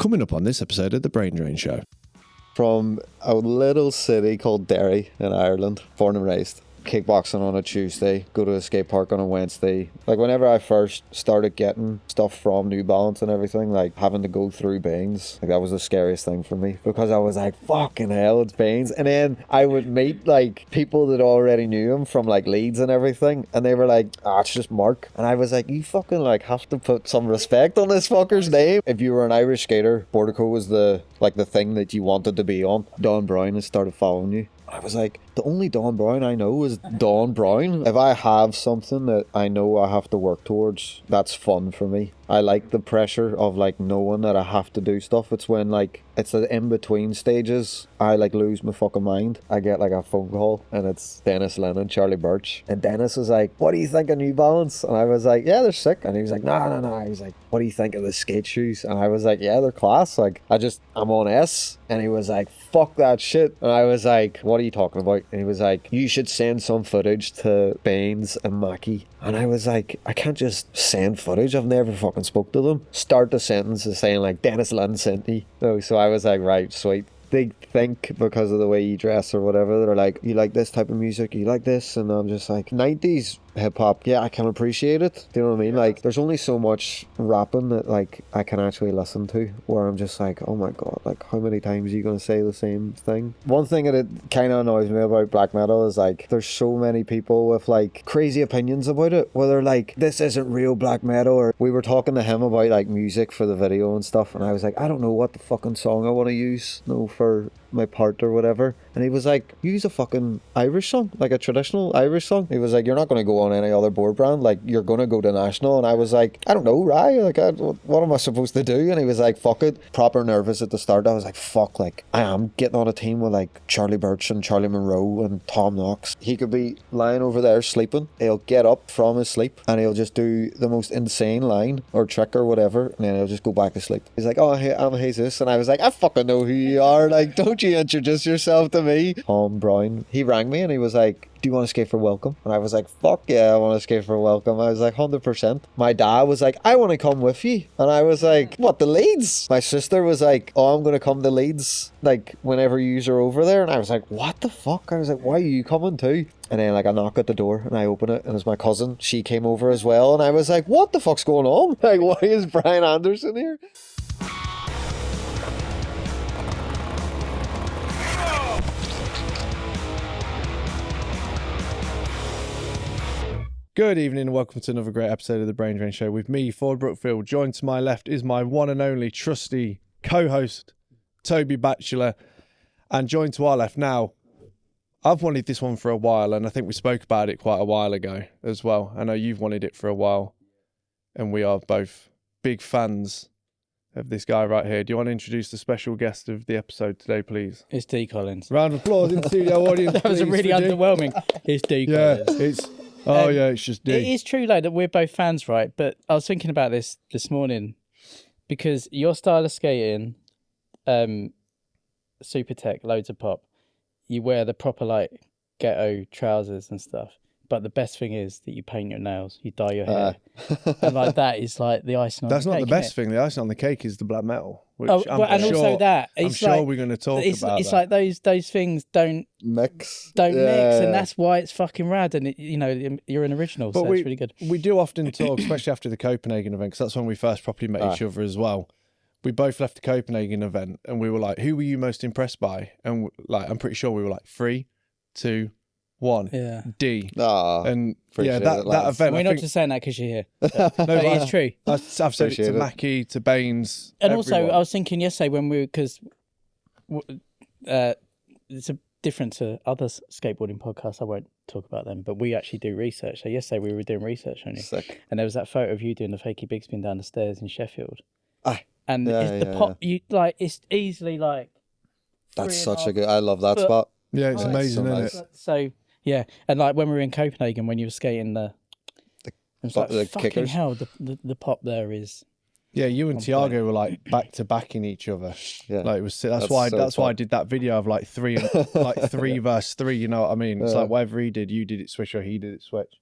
Coming up on this episode of The Brain Drain Show. From a little city called Derry in Ireland, born and raised. Kickboxing on a Tuesday, go to a skate park on a Wednesday. Like whenever I first started getting stuff from New Balance and everything, like having to go through Baines, like that was the scariest thing for me, because I was like, fucking hell, it's Baines. And then I would meet like people that already knew him from like Leeds and everything, and they were like, it's just Mark. And I was like, you fucking like have to put some respect on this fucker's name. If you were an Irish skater, Skateboarding Co was the thing that you wanted to be on. Don Brown has started following you. I was like, the only Don Brown I know is Don Brown. If I have something that I know I have to work towards, that's fun for me. I like the pressure of like knowing that I have to do stuff. It's when like, it's the in-between stages, I like lose my fucking mind. I get like a phone call and it's Denis Lynn and Charlie Birch. And Denis was like, what do you think of New Balance? And I was like, yeah, they're sick. And he was like, no. He was like, what do you think of the skate shoes? And I was like, yeah, they're class. Like, I'm on S. And he was like, fuck that shit. And I was like, what are you talking about? And he was like, you should send some footage to Baines and Mackey. And I was like, I can't just send footage. I've never fucking spoke to them. Start the sentence as saying like, Denis Lynn sent me. So I was like, right, sweet. They think because of the way you dress or whatever, they're like, you like this type of music, you like this, and I'm just like, 90s hip-hop, yeah, I can appreciate it. Do you know what I mean? Like, there's only so much rapping that like I can actually listen to where I'm just like, oh my god, like how many times are you going to say the same thing? One thing that it kind of annoys me about black metal is like, there's so many people with like crazy opinions about it, where they're like, this isn't real black metal. Or we were talking to him about like music for the video and stuff, and I was like, I don't know what the fucking song I want to use, for my part or whatever. And he was like, use a fucking Irish song, like a traditional Irish song. He was like, you're not going to go on any other board brand, like you're going to go to National. And I was like, I don't know, right? Like, what am I supposed to do? And he was like, fuck it. Proper nervous at the start. I was like, fuck, like I am getting on a team with like Charlie Birch and Charlie Monroe and Tom Knox. He could be lying over there sleeping. He'll get up from his sleep and he'll just do the most insane line or trick or whatever, and then he'll just go back to sleep. He's like, oh, hey, I'm Jesus. And I was like, I fucking know who you are. Like, don't you introduce yourself to me? Tom Brown, he rang me and he was like, do you want to skate for welcome? And I was like, fuck yeah, I want to skate for welcome. I was like, 100%. My dad was like, I want to come with you. And I was like, what, the Leeds? My sister was like, oh, I'm going to come to Leeds, like whenever you are over there. And I was like, what the fuck? I was like, why are you coming too? And then like I knock at the door and I open it and it's my cousin. She came over as well. And I was like, what the fuck's going on? Like, why is Brian Anderson here? Good evening and welcome to another great episode of The Brain Drain Show with me, Forde Brookfield. Joined to my left is my one and only trusty co-host, Toby Batchelor. And joined to our left now, I've wanted this one for a while and I think we spoke about it quite a while ago as well. I know you've wanted it for a while and we are both big fans of this guy right here. Do you want to introduce the special guest of the episode today, please? It's Dee Collins. Round of applause in the studio audience. That was a really underwhelming. It's Dee Collins. Yeah, it's... Oh, yeah, it's just Dee. It is true, like, that we're both fans, right? But I was thinking about this morning because your style of skating, super tech, loads of pop, you wear the proper, like, ghetto trousers and stuff. But the best thing is that you paint your nails, you dye your hair. And, like, that is, like, the icing on the cake. That's not the best thing. The icing on the cake is the black metal. Which also that. I'm sure we're going to talk about It's like those things don't mix, and that's why it's fucking rad. And you're an original, so it's really good. We do often talk, especially after the Copenhagen event, because that's when we first properly met each other as well. We both left the Copenhagen event, and we were like, "Who were you most impressed by?" And like, I'm pretty sure we were like 3, 2, 1. Yeah. D. And yeah, that event. We're not just saying that because you're here. No, but it's true. I've said it to Mackey, to Baines, and everyone. Also I was thinking yesterday when because it's a different to other skateboarding podcasts. I won't talk about them, but we actually do research. So yesterday we were doing research on you, sick. And there was that photo of you doing the fakey big spin down the stairs in Sheffield. And the pop. You like it's easily like. That's such a good. I love that spot. Yeah, it's amazing, isn't it? So. Yeah, and like when we were in Copenhagen, when you were skating the fucking kickers. Hell, the pop there is. Yeah, you and Tiago were like back to back in each other. Yeah, like it was. That's why I did that video of like 3 versus 3. You know what I mean? It's like whatever he did, you did it switch, or he did it switch.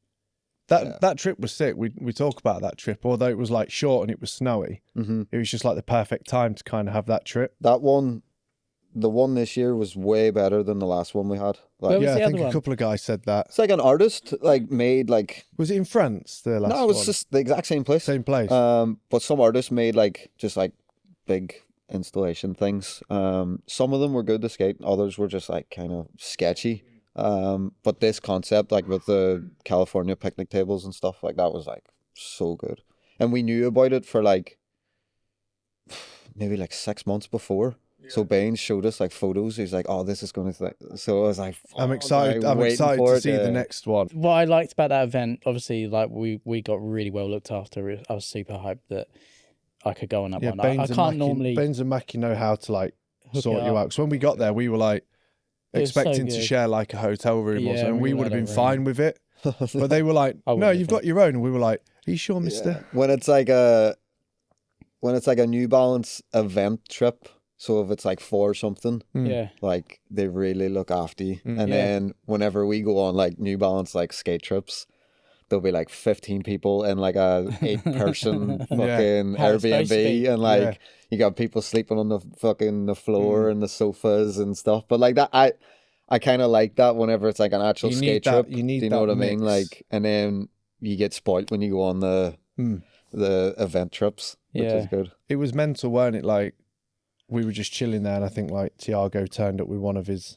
That trip was sick. We talk about that trip, although it was like short and it was snowy. It was just like the perfect time to kind of have that trip. That one, the one this year was way better than the last one we had. Where Like, was Yeah, the I think other a one? couple of guys said that. it's like an artist like made like, Was it in France? The last no, it was one? just the exact same place. Same place. But some artists made like just like big installation things. Some of them were good to skate, others were just like kind of sketchy. But this concept, like with the California picnic tables and stuff, like that was like so good. And we knew about it for like maybe like 6 months before. So Baines showed us like photos. He's like, "Oh, this is going to." So I was like, I'm excited. I'm waiting excited for to it, see yeah. the next one. What I liked about that event, obviously, like we got really well looked after. I was super hyped that I could go on that Yeah, one. I can't normally Baines and Mackey know how to like hook sort it you up. out. Because when we got there, we were like It was so expecting to good. share like a hotel room or Yeah, something. we We all would have had been our fine room. with it, but they were like, I "No, wouldn't you've have got your own." And we were like, "Are you sure, Mister?" When it's like a New Balance event trip. So if it's like for something, Yeah. like they really look after you. And Yeah. then whenever we go on like New Balance like skate trips, there'll be like 15 people in like a 8-person fucking How it's supposed to be. Airbnb, and like you got people sleeping on the floor and the sofas and stuff. But like that, I kind of like that whenever it's like an actual You skate need that- trip. you need Do you know that what I mean? mix. Like, and then you get spoilt when you go on the event trips, which Yeah. is good. It was mental, weren't it? Like we were just chilling there, and I think like Tiago turned up with one of his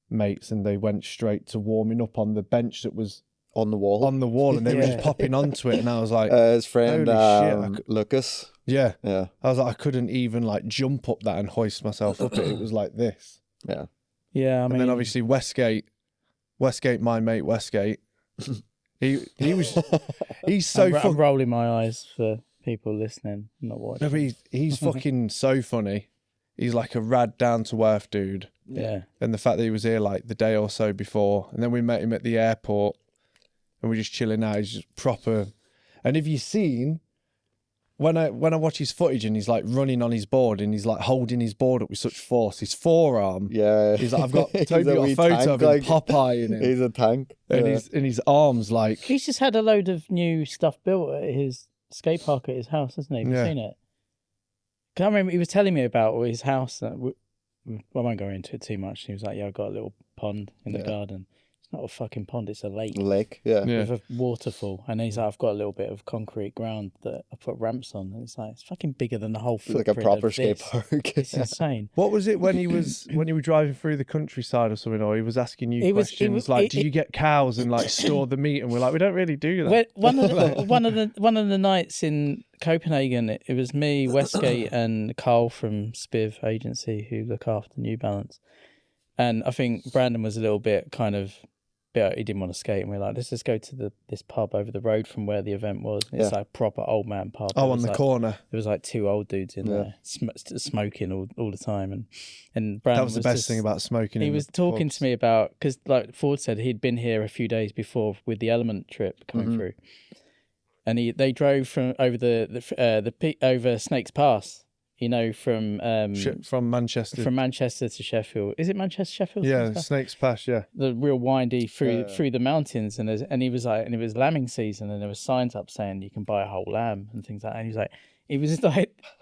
mates, and they went straight to warming up on the bench that was On the wall. on the wall, and they were just Yeah. popping onto it, and I was like, His friend Holy shit, I Lucas. yeah. Yeah, I was like, I couldn't even like jump up that and hoist myself up it. It was like this. yeah. Yeah, I And mean, then obviously Westgate, my mate Westgate, he was he's so I'm fucking rolling my eyes for people listening, not watching. no, but he's fucking so funny. He's like a rad down to earth dude. Yeah. And the fact that he was here like the day or so before, and then we met him at the airport, and we're just chilling out. He's just proper. And if you've seen when I watch his footage and he's like running on his board and he's like holding his board up with such force, his forearm. Yeah. He's like, I've got He's Toby a got a wee photo tank, of him like- Popeye in him, He's a tank. and Yeah. his arms like He's just had a load of new stuff built at his skate park at his house, hasn't he? Have you Yeah. seen it? 'Cause I remember he was telling me about his house. I won't go into it too much. He was like, "Yeah, I got a little pond in the garden. It's not a fucking pond; it's a lake Lake. Yeah. yeah. with a waterfall." And he's like, "I've got a little bit of concrete ground that I put ramps on." And it's like, it's fucking bigger than the whole Like footprint a proper of skate this. park. It's insane. What was it when he was driving through the countryside or something, or he was asking you He was- questions like, "Do you get cows and like store the meat?" And we're like, "We don't really do that." One of the nights in Copenhagen, it was me, Westgate, and Carl from Spiv Agency who look after New Balance. And I think Brandon was a little bit he didn't want to skate, and we were like, let's just go to this pub over the road from where the event was. It's like a proper old man pub. Oh, There on was the like, corner. There was like 2 old dudes in there smoking all the time, and Brandon That was the best thing about smoking. He in was the talking pubs. to me about, because like Forde said, he'd been here a few days before with the Element trip coming through, and they drove from over over Snakes Pass, you know, from Manchester. from Manchester to Sheffield. Is it Manchester Sheffield? Yeah, Snakes Pass. Yeah. The real windy through the mountains, and he was like, and it was lambing season, and there was signs up saying you can buy a whole lamb and things like that. And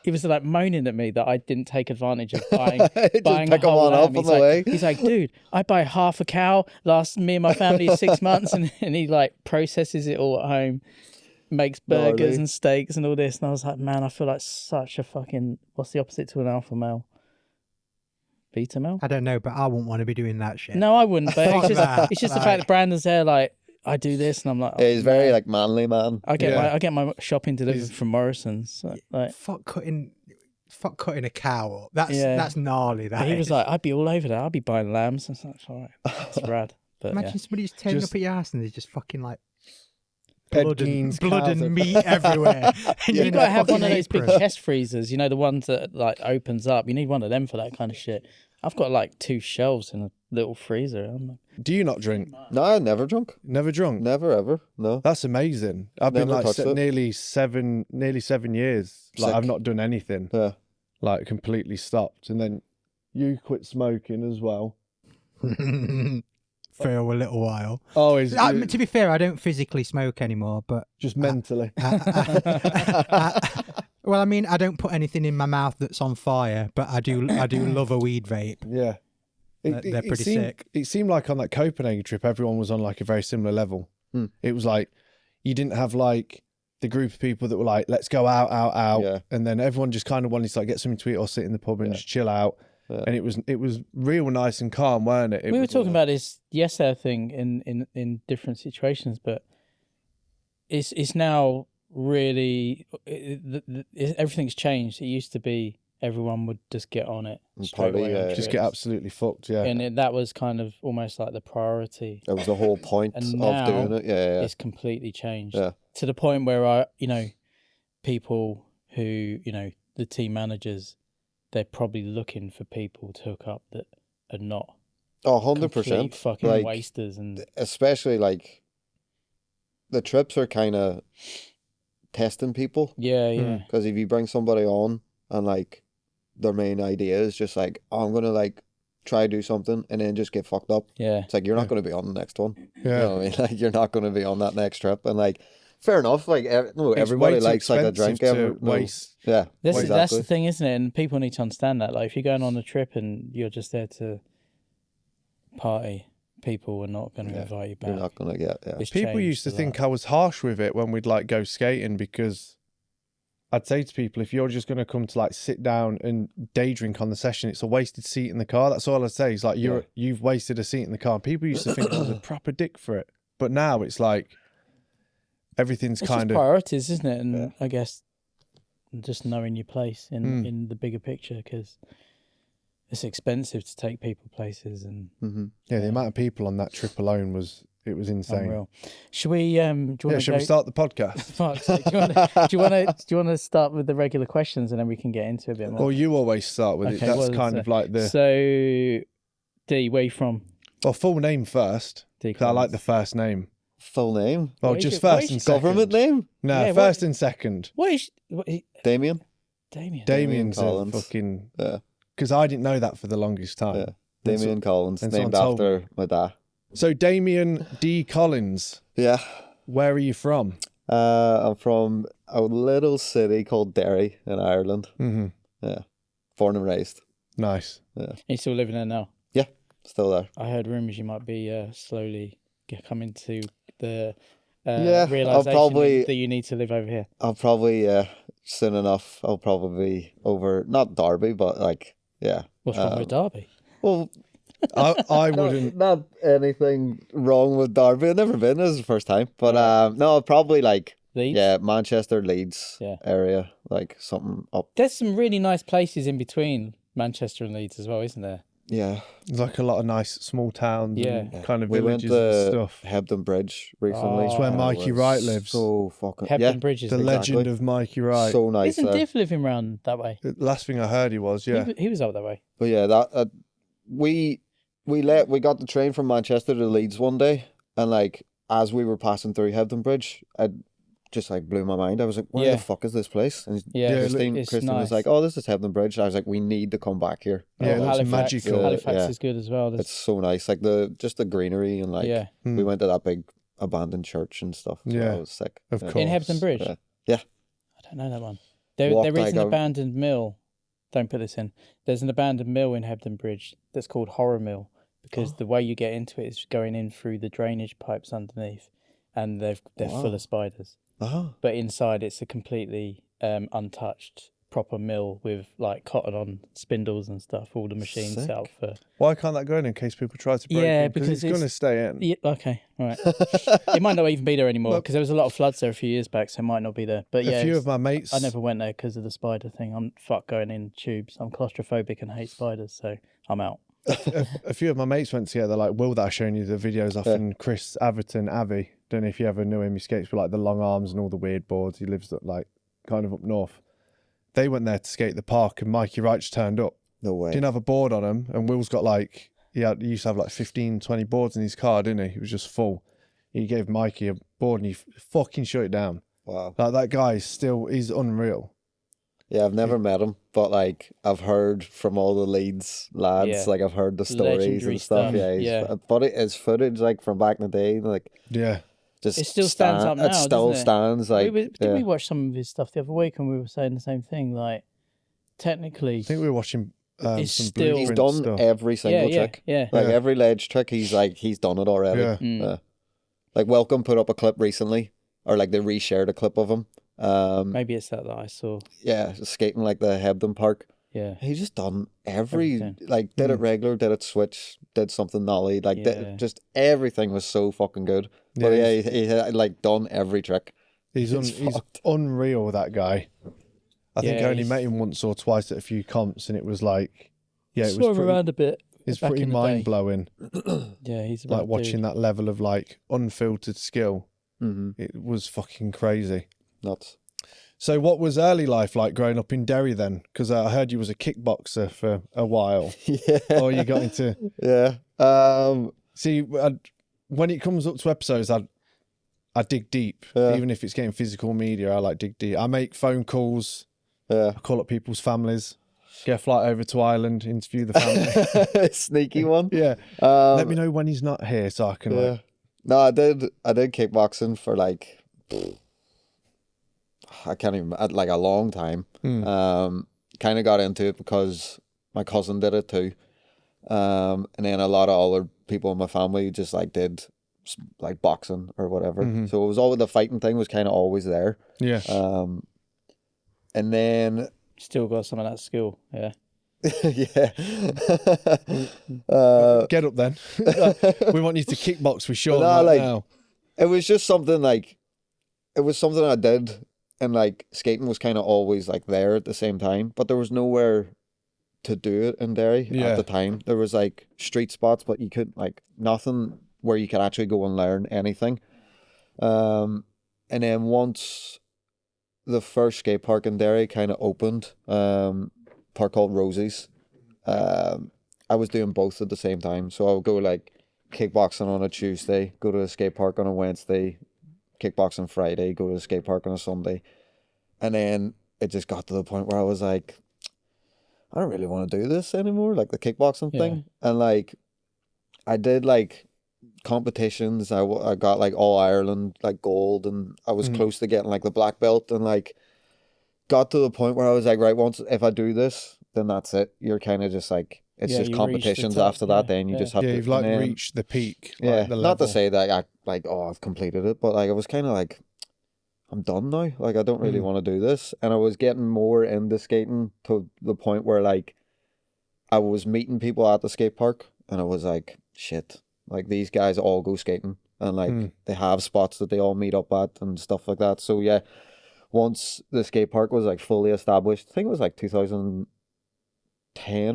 he was like moaning at me that I didn't take advantage of buying Just a pick 'em whole one up lamb. on the way. He's like, dude, I buy half a cow, lasts me and my family 6 months, and he like processes it all at home, makes burgers Gnarly. and steaks and all this. And I was like, man, I feel like such a fucking, what's the opposite to an alpha male? Beta male? I don't know, but I wouldn't want to be doing that shit. No, I wouldn't. But Fuck that. it's just the fact that Brandon's there, like, I do this, and I'm like, Yeah, he's oh, very man. like manly man. I get my shopping delivered He's- from Morrison's. So, like, Fuck cutting a cow up. That's Yeah. that's gnarly. but That he was is. like, I'd be all over that. I'd be buying lambs. And it's all right. It's rad. But Imagine somebody just turning Just- up at your house and there's just fucking like Ed blood Gein's and cows. meat everywhere. And you in gotta a have one of fucking those big apron. chest freezers. You know, the ones that like opens up. You need one of them for that kind of shit. I've got like 2 shelves in a little freezer. I'm like, Do you not drink? No, never drunk. Never drunk. Never ever. No. That's amazing. I've been Never like touched it. nearly 7 years. Like Sick. I've not done anything. Yeah. Like completely stopped. And then you quit smoking as well. for a little while. Oh, is To be fair, I don't physically smoke anymore, but just mentally? well, I mean, I don't put anything in my mouth that's on fire, but I do love a weed vape. Yeah. They're pretty sick. It seemed like on that Copenhagen trip, everyone was on like a very similar level. It was like, you didn't have like the group of people that were like, let's go out. Yeah. And then everyone just kind of wanted to like get something to eat or sit in the pub and just chill out. Yeah. And it was real nice and calm, weren't it? We were talking about this yesterday, I think, in different situations, but it's now really everything's changed. It used to be everyone would just get on it straight away, just get absolutely fucked, and that was kind of almost like the priority. That was the whole point and of now doing it. Yeah. It's completely changed to the point where people who the team managers, they're probably looking for people to hook up that are not 100% fucking like, wasters, and especially like the trips are kind of testing people. Yeah. Because if you bring somebody on and like their main idea is just like, I'm gonna like try to do something and then just get fucked up. Yeah, it's like you're not gonna be on the next one. Yeah, you know what I mean, like you're not gonna be on that next trip, and like. Fair enough. Like everybody likes like a drink. Waste. Yeah, that's the thing, isn't it? And people need to understand that. Like, if you're going on a trip and you're just there to party, people are not going to invite you back. You're not going to get. Yeah. People used to think I was harsh with it when we'd like go skating, because I'd say to people, if you're just going to come to like sit down and day drink on the session, it's a wasted seat in the car. That's all I'd say. It's like you've wasted a seat in the car. And people used to think I was a proper dick for it, but now it's like. Everything's it's kind just of priorities, isn't it? And I guess just knowing your place in the bigger picture, because it's expensive to take people places, and the amount of people on that trip alone was insane. Unreal. Should we? Do you want should we start the podcast? Fuck, do you want to start with the regular questions and then we can get into a bit more? Or you always start with it. That's kind of like the. So, Dee, where are you from? Well, full name first. Because I like the first name. Full name? Well, just first and second. Government name? No, first and second. What is Damien? Damien's Collins. A fucking... Because I didn't know that for the longest time. Yeah. Damien Collins, named after my dad. So Damien Dee Collins. Yeah. Where are you from? I'm from a little city called Derry in Ireland. Mm-hmm. Yeah. Born and raised. Nice. Yeah. Are you still living there now? Yeah, still there. I heard rumours you might be slowly coming to the realisation that you need to live over here. I'll probably soon enough. I'll probably be over, not Derby, but like What's wrong with Derby? Well, I wouldn't. Not anything wrong with Derby. I've never been. This is the first time, but no, probably like Leeds? Yeah, Manchester, Leeds area, like something up. There's some really nice places in between Manchester and Leeds as well, isn't there? Yeah, there's like a lot of nice small towns, and kind of we villages went to and stuff. Hebden Bridge recently. It's where Mikey Wright lives. So fucking Hebden Bridge is the legend of Mikey Wright. So nice. Isn't Diff living round that way? The last thing I heard, he was. Yeah, he was up that way. But yeah, that we got the train from Manchester to Leeds one day, and like as we were passing through Hebden Bridge, just like blew my mind. I was like, where the fuck is this place? And Christine was like, oh, this is Hebden Bridge. I was like, we need to come back here. Yeah, it looks magical. Halifax is good as well. It's so nice. Like just the greenery, and like we went to that big abandoned church and stuff. So that was sick. Of course. In Hebden Bridge? Yeah. I don't know that one. There is an abandoned mill. Don't put this in. There's an abandoned mill in Hebden Bridge that's called Horror Mill, because the way you get into it is going in through the drainage pipes underneath, and they're full of spiders. But inside it's a completely untouched proper mill with like cotton on spindles and stuff, all the machines set up for... Why can't that go in case people try to break in? Because it's going to stay in. Yeah, okay, all right. It might not even be there anymore, because there was a lot of floods there a few years back, so it might not be there. But yeah, a few of my mates... I never went there because of the spider thing. I'm going in tubes. I'm claustrophobic and hate spiders, so I'm out. A few of my mates went together, like Will that I've shown you the videos of, and Chris Averton, Avi. Don't know if you ever knew him. He skates with like the long arms and all the weird boards. He lives like kind of up north. They went there to skate the park, and Mikey Wright just turned up. No way. Didn't have a board on him, and Will's got like, he used to have like 15, 20 boards in his car, didn't he? He was just full. He gave Mikey a board and he fucking shut it down. Wow. Like that guy he's unreal. Yeah, I've never met him, but like I've heard from all the Leeds lads, Yeah. like I've heard the stories Legendary and stuff. stuff, Yeah, but his footage like from back in the day, like Yeah. just It still stands up now, It still doesn't it? stands like. Didn't we watch some of his stuff the other week and we were saying the same thing? Like, technically, I think we were watching It's some still- He's blueprint done stuff. every single yeah, trick. yeah. Like Yeah. every ledge trick, he's done it already. Yeah. Mm. Like Welcome put up a clip recently, or like they reshared a clip of him. Maybe it's that I saw. Yeah, just skating like the Hebden Park. Yeah. He just done every Everything. like did it regular, did it switch, did something nollie, like Yeah. just everything was so fucking good. But Yeah, yeah, he had like done every trick. He's fucked. unreal, that guy. I think Yeah, I only he's- met him once or twice at a few comps, and it was like, yeah, it Saw was him around a bit. it's back pretty in the day. mind blowing. Yeah, he's a Like bad watching dude. that level of like unfiltered skill. Mm-hmm. It was fucking crazy. Nuts. So, what was early life like growing up in Derry then? Because I heard you was a kickboxer for a while. Yeah. Or you got into. Yeah. See, when it comes up to episodes, I dig deep. Yeah. Even if it's getting physical media, I like dig deep. I make phone calls. Yeah. I call up people's families. Get a flight over to Ireland, interview the family. Sneaky one. Yeah. Let me know when he's not here so I can Yeah. like. No, I did kickboxing for like I can't even like a long time. Kind of got into it because my cousin did it too. And then a lot of other people in my family just like did like boxing or whatever. So it was always the fighting thing was kind of always there. Yeah. And then Still got some of that skill. Yeah. yeah. Get up then. We want you to kickbox with Sean No, right like- now. It was just something like, it was something I did, and like skating was kind of always like there at the same time, but there was nowhere to do it in Derry Yeah. at the time. There was like street spots, but you could like nothing where you could actually go and learn anything. And then once the first skate park in Derry kind of opened, park called Rosys, I was doing both at the same time. So I would go like kickboxing on a Tuesday, go to a skate park on a Wednesday, kickboxing Friday, go to a skate park on a Sunday. And then it just got to the point where I was like, I don't really want to do this anymore, like the kickboxing thing. And like, I did like competitions. I got like All Ireland, like gold, and I was close to getting like the black belt, and like got to the point where I was like, right, once if I do this, then that's it. You're kind of just like, it's Yeah, just you reach the competitions top, after that. yeah, Then you yeah. just have Yeah, to. you've like and then- reached the peak. yeah, Like the not to level. say that I like, oh, I've completed it, but like I was kind of like, I'm done now. Like I don't really want to do this, and I was getting more into skating to the point where like I was meeting people at the skate park, and I was like, shit, like these guys all go skating, and like they have spots that they all meet up at and stuff like that. So yeah, once the skate park was like fully established, I think it was like 2010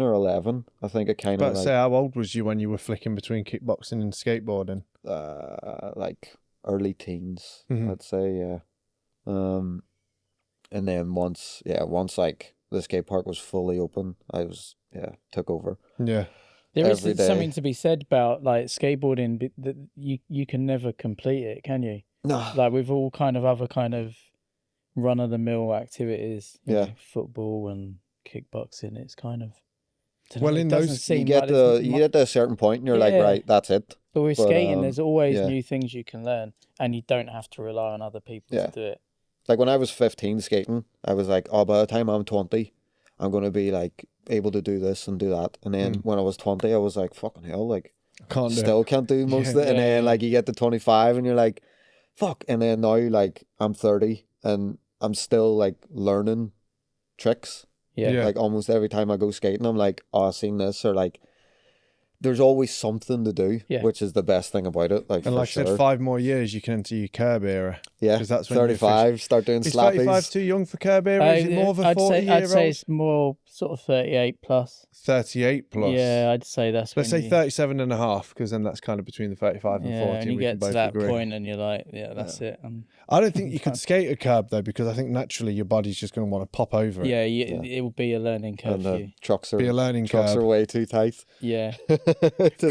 or 11. I think it kind But of like say, how old was you when you were flicking between kickboxing and skateboarding? like early teens, Mhm. I'd say, yeah. And then once like the skate park was fully open, I was took over. Yeah. There is Every day. something to be said about like skateboarding that you can never complete it, can you? No, Like with all kind of other kind of run of the mill activities, you Yeah. know, football and kickboxing. It's kind of dunno, Well, it in doesn't those- seem you get like there's you get to a certain point, and you're like, Yeah. right, that's it. But with but, skating, there's always yeah. new things you can learn, and you don't have to rely on other people Yeah. to do it. Like when I was 15 skating, I was like, oh, by the time I'm 20, I'm gonna be like able to do this and do that. And then when I was 20, I was like, fucking hell, like Can't do it. still can't do most of it. And Yeah, then yeah. like you get to 25 and you're like, fuck. And then now like I'm 30 and I'm still like learning tricks. Yeah. Yeah. Like almost every time I go skating, I'm like, oh, I've seen this, or like there's always something to do, Yeah. which is the best thing about it. Like And for like I sure. said, 5 more years, you can enter your curb era. Yeah, 'cause that's when you 35, start doing Is slappies. 35 too young for curb era? Is it more of a I'd 40-year-old? say it's more sort of 38 plus. 38 plus. Yeah, I'd say that's Let's when say you, 37 and a half, because then that's kind of between the 35 and yeah, 40. and you we can get to both that agree. point and you're like, yeah, that's it. I don't think you could skate a curb, though, because I think naturally your body's just going to want to pop over it. Yeah, it will be a learning curve And for the you. trucks Be a learning trucks curve. are way too tight. Yeah. Curbs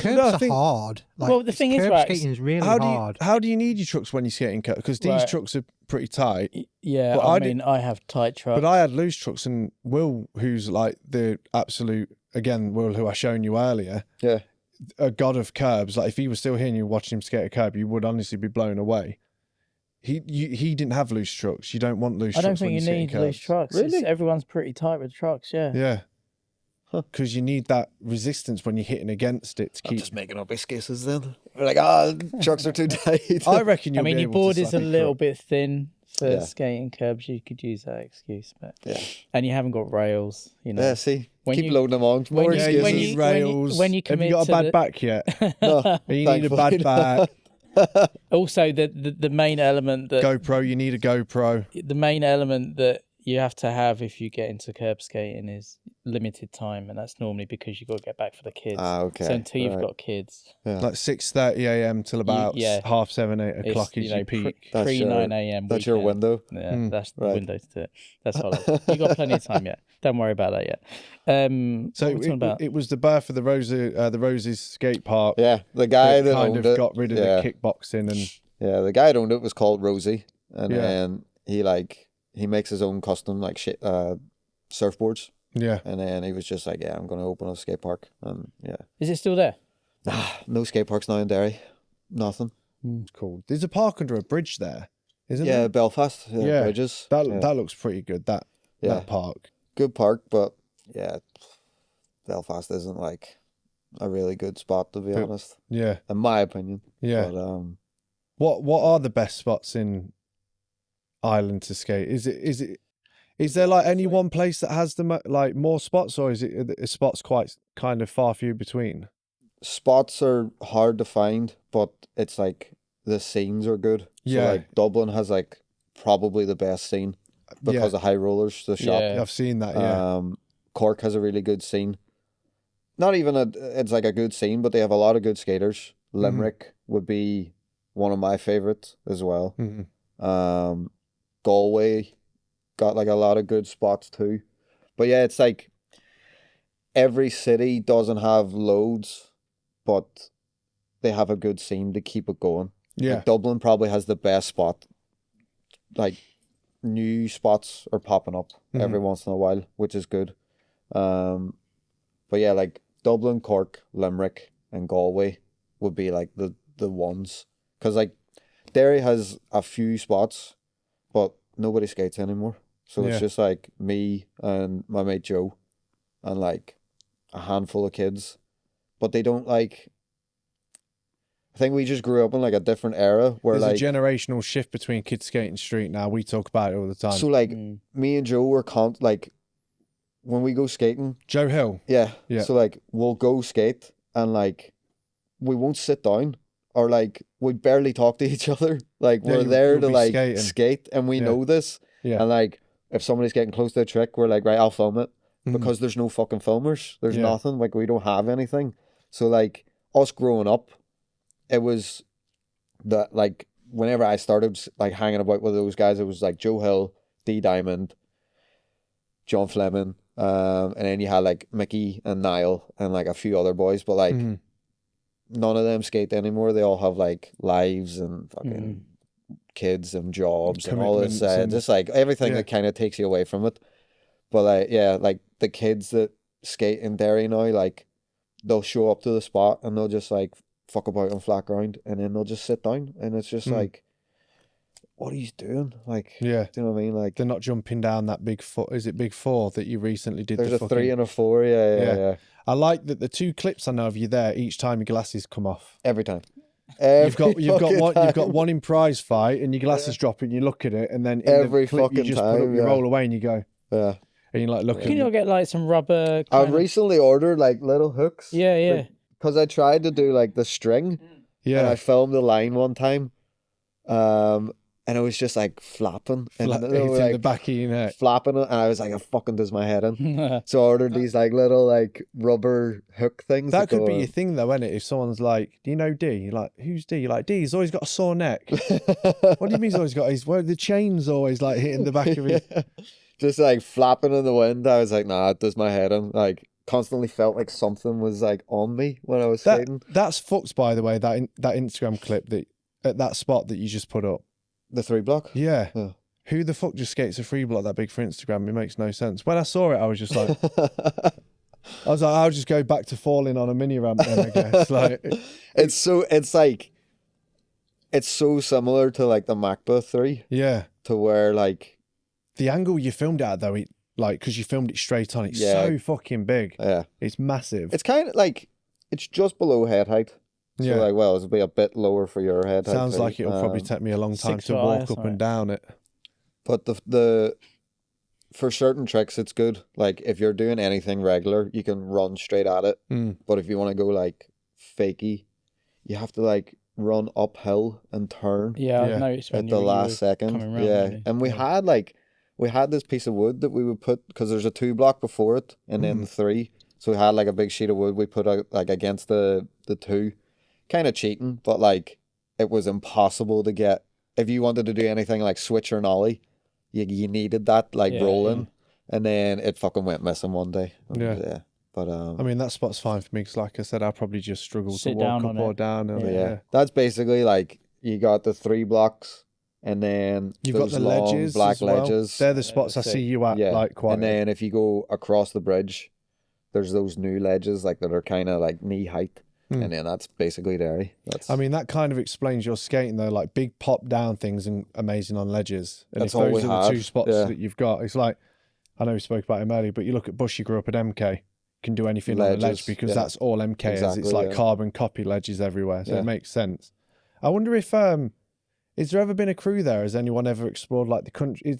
no, I are think- hard. Like, Well, the thing is, curb right, skating is really How hard. do you need your trucks when you're skating curb? Because these Right. trucks are pretty tight. Yeah, But I mean, I have tight trucks. But I had loose trucks, and Will, who's like the absolute, again, Will, who I shown you earlier, Yeah. a god of curbs. Like if he was still here and you were watching him skate a curb, you would honestly be blown away. He didn't have loose trucks. You don't want loose trucks. I don't think you need loose trucks. Really? Everyone's pretty tight with trucks, yeah. Yeah. Because you need that resistance when you're hitting against it to I'm keep. just making up excuses then. We're like, trucks are too tight. I reckon I you'll mean, be your able to board is slap a your little foot. bit thin for Yeah. skating curbs. You could use that excuse, but Yeah. and you haven't got rails, you know. Yeah, see, When keep you- loading them on. when More you- Yeah, excuses. you when need you- rails. when you Have you commit got a to bad the- back yet? No, You need a thankfully bad not. back. Also, the main element that GoPro, you need a GoPro. the main element that you have to have if you get into curb skating is limited time, and that's normally because you've got to get back for the kids. Ah, okay. So until you've right. got kids, Yeah. Like 6:30 a.m. till about yeah. 7:30, 8 it's, o'clock is you know, your peak. That's pre your- 9 a.m. That's your weekend. window. Yeah, Mm. that's the Right. window to do it. That's solid. You got plenty of time yet. Don't worry about that yet. So what are we talking about? it was the birth of the Rosys Skatepark. Yeah, the guy that kind owned of it. got rid of yeah. the kickboxing and Yeah, the guy that owned it was called Rosie, and Yeah. then he makes his own custom like shit surfboards, yeah. and then he was just like, yeah, I'm gonna open a skate park, and yeah, Is it still there? no skate parks now in Derry, nothing. It's cool. There's a park under a bridge there, isn't Yeah, there? Belfast, Yeah, Bridges. That yeah. that looks pretty good. That park. Good park, but yeah, Belfast isn't like a really good spot to be But- honest, Yeah, in my opinion. yeah. But What are the best spots in Ireland to skate? Is there like any one place that has the like more spots, or is it spots quite kind of far few between? spots are hard to find, but it's like the scenes are good. Yeah. So like Dublin has like probably the best scene because of High Rollers, the shop. Yeah. I've seen that. Yeah, Cork has a really good scene. Not even it's like a good scene, but they have a lot of good skaters. Limerick would be one of my favorites as well. Mhm. Galway got like a lot of good spots too. But yeah, it's like every city doesn't have loads, but they have a good scene to keep it going. yeah. Like Dublin probably has the best spot. Like new spots are popping up every once in a while, which is good. But yeah, like Dublin, Cork, Limerick, and Galway would be like the ones. Because like Derry has a few spots, but nobody skates anymore. So Yeah. it's just like me and my mate Joe and like a handful of kids. But they don't like... I think we just grew up in like a different era where There's like... a generational shift between kids skating street now. We talk about it all the time. So like me and Joe were like when we go skating, Joe Hill. yeah. Yeah. So like we'll go skate and like we won't sit down or like we barely talk to each other. Like Yeah, we're you'll there to be like skating. skate and we Yeah. know this. Yeah. And like if somebody's getting close to a trick, we're like, right, I'll film it. Mhm. Because there's no fucking filmers. There's Yeah. nothing. Like we don't have anything. So like us growing up, it was that like whenever I started like hanging about with those guys, it was like Joe Hill, D Diamond, John Fleming, and then you had like Mickey and Niall and like a few other boys, but like Mhm. none of them skate anymore. They all have like lives and fucking kids and jobs and all this, Commitments and- just like everything Yeah. that kind of takes you away from it. But like yeah, like the kids that skate in Derry now, like they'll show up to the spot and they'll just like fuck about on flat ground and then they'll just sit down and it's just like, what are you doing? Like, Yeah. do you know what I mean? Like, They're not jumping down that big foot. Is it big four that you recently did? there's the a fucking... 3 and a 4, yeah. I like that the two clips I know of you there. Each time your glasses come off. Every time. You've got fucking one. You've got time. one in prize fight, and your glasses drop, and you look at it, and then in Every the clip, you fucking just put up, time, you yeah. roll away, and you go, Yeah. and you like look Can at you not get like some rubber? I kind of- recently ordered like little hooks. Yeah. Because I tried to do like the string. And yeah, I filmed the line one time. And it was just like flapping. And flat, they were, hitting the like, back of your neck. flapping it. And I was like, it fucking does my head in. So I ordered these like little like rubber hook things. That could go be on. your thing though, isn't it? If someone's like, "Do you know D?" You're like, "Who's D?" You're like, "D. He's always got a sore neck." What do you mean he's always got? The chain's always like hitting the back of his. Just like flapping in the wind. I was like, nah, it does my head in. Like constantly felt like something was like on me when I was skating. That's fucked, by the way. That Instagram clip that at that spot that you just put up. The 3 block? Yeah. Yeah. Who the fuck just skates a 3 block that big for Instagram? It makes no sense. When I saw it, I was just like, I'll just go back to falling on a mini ramp then, I guess. Like, it's so similar to like the MacBook 3 yeah. to where like The angle you filmed it at, though, because you filmed it straight on, it's Yeah. so fucking big. yeah, It's massive. it's kind of like it's just below head height. So Yeah. like, well, it'll be a bit lower for your head height. Sounds too. like it'll probably take me a long time 6 to foot high walk or up something. and down it. But the for certain tricks, it's good. Like if you're doing anything regular, you can run straight at it. Mm. But if you want to go like fakey, you have to like run uphill and turn Yeah, Yeah. I've noticed when at the you last were second. coming round, Yeah, really. and we Yeah. had this piece of wood that we would put because there's a 2 block before it and then the 3. So we had like a big sheet of wood we put out like against the 2, kind of cheating, but like it was impossible to get if you wanted to do anything like switch or nollie. You needed that like Yeah, rolling, and then it fucking went missing one day. Yeah. But I mean, that spot's fine for me because, like I said, I'll probably just struggle to Sit walk down up on or it. down. but And, yeah, that's basically like you got the 3 blocks, and then You've got those the long ledges. black as well. ledges. They're the spots I that's see it. you at, Yeah, like, quite. and then if you go across the bridge, there's those new ledges like that are kind of like knee height, and then that's basically Derry. That's I mean, that kind of explains your skating, though. Like big pop down things and amazing on ledges. And That's if all those we are the 2 have, spots yeah. that you've got, it's like, I know we spoke about him earlier, but you look at Bush, you grew up at MK, can do anything on a ledge Ledges, because yeah. that's all MK is. It's Exactly, like yeah. carbon copy ledges everywhere. So Yeah. it makes sense. I wonder if, is there ever been a crew there? Has anyone ever explored like the country?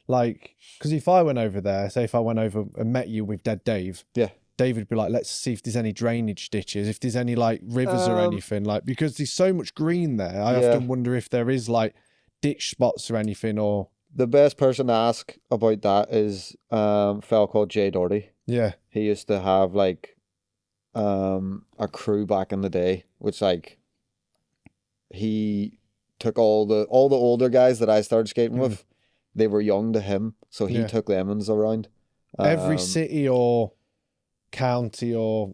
Like, because if I went over there, say if I went over and met you with Dead Dave, yeah. David would be like, let's see if there's any drainage ditches, if there's any like rivers or anything, like, because there's so much green there. I Yeah. often wonder if there is like ditch spots or anything, or The best person to ask about that is a fella called Jay Doherty. yeah, He used to have like a crew back in the day, which like he took all the older guys that I started skating with. They were young to him, so he Yeah. took them around. every city or county or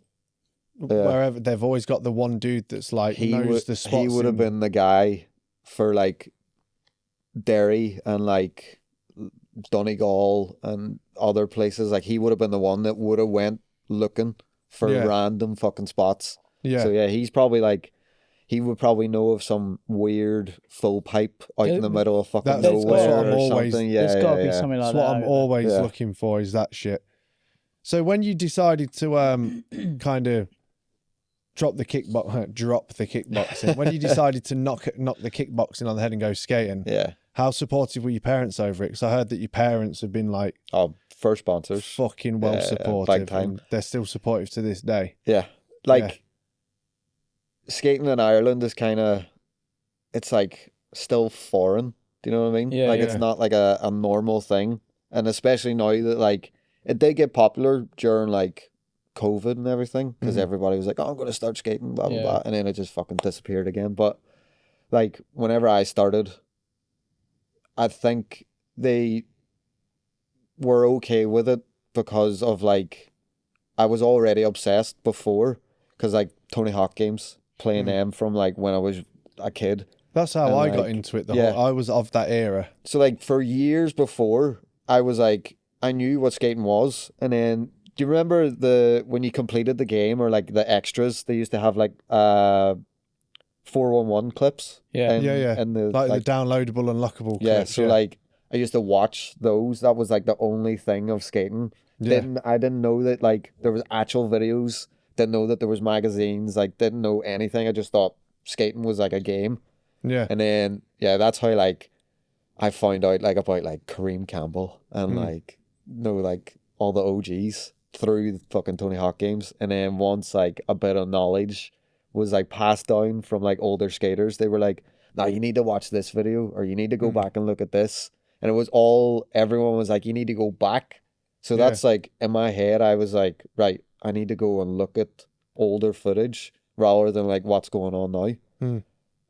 wherever, they've always got the one dude that's like knows the spots. He would have been the guy for like Derry and like Donegal and other places. Like he would have been the one that would have went looking for Yeah. random fucking spots. Yeah. So yeah, he's probably like he would probably know of some weird full pipe out in the middle of fucking That's what nowhere I'm or always- something. Yeah, There's got to yeah, be yeah. something like That's that. what I'm out always Yeah. looking for, is that shit. So when you decided to kind of drop the kickboxing, when you decided to knock the kickboxing on the head and go skating, Yeah. how supportive were your parents over it? Because I heard that your parents have been like Oh, first sponsors. fucking well Yeah, supportive, big time. and they're still supportive to this day. Yeah. Like skating in Ireland is kind of, it's like still foreign. Do you know what I mean? Yeah, like yeah. it's not like a normal thing. And especially now that like it did get popular during like COVID and everything, because everybody was like, oh, I'm going to start skating, blah, blah, Yeah. blah. And then it just fucking disappeared again. But like whenever I started, I think they were okay with it because of like, I was already obsessed before, because like Tony Hawk games, playing them from like when I was a kid. That's how And, I got like, into it. yeah. I was of that era. So like for years before, I was like, I knew what skating was. And then do you remember when you completed the game or like the extras, they used to have like 411 clips. Yeah. And the Like the downloadable, unlockable yeah, clips, so like I used to watch those. That was like the only thing of skating. Yeah. I didn't know that like there was actual videos. Didn't know that there was magazines. Like didn't know anything. I just thought skating was like a game. Yeah. And then yeah, that's how like I found out like about like Kareem Campbell and like like all the OGs through the fucking Tony Hawk games. And then once like a bit of knowledge was like passed down from like older skaters, they were like, "Now you need to watch this video, or you need to go back and look at this." And it was all everyone was like, "You need to go back." So Yeah. that's like in my head, I was like, right, I need to go and look at older footage rather than like what's going on now.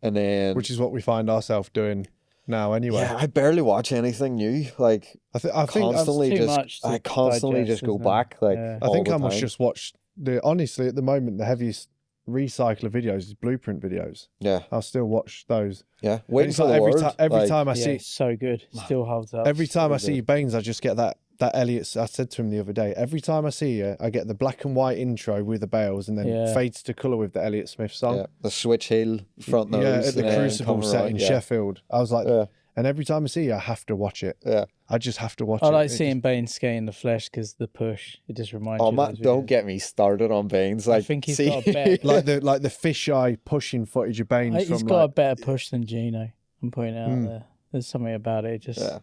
And then Which is what we find ourselves doing now anyway. yeah, I barely watch anything new. Like I think I've- constantly too just much to constantly digest, just go isn't it? back like Yeah. I all think the I must time. just watch honestly at the moment the heaviest recycler videos, his blueprint videos. Yeah. I'll still watch those. Yeah. And Waiting it's for like the world. every like, time I Yeah, see it's so good. Still holds up. every time I so see good. Baines, I just get that Elliot. I said to him the other day, every time I see you, I get the black and white intro with the bales, and then Yeah. fades to colour with the Elliot Smith song. Yeah. The switch heel front nose. Yeah, at the and then Crucible coming set right, in yeah. Sheffield. I was like, Yeah. and every time I see you, I have to watch it. Yeah. I just have to watch it. I like It seeing Baines skate in the flesh because the push. It just reminds Oh you. man, of those don't videos. get me started on Baines. Like, I think he's see, got a better. like the fisheye pushing footage of Baines He's from got like, a better push than Gino. I'm pointing out there. There's something about it. Just Yeah.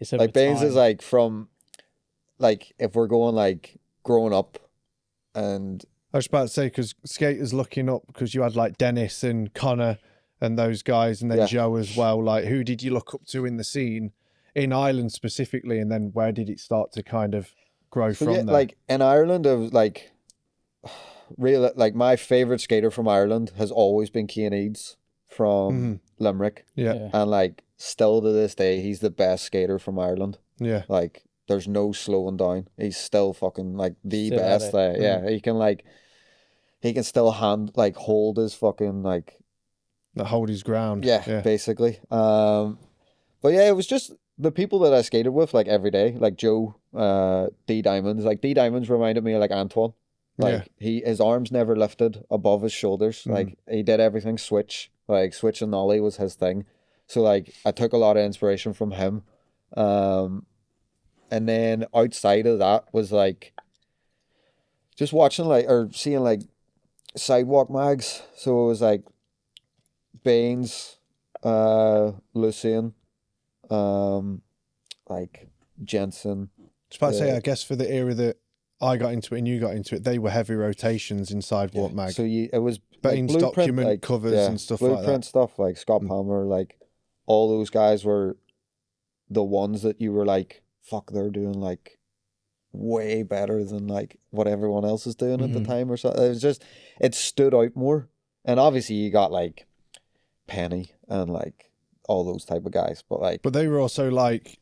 it's over like Baines time. is like from, like if we're going like growing up, and I was about to say, because skaters looking up, because you had like Denis and Connor and those guys, and then Yeah. Joe as well. Like, who did you look up to in the scene in Ireland specifically, and then where did it start to kind of grow so from yeah, there? like in Ireland, it was like real. Like my favorite skater from Ireland has always been Cian Eads from Limerick, yeah, and like still to this day, he's the best skater from Ireland. yeah, Like there's no slowing down. He's still fucking like the Still at best. it. Like, yeah, he can still hold his fucking like that hold his ground. yeah, basically. But yeah, it was just the people that I skated with like every day, like Joe, D Diamonds. Like D Diamonds reminded me of like Antoine. Like his arms never lifted above his shoulders. Like he did everything switch. Like switch and nollie was his thing. So like I took a lot of inspiration from him. And then outside of that was like just watching like or seeing like sidewalk mags. So it was like Baines, Lucien, like Jensen. Just about to say, I guess for the era that I got into it and you got into it, they were heavy rotations in Sidewalk Mag. So it was Baines like Blueprint, document like, covers and stuff like Blueprint that. stuff like Scott Palmer, like all those guys were the ones that you were like, fuck, they're doing like way better than like what everyone else is doing at the time or something. It was just, it stood out more. And obviously you got like Penny and like all those type of guys, but like, But they were also like,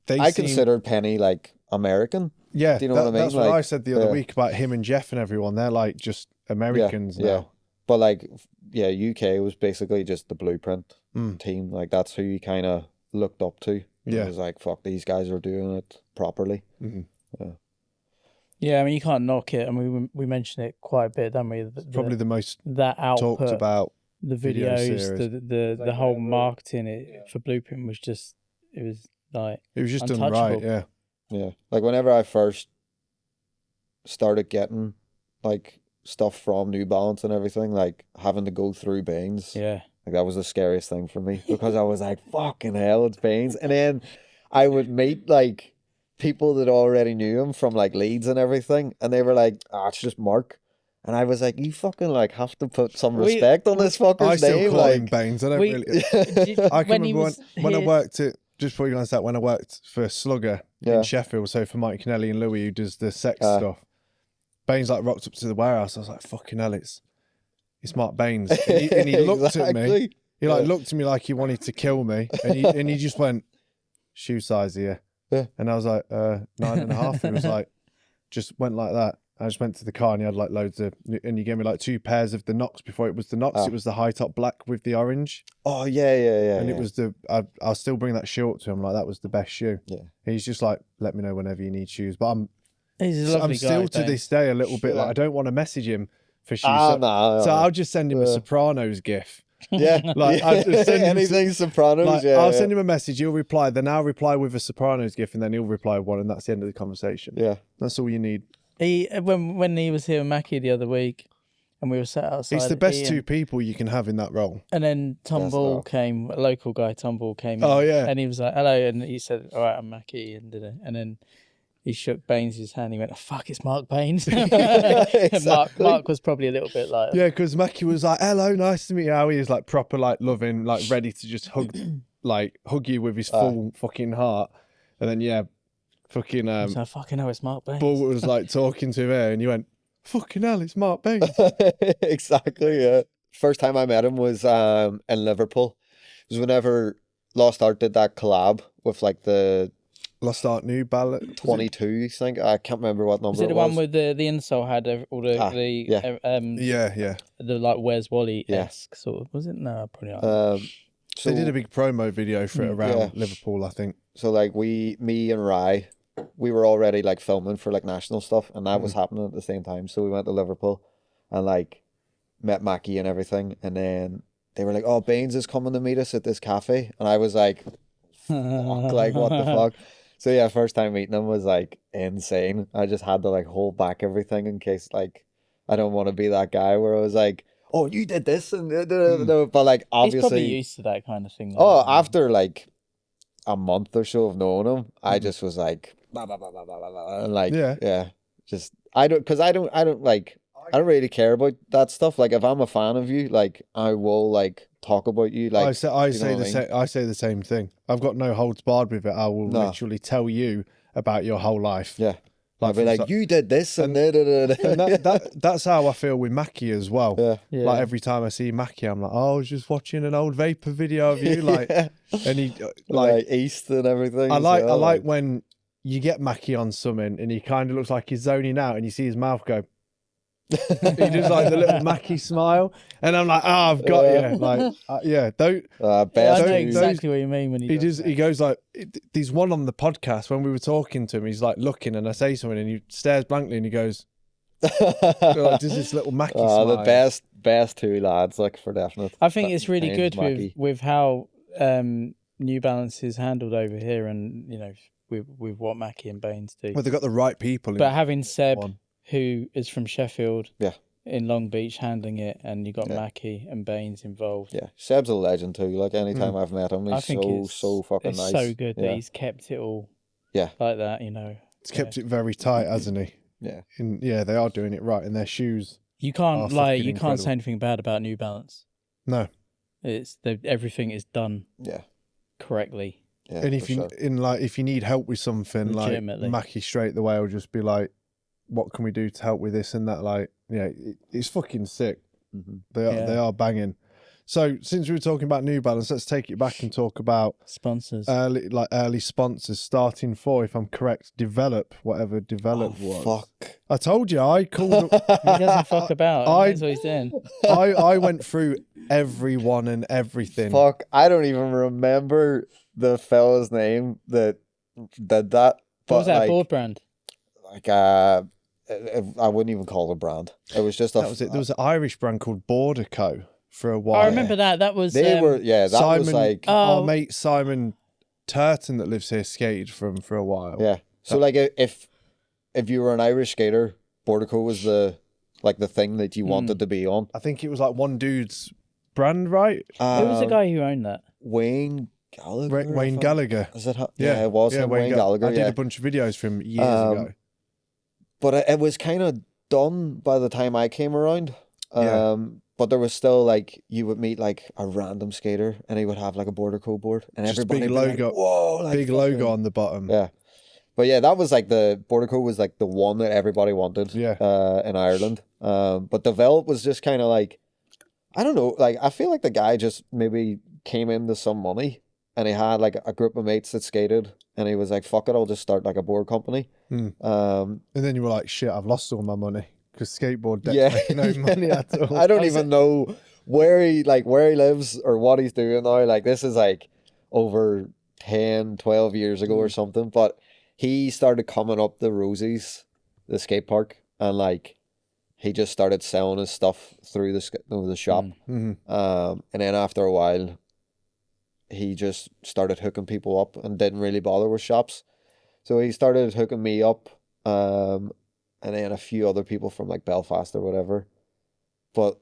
I considered Penny like American. yeah, Do you know what I mean? that's what Like, I said the other week about him and Jeff and everyone. They're like just Americans now. Yeah. But like, yeah, UK was basically just the Blueprint team. Like that's who you kind of looked up to. Yeah. It was like, fuck, these guys are doing it properly. Yeah, I mean you can't knock it. I mean we mentioned it quite a bit, don't we? Probably the most that output, talked about. the video videos, series. the whole marketing for Blueprint was just it was just done right, untouchable. yeah. Yeah. Like whenever I first started getting like stuff from New Balance and everything, like having to go through Baines. Yeah. Like that was the scariest thing for me because I was like, fucking hell, it's Baines. And then I would meet like people that already knew him from like Leeds and everything. And they were like, it's just Mark. And I was like, you fucking like have to put some respect on this fucker's I still name. call Like, him Baines. I don't We- really. I can remember when I worked at, just before you go on that, when I worked for Slugger Yeah. in Sheffield, so for Mike Kennelly and Louis, who does the sex stuff, Baines like rocked up to the warehouse. I was like, fucking hell, it's Mark Baines. And he looked at me. Exactly. He like looked at me like he wanted to kill me. And he just went, shoe size here. Yeah. And I was like, 9.5. He was like, just went like that. I just went to the car and he had like loads of, and he gave me like 2 pairs of the Knox before it was the Knox. It was the high top black with the orange. Oh, yeah. And it was I'll still bring that shoe up to him. Like, that was the best shoe. Yeah. He's just like, let me know whenever you need shoes. But He's a lovely I'm guy, still to Baines. this day a little bit like, I don't want to message him for shoes. No. So I'll just send him a Sopranos gif. Yeah. Like, I'll just send him anything Sopranos, Like, yeah. I'll send him a message, he'll reply, then I'll reply with a Sopranos gif, and then he'll reply with one, and that's the end of the conversation. Yeah. That's all you need. He when he was here with Mackey the other week, and we were sat outside. It's the best Ian, 2 people you can have in that role. And then Tom Ball not. came, a local guy, Tom Ball came in. Oh, yeah. And he was like, hello. And he said, all right, I'm Mackey. And did it. And then he shook Baines' hand. He went, oh, fuck, it's Mark Baines. Mark was probably a little bit like... Yeah, because Mackey was like, hello, nice to meet you. How he is like proper, like loving, like ready to just hug you with his full fucking heart. And then, yeah, fucking I was like, fucking hell, it's Mark Baines. Bull was like talking to him here, and you went, fucking hell, it's Mark Baines. Exactly, yeah. First time I met him was in Liverpool. It was whenever Lost Art did that collab with like the Lost Art New Balance. 22, I think. I can't remember what number Was it the was. one with the insole had all the Yeah. the like Where's Wally esque sort of? Was it? No, probably not. So, they did a big promo video for it around Liverpool, I think. So like me and Rye, we were already like filming for like national stuff, and that was happening at the same time. So we went to Liverpool and like met Mackey and everything, and then they were like, "Oh, Baines is coming to meet us at this cafe," and I was like, "Fuck, like what the fuck?" So yeah, first time meeting him was like insane. I just had to like hold back everything in case like I don't want to be that guy where I was like, "Oh, you did this," and but like obviously he's probably used to that kind of thing. Though, after like a month or so of knowing him, I just was like, blah, blah, blah, blah, blah, blah, and like, just I don't really care about that stuff. Like if I'm a fan of you, like I will like talk about you. Like I say the same thing. I've got no holds barred with it. I will literally tell you about your whole life. Yeah. I'll be like, you did this and that's how I feel with Mackey as well. Yeah. Like every time I see Mackey, I'm like, oh, I was just watching an old Vapor video of you, like, and he like East and everything. I like when you get Mackey on something and he kind of looks like he's zoning out, and you see his mouth go. He does like the little Mackey smile, and I'm like, oh, I've got you. Like, don't. I know exactly what you mean when he does. He goes like, there's one on the podcast when we were talking to him. He's like looking, and I say something, and he stares blankly, and he goes, like, does this little Mackey smile. The best two lads, like for definite. I think it's really good with how New Balance is handled over here, and you know, with what Mackey and Baines do. Well, they've got the right people. But having Seb, who is from Sheffield, yeah, in Long Beach handling it, and you got Mackey and Baines involved. Yeah, Seb's a legend too. Like anytime I've met him, he's so fucking nice. It's so good that he's kept it all like that, you know. He's kept it very tight, hasn't he? Yeah. They are doing it right, and their shoes. You can't can't say anything bad about New Balance. No. Everything is done correctly. Yeah, and if if you need help with something, like Mackey straight away will just be like, what can we do to help with this and that? Like, it's fucking sick. Mm-hmm. They are banging. So since we were talking about New Balance, let's take it back and talk about sponsors. Early sponsors, starting for, if I'm correct, Develop, whatever Develop was. Fuck. I told you, I called He doesn't fuck about. That's what he's doing. I went through everyone and everything. Fuck, I don't even remember the fella's name that did that. What was that board brand? Like I wouldn't even call it a brand. It was just that was it. There was an Irish brand called Border Co for a while. I remember that. That was Simon, was like our mate Simon Turton that lives here skated for a while. Yeah. So like if you were an Irish skater, Border Co was the thing that you wanted to be on. I think it was like one dude's brand, right? Who was the guy who owned that? Wayne Gallagher. Wayne Gallagher. Is it? Yeah, it was Wayne Gallagher. I did a bunch of videos for him years ago. But it was kind of done by the time I came around. But there was still like, you would meet like a random skater and he would have like a Border Co board and just everybody big logo, like, whoa, like big logo on the bottom. Yeah. But yeah, that was like the Border Co was like the one that everybody wanted. Yeah. In Ireland. But Develop was just kind of like, I don't know, like I feel like the guy just maybe came into some money and he had like a group of mates that skated and he was like, fuck it, I'll just start like a board company. And then you were like, shit, I've lost all my money because skateboard decks make no money at all. I don't even know where he lives or what he's doing now. Like this is like over 10, 12 years ago or something. But he started coming up the Rosys, the skate park, and like he just started selling his stuff through the shop. And then after a while, he just started hooking people up and didn't really bother with shops. So he started hooking me up, and then a few other people from like Belfast or whatever. But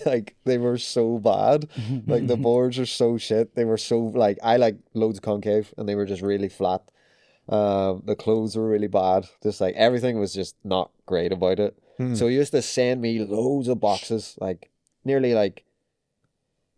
like they were so bad. Like the boards are so shit. They were so like, I like loads of concave and they were just really flat. The clothes were really bad. Just like everything was just not great about it. So he used to send me loads of boxes, like nearly like,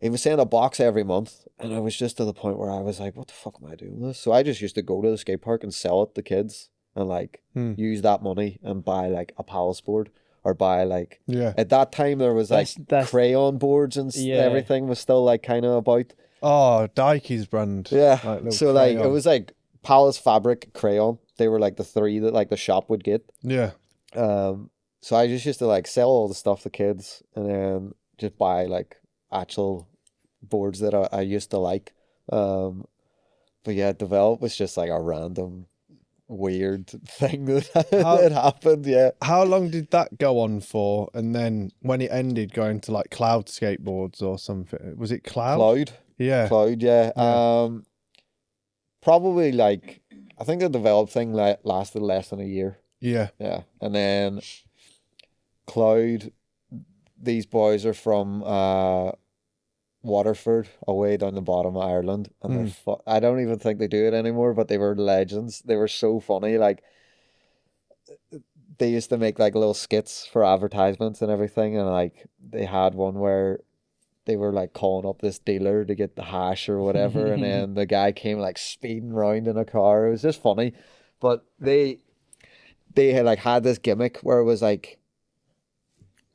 he would send a box every month, and I was just to the point where I was like, what the fuck am I doing this? So I just used to go to the skate park and sell it to kids and like use that money and buy like a Palace board or buy like, at that time there was like crayon boards and everything was still like kind of about. Oh, Dikey's brand. Yeah. Like so like, it was like Palace Fabric, Crayon. They were like the three that like the shop would get. Yeah. So I just used to like sell all the stuff to kids and then just buy like actual boards that I used to like. But yeah, Develop was just like a random weird thing that happened. Yeah. How long did that go on for? And then when it ended, going to like Cloud Skateboards or something? Was it Cloud? Yeah. Cloud, yeah. Probably like, I think the Develop thing lasted less than a year. Yeah. Yeah. And then Cloud, these boys are from Waterford, away down the bottom of Ireland. And I don't even think they do it anymore, but they were legends. They were so funny. Like, they used to make like little skits for advertisements and everything. And like, they had one where they were like calling up this dealer to get the hash or whatever, and then the guy came like speeding around in a car. It was just funny, but they had like had this gimmick where it was like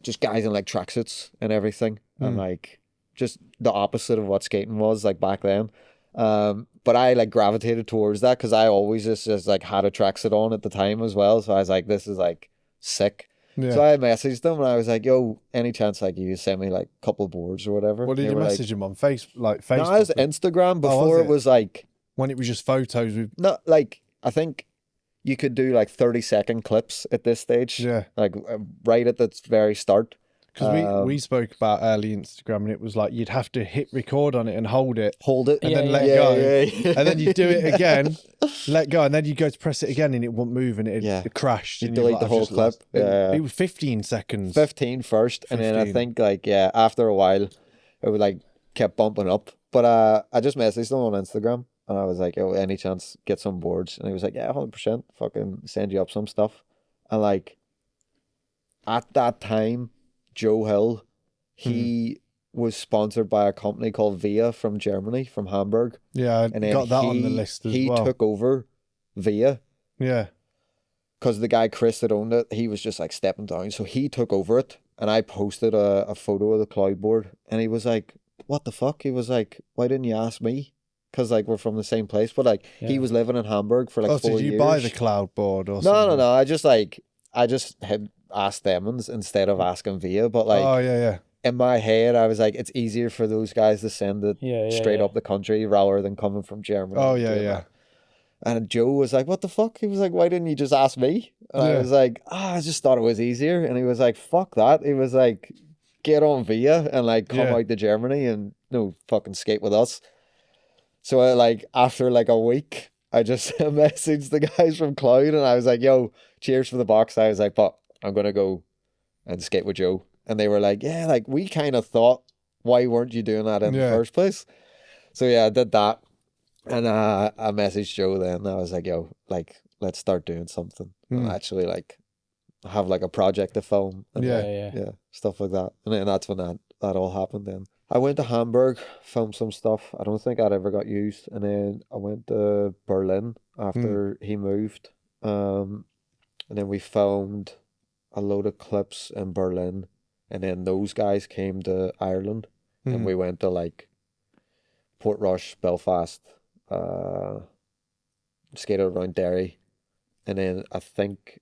just guys in like tracksuits and everything, and like just the opposite of what skating was like back then. But I like gravitated towards that because I always just like had a tracksuit on at the time as well, so I was like, this is like sick. Yeah. So I messaged them and I was like, yo, any chance like you send me like a couple of boards or whatever? What did you message them on? Facebook? No, it was Instagram. Before it was like, when it was just photos with... not like, I think you could do like 30-second clips at this stage. Yeah. Like right at the very start. Because we spoke about early Instagram, and it was like you'd have to hit record on it and hold it. And then let go. And then you do it again, let go, and then you go to press it again and it won't move and it crashed. You and delete like, the whole clip. It was 15 seconds. 15 first. 15. And then I think like, after a while, it would like kept bumping up. But I just messaged them on Instagram and I was like, yo, any chance get some boards? And he was like, yeah, 100%. Fucking send you up some stuff. And like, at that time, Joe Hill, he was sponsored by a company called VIA from Germany, from Hamburg. Yeah, I got that on the list as well. He took over VIA. Yeah. Because the guy, Chris, that owned it, he was just like stepping down. So he took over it. And I posted a photo of the cloud board. And he was like, what the fuck? He was like, why didn't you ask me? Because like we're from the same place. But like he was living in Hamburg for like 4 years. Did you buy the cloud board or something? No. I just had asked Emmons instead of asking VIA, but like in my head I was like, it's easier for those guys to send it straight up the country rather than coming from Germany. And Joe was like, what the fuck? He was like, why didn't you just ask me? And I was like, I just thought it was easier. And he was like, fuck that. He was like, get on VIA and like come out to Germany and fucking skate with us. So I, like after like a week I just messaged the guys from Cloud and I was like, yo, cheers for the box. I was like, but I'm going to go and skate with Joe. And they were like, yeah, like we kind of thought, why weren't you doing that in the first place? So yeah, I did that. And I messaged Joe then. I was like, yo, like, let's start doing something. And actually like have like a project to film. And yeah, stuff like that. And then that's when that all happened then. I went to Hamburg, filmed some stuff. I don't think I'd ever got used. And then I went to Berlin after he moved. And then we filmed a load of clips in Berlin, and then those guys came to Ireland, and we went to like Portrush, Belfast, skated around Derry, and then I think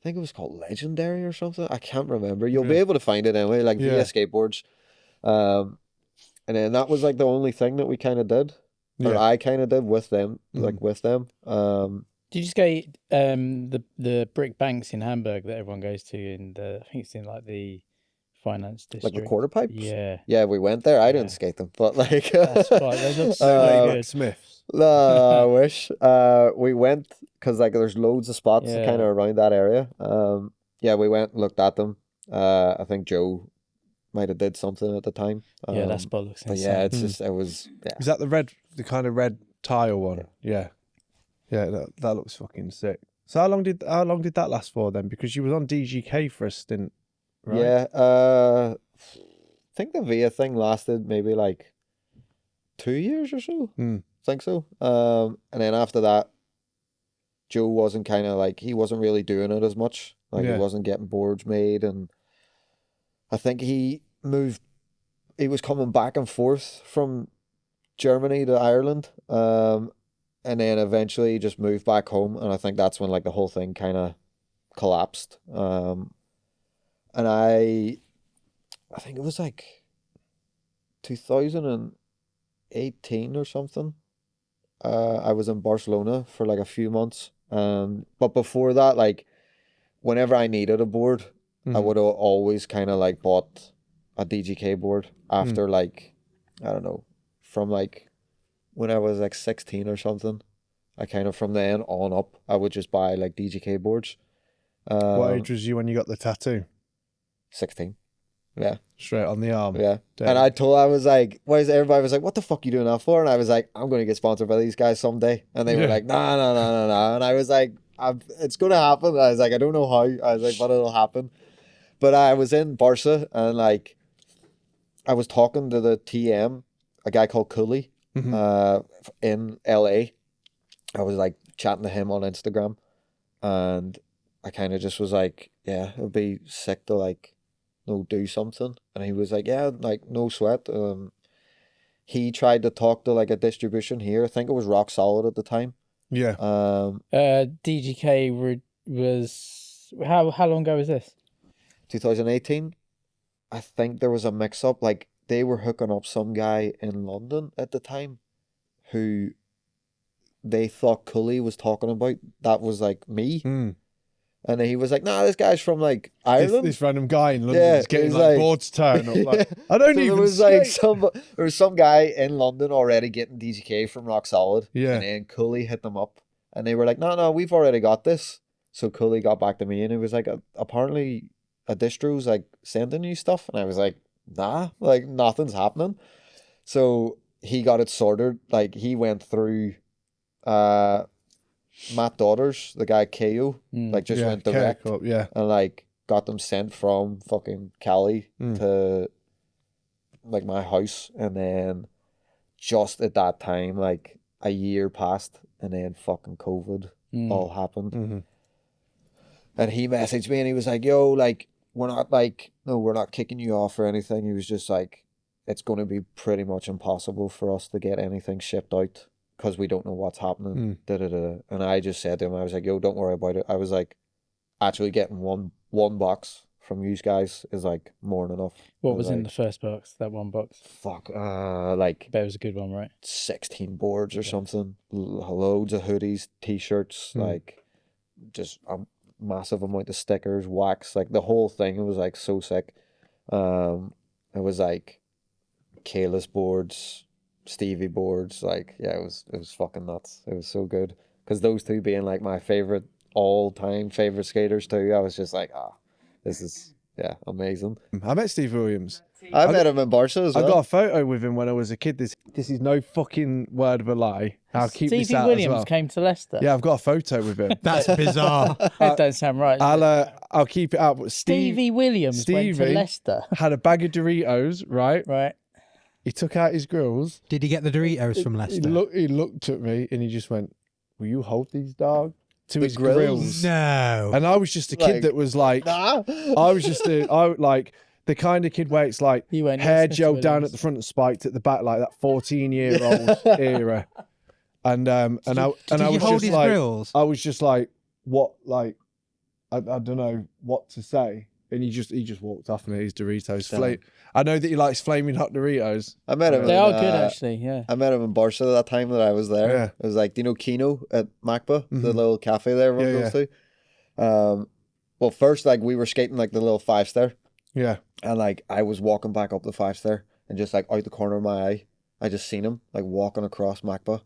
it was called Legendary or something. I can't remember. You'll be able to find it anyway, like VIA Skateboards. And then that was like the only thing that we kind of did, or I kind of did with them, like with them. Did you skate the brick banks in Hamburg that everyone goes to in I think it's in like the finance district? Like the quarter pipes? Yeah. Yeah, we went there. I didn't skate them, but like... That's fine. They look so good. Smiths. I wish. We went, because like there's loads of spots kind of around that area. Yeah, we went and looked at them. I think Joe might have did something at the time. Yeah, that spot looks insane. But yeah, it's just, it was... Yeah. Is that the kind of red tile one? Yeah. Yeah, that looks fucking sick. So how long did that last for then? Because you was on DGK for a stint, right? Yeah, I think the VIA thing lasted maybe like 2 years or so. I think so. And then after that, Joe wasn't kind of like, he wasn't really doing it as much. Like he wasn't getting boards made, and I think he was coming back and forth from Germany to Ireland, and then eventually just moved back home. And I think that's when like the whole thing kind of collapsed. And I think it was like 2018 or something. I was in Barcelona for like a few months. But before that, like whenever I needed a board, I would have always kind of like bought a DGK board after like, I don't know, from like when I was like 16 or something. I kind of from then on up, I would just buy like DGK boards. What age was you when you got the tattoo? 16. Yeah. Straight on the arm. Yeah. Damn. And I was like, everybody was like, what the fuck you doing that for? And I was like, I'm going to get sponsored by these guys someday. And they were like, nah. And I was like, it's going to happen. I was like, I don't know how. I was like, but it'll happen. But I was in Barca and like, I was talking to the TM, a guy called Cooley, in LA. I was like chatting to him on Instagram. And I kind of just was like, yeah, it would be sick to like, do something. And he was like, yeah, like no sweat. He tried to talk to like a distribution here. I think it was Rock Solid at the time. Yeah. DGK was how long ago was this? 2018. I think there was a mix up. Like they were hooking up some guy in London at the time who they thought Cooley was talking about. That was like me. And then he was like, nah, this guy's from like Ireland. This random guy in London is getting like boards turn up. Like, I don't so even there was skate. like there was some guy in London already getting DGK from Rock Solid. Yeah. And then Cooley hit them up. And they were like, no, we've already got this. So Cooley got back to me and he was like, apparently a distro's like sending you stuff. And I was like, nah, like nothing's happening. So he got it sorted. Like he went through Matt Daughters, the guy KO, like just went direct and like got them sent from fucking Cali to like my house. And then just at that time, like a year passed and then fucking COVID all happened. And he messaged me and he was like, yo, like we're not kicking you off or anything. He was just like, it's going to be pretty much impossible for us to get anything shipped out because we don't know what's happening. And I just said to him, I was like, yo, don't worry about it. I was like, actually getting one box from you guys is like more than enough. What was in the first box? That one box? Fuck, like That was a good one, right? 16 boards or something. Loads of hoodies, t-shirts, like just a massive amount of stickers, wax, like the whole thing. It was like so sick. It was like Kalis boards, Stevie boards, like yeah, it was fucking nuts. It was so good because those two being like my favorite all-time favorite skaters too. I was just like, this is amazing. I met Steve Williams. I met him in Barca as well. I got a photo with him when I was a kid. This is no fucking word of a lie. I'll keep this Stevie out Williams as well. came to Leicester. Yeah, I've got a photo with him. That's bizarre. That don't sound right. I'll keep it out. But Stevie Williams went to Leicester. Had a bag of Doritos, right? Right. He took out his grills. Did he get the Doritos from Leicester? He looked at me and he just went, "Will you hold these, dog?" To The his grills? grills. No. And I was just a kid that was like, Nah. I was just like the kind of kid where it's like You went, hair "Yes, Mr. gel down Williams." at the front and spiked at the back, like that 14-year-old era. And I Did was you hold just his like, grills? I was just like, what, like, I don't know what to say. And he just walked off and ate his Doritos. I know that he likes flaming hot Doritos. I met him. They in, are good, actually. Yeah. I met him in Barca that time that I was there. Yeah. It was like, do you know Kino at Macba, the little cafe there everyone goes to? Well, first, like we were skating like the little 5-star, Yeah. and like I was walking back up the 5-star, and just like out the corner of my eye, I just seen him like walking across Macba,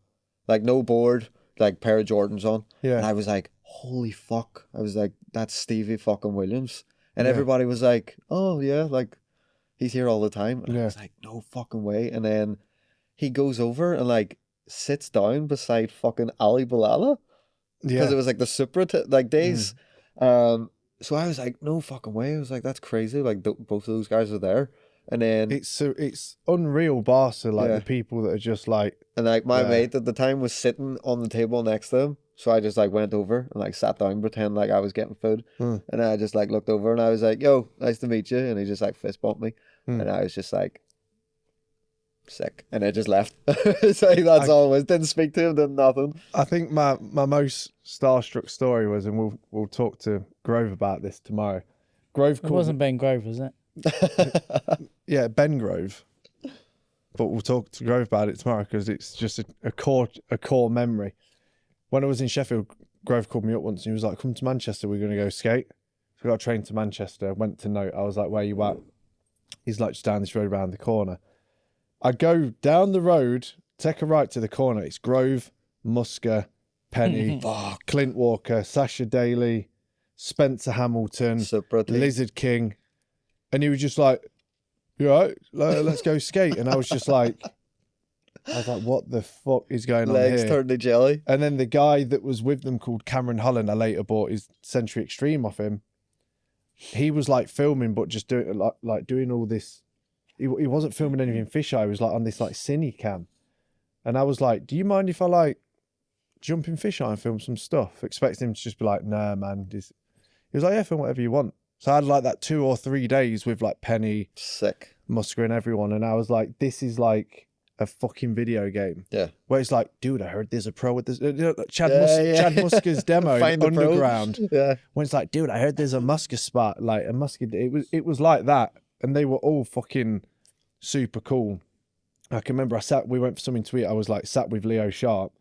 like no board, like pair of Jordans on, Yeah. and I was like, holy fuck! I was like, that's Stevie fucking Williams, and everybody was like, oh yeah, like he's here all the time, and I was like, no fucking way, and then he goes over and like sits down beside fucking Ali Bilala. Because it was like the Supra days. So I was like, no fucking way. I was like, that's crazy. Like both of those guys are there. And then it's unreal, Barca, like the people that are just like, and like my mate at the time was sitting on the table next to him. So I just like went over and like sat down, pretend like I was getting food. And I just like looked over and I was like, yo, nice to meet you. And he just like fist bumped me. And I was just like, sick. And I just left. So that's all it was. Didn't speak to him, did nothing. I think my most starstruck story was, and we'll talk to Grove about this tomorrow. Grove It wasn't Ben Grove, was it? Yeah, Ben Grove. But we'll talk to Grove about it tomorrow because it's just a core memory. When I was in Sheffield, Grove called me up once and he was like, come to Manchester, we're going to go skate. So we got a train to Manchester, went to Note. I was like, where you at? He's like, just down this road around the corner. I go down the road, take a right to the corner. It's Grove, Musker, Penny, Clint Walker, Sasha Daly, Spencer Hamilton, Lizard King. And he was just like, you all right? Let's go skate. And I was like, what the fuck is going on here? Legs turned to jelly. And then the guy that was with them called Cameron Holland, I later bought his Century Extreme off him. He was like filming, but just doing like doing all this. He wasn't filming anything fisheye. He was like on this like cine cam. And I was like, do you mind if I like jump in fisheye and film some stuff? Expecting him to just be like, nah, man. He was like, yeah, film whatever you want. So I had like that 2 or 3 days with like Penny, sick, Musker and everyone. And I was like, this is like a fucking video game. Yeah. Where it's like, dude, I heard there's a pro with this. Chad Musker's demo in Underground. Yeah. When it's like, dude, I heard there's a Musker spot. Like a Musker. It was like that. And they were all fucking super cool. I can remember we went for something to eat. I was like sat with Leo Sharp.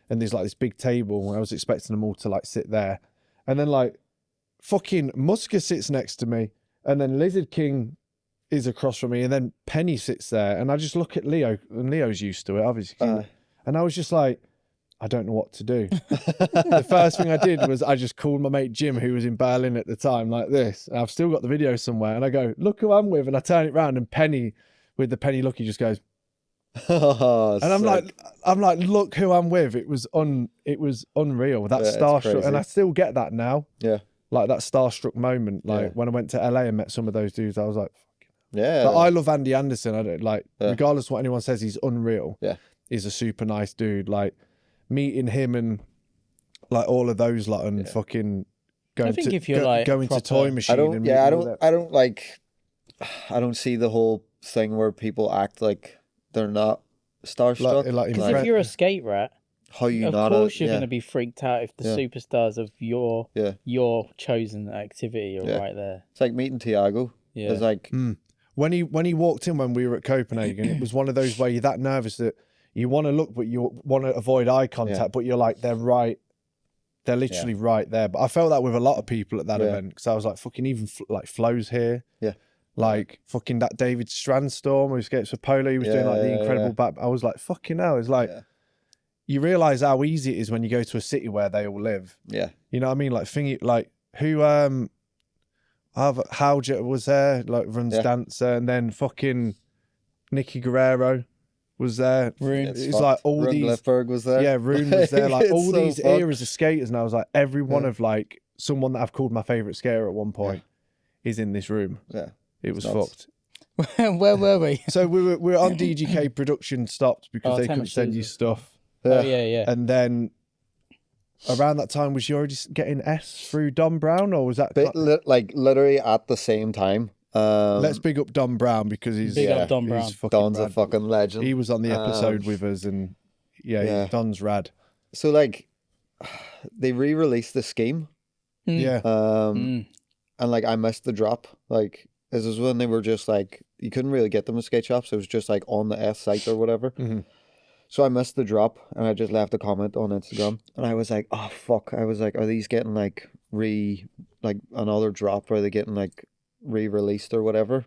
And there's like this big table. And I was expecting them all to like sit there. And then like fucking Musker sits next to me. And then Lizard King is across from me, and then Penny sits there, and I just look at Leo, and Leo's used to it, obviously. And I was just like, I don't know what to do. The first thing I did was I just called my mate Jim, who was in Berlin at the time, like this. And I've still got the video somewhere, and I go, look who I'm with, and I turn it around, and Penny, with the Penny look, he just goes, and I'm like, look who I'm with. It was unreal. That starstruck, and I still get that now. Yeah, like that starstruck moment. Like when I went to LA and met some of those dudes, I was like, yeah. But I love Andy Anderson. I don't like, regardless of what anyone says, he's unreal. Yeah, he's a super nice dude. Like meeting him and like all of those lot and fucking going to Toy Machine. I don't see the whole thing where people act like they're not starstruck. Because if you're a skate rat, how you of not? Course, you're going to be freaked out if the superstars of your chosen activity are right there. It's like meeting Tiago. Yeah, it's like. When he walked in when we were at Copenhagen, it was one of those where you're that nervous that you want to look, but you want to avoid eye contact, but you're like, they're literally right there. But I felt that with a lot of people at that event, because I was like, fucking even like Flo's here. Yeah. Like fucking that David Strandstorm who skates for Polo, he was doing like the incredible back. I was like, fucking hell. It's like, you realise how easy it is when you go to a city where they all live. Yeah. You know what I mean? Like who, Howjet was there, like runs Dancer, and then fucking Nicky Guerrero was there. It's like all Rune these. Lefberg was there. Yeah, Rune was there. Like all these eras of skaters, and I was like, every one of like someone that I've called my favourite skater at one point is in this room. Yeah, it was fucked. Where were we? So we were on DGK. Production stopped because they couldn't send you stuff. Oh yeah. And then. Around that time, was you already getting S through Don Brown, or was that like literally at the same time? Let's big up Don Brown because he's Don Brown. Don's a fucking legend. He was on the episode with us, and Don's rad. So like, they re-released the scheme. And like I missed the drop. Like this is when they were just like you couldn't really get them in skate shops. It was just like on the F site or whatever. So I missed the drop, and I just left a comment on Instagram, and I was like, oh fuck, I was like, are these getting like another drop, or are they getting like re-released or whatever?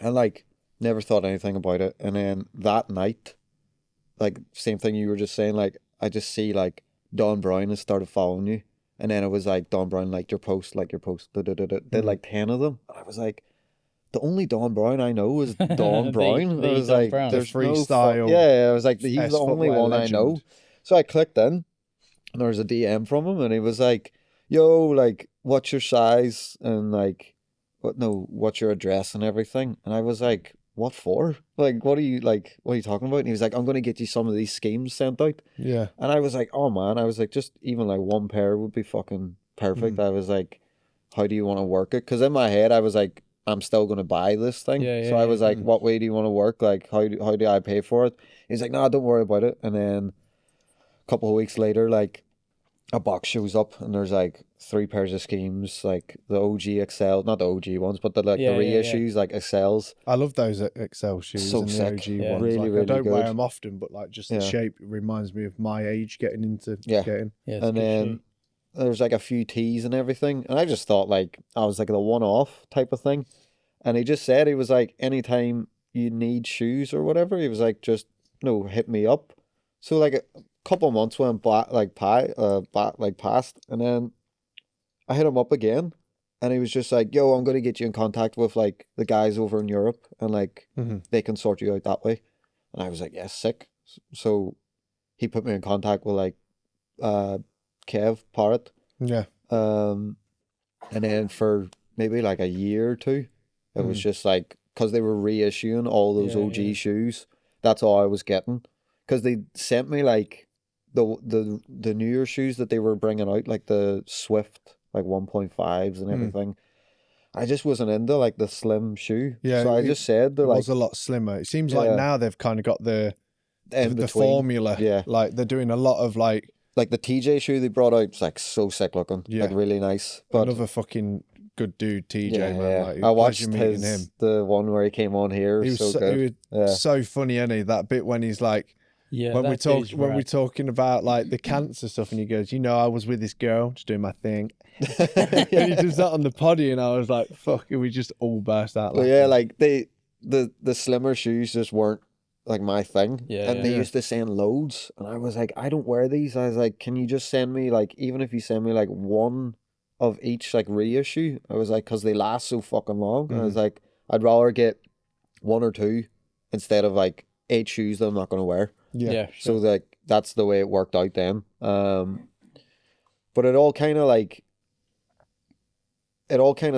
And like never thought anything about it. And then that night, like same thing you were just saying, like I just see like Don Brown has started following you, and then it was like Don Brown liked your post, did like 10 of them. And I was like, the only Don Brown I know is Don Brown. I was like, there's freestyle. I was like, he's the only one legend. I know. So I clicked in, and there was a DM from him, and he was like, yo, like, what's your size? And like, what's your address and everything? And I was like, what for? Like, what are you talking about? And he was like, I'm going to get you some of these schemes sent out. Yeah. And I was like, oh man, I was like, just even like one pair would be fucking perfect. I was like, how do you want to work it? Because in my head, I was like, I'm still going to buy this thing. Yeah, So I was like, what way do you want to work? Like, how do I pay for it? He's like, no, don't worry about it. And then a couple of weeks later, like, a box shows up and there's like 3 pairs of schemes, like the OG XL, not the OG ones, but the reissues, like XLs. I love those XL shoes So and the sick. OG Yeah. ones. Really, like, really I don't wear good. them often, but like just the shape reminds me of my age getting into skating. Yeah, it's a And good then shoe. there's like a few tees and everything. And I just thought like I was like the one-off type of thing. And he just said, he was like, anytime you need shoes or whatever, he was like, just hit me up. So like a couple of months went past, and then I hit him up again, and he was just like, yo, I'm gonna get you in contact with like the guys over in Europe, and like they can sort you out that way. And I was like, yeah, sick. So he put me in contact with like Kev Parrott. Yeah. And then for maybe like a year or two, it was just like, because they were reissuing all those OG shoes, that's all I was getting. Because they sent me like the newer shoes that they were bringing out, like the Swift, like 1.5s and everything. I just wasn't into like the slim shoe. Yeah, so I just said it like, was a lot slimmer. It seems like now they've kind of got the formula. Yeah. Like they're doing a lot of like the TJ shoe they brought out, it's like so sick looking. Yeah. Like really nice. But another fucking good dude, TJ, man. Yeah. Like, I watched meeting him. him. The one where he came on here. He was so good. He was so funny, isn't he? That bit when he's like, when we're talking about like the cancer stuff, and he goes, I was with this girl just doing my thing, and he does that on the poddy, and I was like, fuck, we just all burst out. But yeah, like the slimmer shoes just weren't like my thing. Yeah, and they used to send loads, and I was like, I don't wear these. I was like, can you just send me like, even if you send me like one of each like reissue? I was like, because they last so fucking long. I was like, I'd rather get 1 or 2 instead of like 8 shoes that I'm not going to wear. Yeah. So like that's the way it worked out then. But it all kind of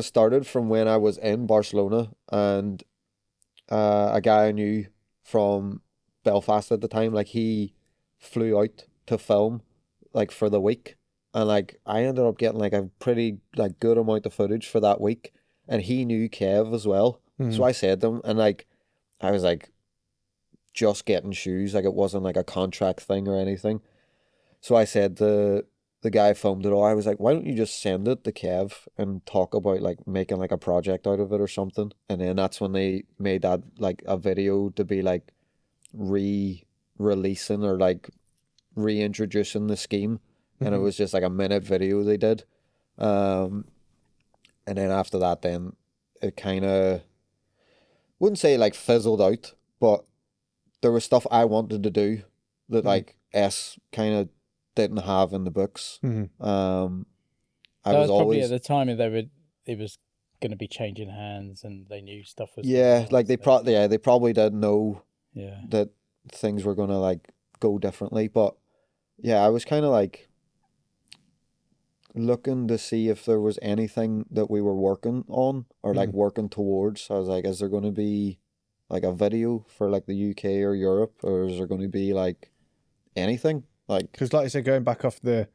started from when I was in Barcelona, and a guy I knew from Belfast at the time, like he flew out to film like for the week, and like I ended up getting like a pretty like good amount of footage for that week, and he knew Kev as well. So I said to him, and like I was like just getting shoes, like it wasn't like a contract thing or anything. So I said the guy filmed it all. I was like, why don't you just send it to Kev and talk about like making like a project out of it or something? And then that's when they made that like a video to be like re-releasing or like reintroducing the scheme. And it was just like a minute video they did. And then after that, then it kind of, wouldn't say like fizzled out, but there was stuff I wanted to do that like S kind of didn't have in the books. I That was was probably always at the time it was going to be changing hands, and they knew stuff was like they probably did know yeah that things were gonna like go differently, but yeah, I was kind of like looking to see if there was anything that we were working on or like working towards. I was like, is there going to be like a video for like the UK or Europe, or is there going to be like anything? Like, because like I said, going back off the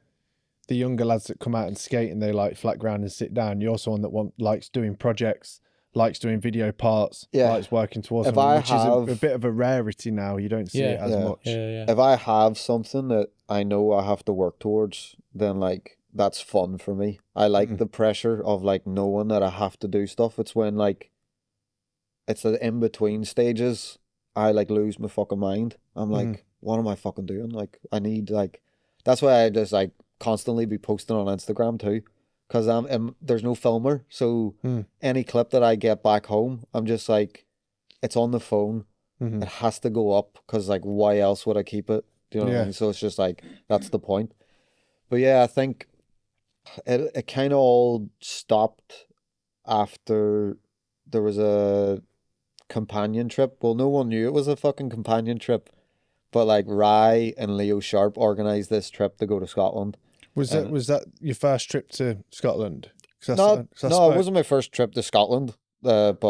younger lads that come out and skate and they like flat ground and sit down, you're someone that likes doing projects, likes doing video parts, likes working towards something, which is a bit of a rarity now. You don't see it as much. If I have something that I know I have to work towards, then like that's fun for me. I like the pressure of like knowing that I have to do stuff. It's when like it's the in between stages I like lose my fucking mind. I'm like, what am I fucking doing? Like I need like, that's why I just like constantly be posting on Instagram too, because there's no filmer, so any clip that I get back home, I'm just like, it's on the phone. It has to go up, because like why else would I keep it? Do you know what I mean? So it's just like, that's the point. But yeah, I think it kind of all stopped after there was a companion trip. Well, no one knew it was a fucking companion trip, but like Rye and Leo Sharp organized this trip to go to Scotland. Was that your first trip to Scotland? No, it wasn't my first trip to Scotland, but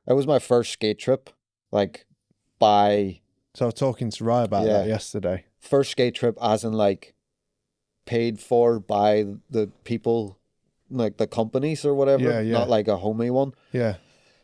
it was my first skate trip. Like by, so I was talking to Rye about that yesterday. First skate trip, as in like paid for by the people like the companies or whatever, Yeah, yeah. not like a homey one. Yeah.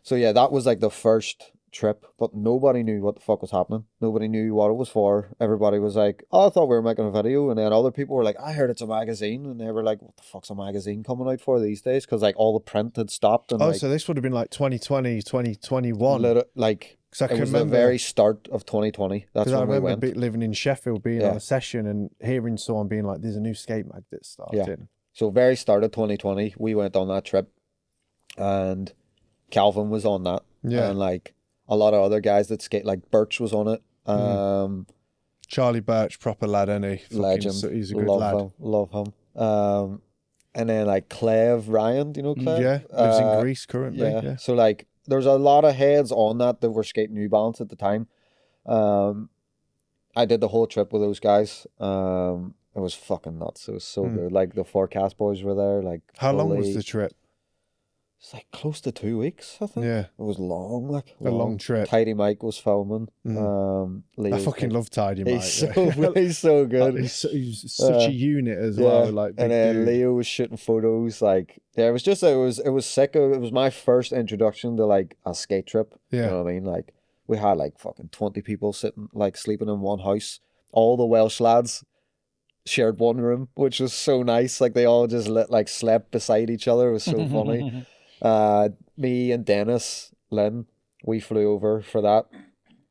So yeah, that was like the first trip, but nobody knew what the fuck was happening. Nobody knew what it was for. Everybody was like, "Oh, I thought we were making a video," and then other people were like, "I heard it's a magazine," and they were like, "What the fuck's a magazine coming out for these days?" Because like all the print had stopped, and Oh, like so this would have been like 2020, 2021. like Because I it can was the remember, very start of 2020. That's because I when we remember went. living in Sheffield, being Yeah. on a session and hearing someone being like, "There's a new skate mag that's starting." So very start of 2020, we went on that trip, and Calvin was on that, Yeah. and like a lot of other guys that skate, like Birch was on it. Charlie Birch, proper lad, and Legend. He's a good love lad. him, love him. And then like Cleve Ryan, do you know Cleve? Yeah, lives in Greece currently. Yeah. Yeah. So like there's a lot of heads on that were skating New Balance at the time. I did the whole trip with those guys. It was fucking nuts. It was so good. Like the Forecast boys were there. Like How long was fully- the trip? It's like close to 2 weeks, I think. Yeah, It was long, like a long trip. Tidy Mike was filming. I Leo's fucking like- love Tidy Mike. He's he's so good. He's such a unit as well. Like, big and then dude. Leo was shooting photos. Like, yeah, it was just it was sick. It was my first introduction to like a skate trip. Yeah. You know what I mean? Like, we had like fucking 20 people sitting, like sleeping in one house. All the Welsh lads shared one room, which was so nice. Like, they all just slept beside each other. It was so funny. Me and Denis Lynn, we flew over for that,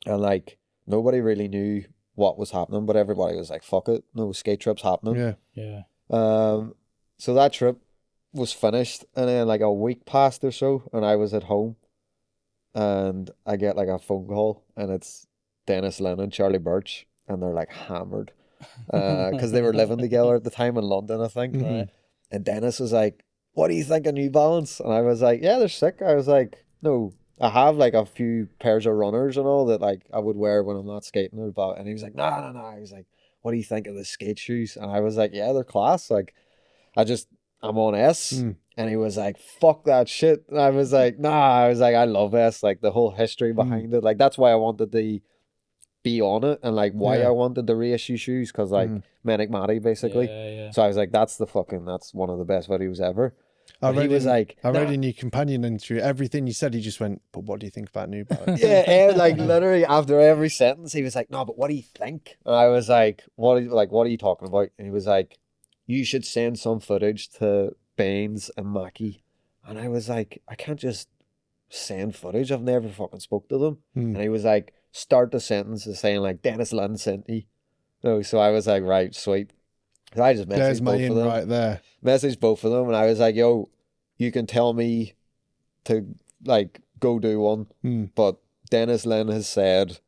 and like nobody really knew what was happening, but everybody was like, "Fuck it, no skate trips happening." Yeah. Yeah. So that trip was finished, and then like a week passed or so, and I was at home, and I get like a phone call, and it's Denis Lynn and Charlie Birch, and they're like hammered, because they were living together at the time in London, I think. Right. And Dennis was like, "What do you think of New Balance?" And I was like, "Yeah, they're sick." I was like, "No, I have like a few pairs of runners and all that like I would wear when I'm not skating or about." And he was like, "No, no, no." He was like, "What do you think of the skate shoes?" And I was like, "Yeah, they're class. Like, I'm on S." And he was like, "Fuck that shit." And I was like, "Nah." I was like, "I love S. Like the whole history behind it. Like that's why I wanted to be on it, and like why Yeah. I wanted the reissue shoes, because like Manic Matty basically." Yeah, yeah. So I was like, that's one of the best videos ever. I But he read was like, I read "Nah." in your companion interview, everything you said, he just went, "But what do you think about New Balance?" Yeah, like literally after every sentence, he was like, "No, but what do you think?" And I was like, what are you talking about?" And he was like, "You should send some footage to Baines and Mackey." And I was like, "I can't just send footage. I've never fucking spoke to them." And he was like, "Start the sentence as saying like Denis Lynn sent me." No, so I was like, "Right, sweet." So I just There's messaged my both in of them. right there. Messaged both of them, and I was like, "Yo, you can tell me to like go do one, but Denis Lynn has said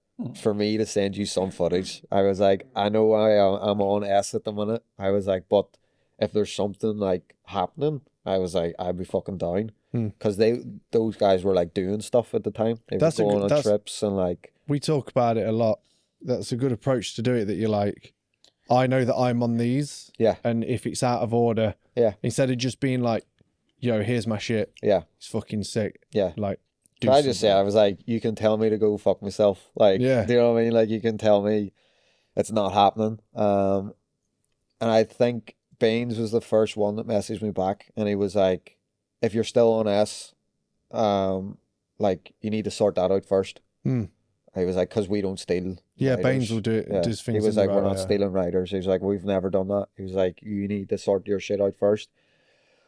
for me to send you some footage." I was like, "I know I'm on S at the minute." I was like, "But if there's something like happening," I was like, "I'd be fucking down," because those guys were like doing stuff at the time. They were going on trips and like. We talk about it a lot. That's a good approach to do it. That you're like, I know that I'm on these. Yeah. And if it's out of order, Yeah. instead of just being like, "Yo, here's my shit. Yeah. It's fucking sick." Yeah. Like, So I just said, I was like, "You can tell me to go fuck myself." Like, Yeah. do you know what I mean? Like, you can tell me it's not happening. And I think Baines was the first one that messaged me back, and he was like, "If you're still on S, like, you need to sort that out first." He was like, "Because we don't steal." Yeah, riders." Baines will do it. Yeah. Does He things was in the like, "We're right not way." stealing riders." He was like, "We've never done that." He was like, "You need to sort your shit out first."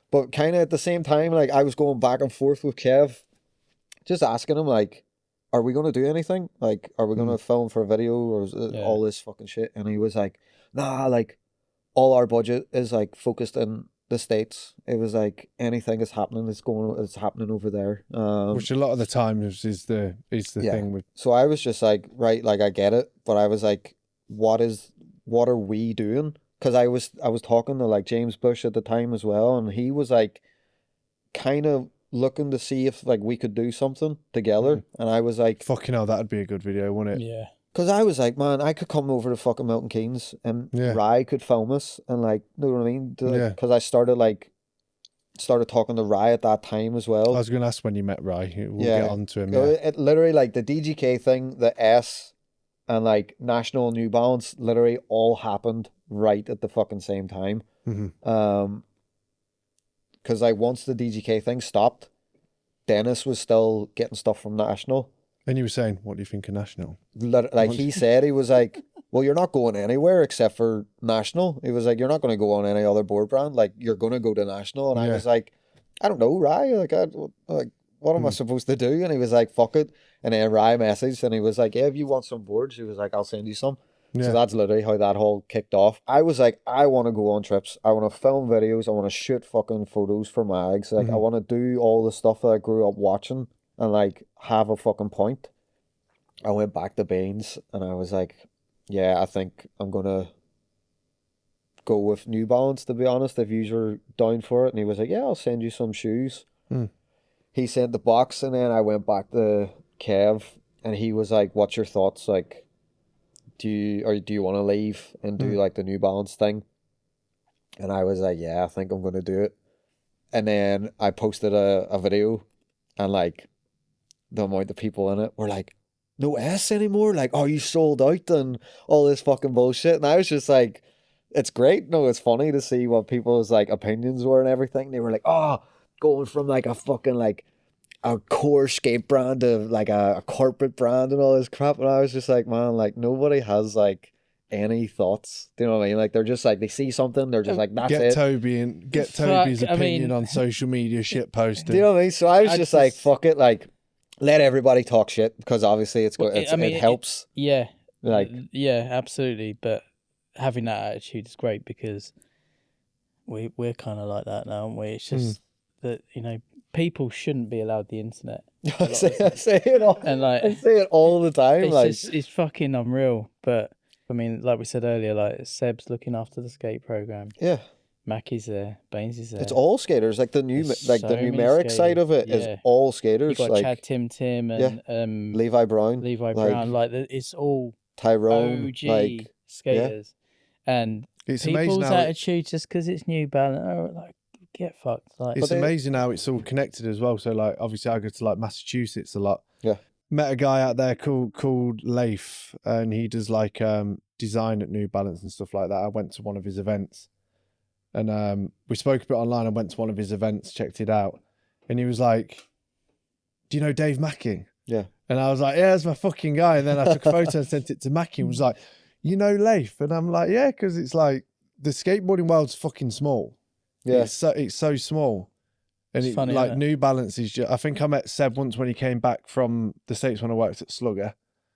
But kind of at the same time, like, I was going back and forth with Kev, just asking him, like, "Are we going to do anything? Like, are we going to film for a video, or is it all this fucking shit?" And he was like, "Nah, like, all our budget is like focused in the States." It was like, anything is happening, it's happening over there. Which a lot of the times is the thing with. So I was just like, right, like I get it, but I was like, what are we doing? Because I was talking to like James Bush at the time as well, and he was like, kind of looking to see if like we could do something together, and I was like, Fucking hell, that'd be a good video, wouldn't it? Yeah. because I was like, man, I could come over to fucking Milton Keynes and Yeah. Rye could film us, and like, you know what I mean? Yeah. Because I started talking to Rye at that time as well. I was going to ask when you met Rye. We'll Yeah. get on to him. You know, Yeah. it literally, like the DGK thing, the S, and like National New Balance literally all happened right at the fucking same time. Because because like once the DGK thing stopped, Denis was still getting stuff from National. And you were saying, what do you think of National? Like he said, he was like, well, you're not going anywhere except for National. He was like, you're not going to go on any other board brand. Like, you're going to go to National. And I was like, I don't know, Rye. Like, what am I supposed to do? And he was like, fuck it. And then Rye messaged and he was like, yeah, if you want some boards, he was like, I'll send you some. Yeah. So that's literally how that whole kicked off. I was like, I want to go on trips. I want to film videos. I want to shoot fucking photos for mags. Like, I want to do all the stuff that I grew up watching and like have a fucking point. I went back to Baines and I was like, yeah, I think I'm going to go with New Balance, to be honest, if you're down for it. And he was like, yeah, I'll send you some shoes. He sent the box and then I went back to Kev and he was like, what's your thoughts? Like, do you want to leave and do like the New Balance thing? And I was like, yeah, I think I'm going to do it. And then I posted a video and like the amount of people in it were like, no S anymore? Like, oh, you sold out and all this fucking bullshit. And I was just like, it's great. No, it's funny to see what people's like opinions were and everything. They were like, oh, going from like a fucking like a core skate brand to like a corporate brand and all this crap. And I was just like, man, like nobody has like any thoughts. Do you know what I mean? Like they're just like, they see something, they're just like, that's get it. Toby's opinion on social media shit posting. Do you know what I mean? So I was just like, fuck it, like let everybody talk shit because obviously it helps. Yeah. Like yeah, absolutely. But having that attitude is great because we're kind of like that now, aren't we? It's just that, you know, people shouldn't be allowed the internet. I say it all, and like I say it all the time. It's fucking unreal. But I mean, like we said earlier, like Seb's looking after the skate program. Yeah. Mackey's there, Baines is there. It's all skaters. Like the new, like the numeric side of it is all skaters. You got like Chad Tim and Levi Brown. Like it's all Tyrone, OG like skaters, and it's people's attitude just because it's New Balance, like get fucked. Like it's amazing how it's all connected as well. So like obviously I go to like Massachusetts a lot. Yeah, met a guy out there called Leif, and he does like design at New Balance and stuff like that. I went to one of his events. And we spoke a bit online. I went to one of his events, checked it out. And he was like, do you know Dave Mackey? Yeah. And I was like, yeah, that's my fucking guy. And then I took a photo and sent it to Mackey and was like, you know Leif? And I'm like, yeah, because it's like the skateboarding world's fucking small. Yeah. It's so small. And it's funny, like New Balance is just, I think I met Seb once when he came back from the States when I worked at Slugger.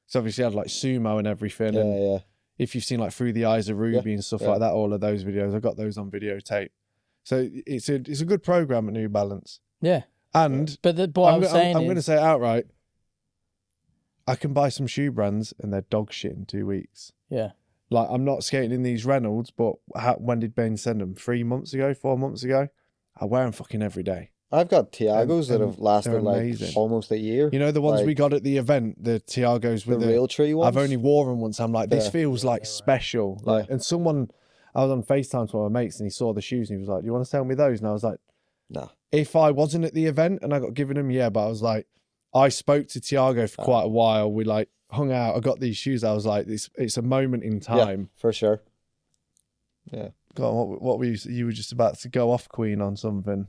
So obviously I had like sumo and everything. Yeah. If you've seen like Through the Eyes of Ruby and stuff like that, all of those videos, I got those on videotape. So it's a good program at New Balance. Yeah. And but what I'm going to say it outright. I can buy some shoe brands and they're dog shit in 2 weeks. Yeah. Like I'm not skating in these Reynolds, but when did Ben send them? 4 months ago? I wear them fucking every day. I've got Tiagos that have lasted like almost a year. You know the ones we got at the event, the Tiagos with the real tree ones? I've only worn them once. I'm like, this feels like special. Like, and someone, I was on FaceTime to one of my mates and he saw the shoes and he was like, do you want to sell me those? And I was like, nah. If I wasn't at the event and I got given them, yeah. But I was like, I spoke to Tiago for quite a while. We like hung out. I got these shoes. I was like, it's a moment in time. Yeah, for sure. Yeah. God, what were you were just about to go off, Queen, on something?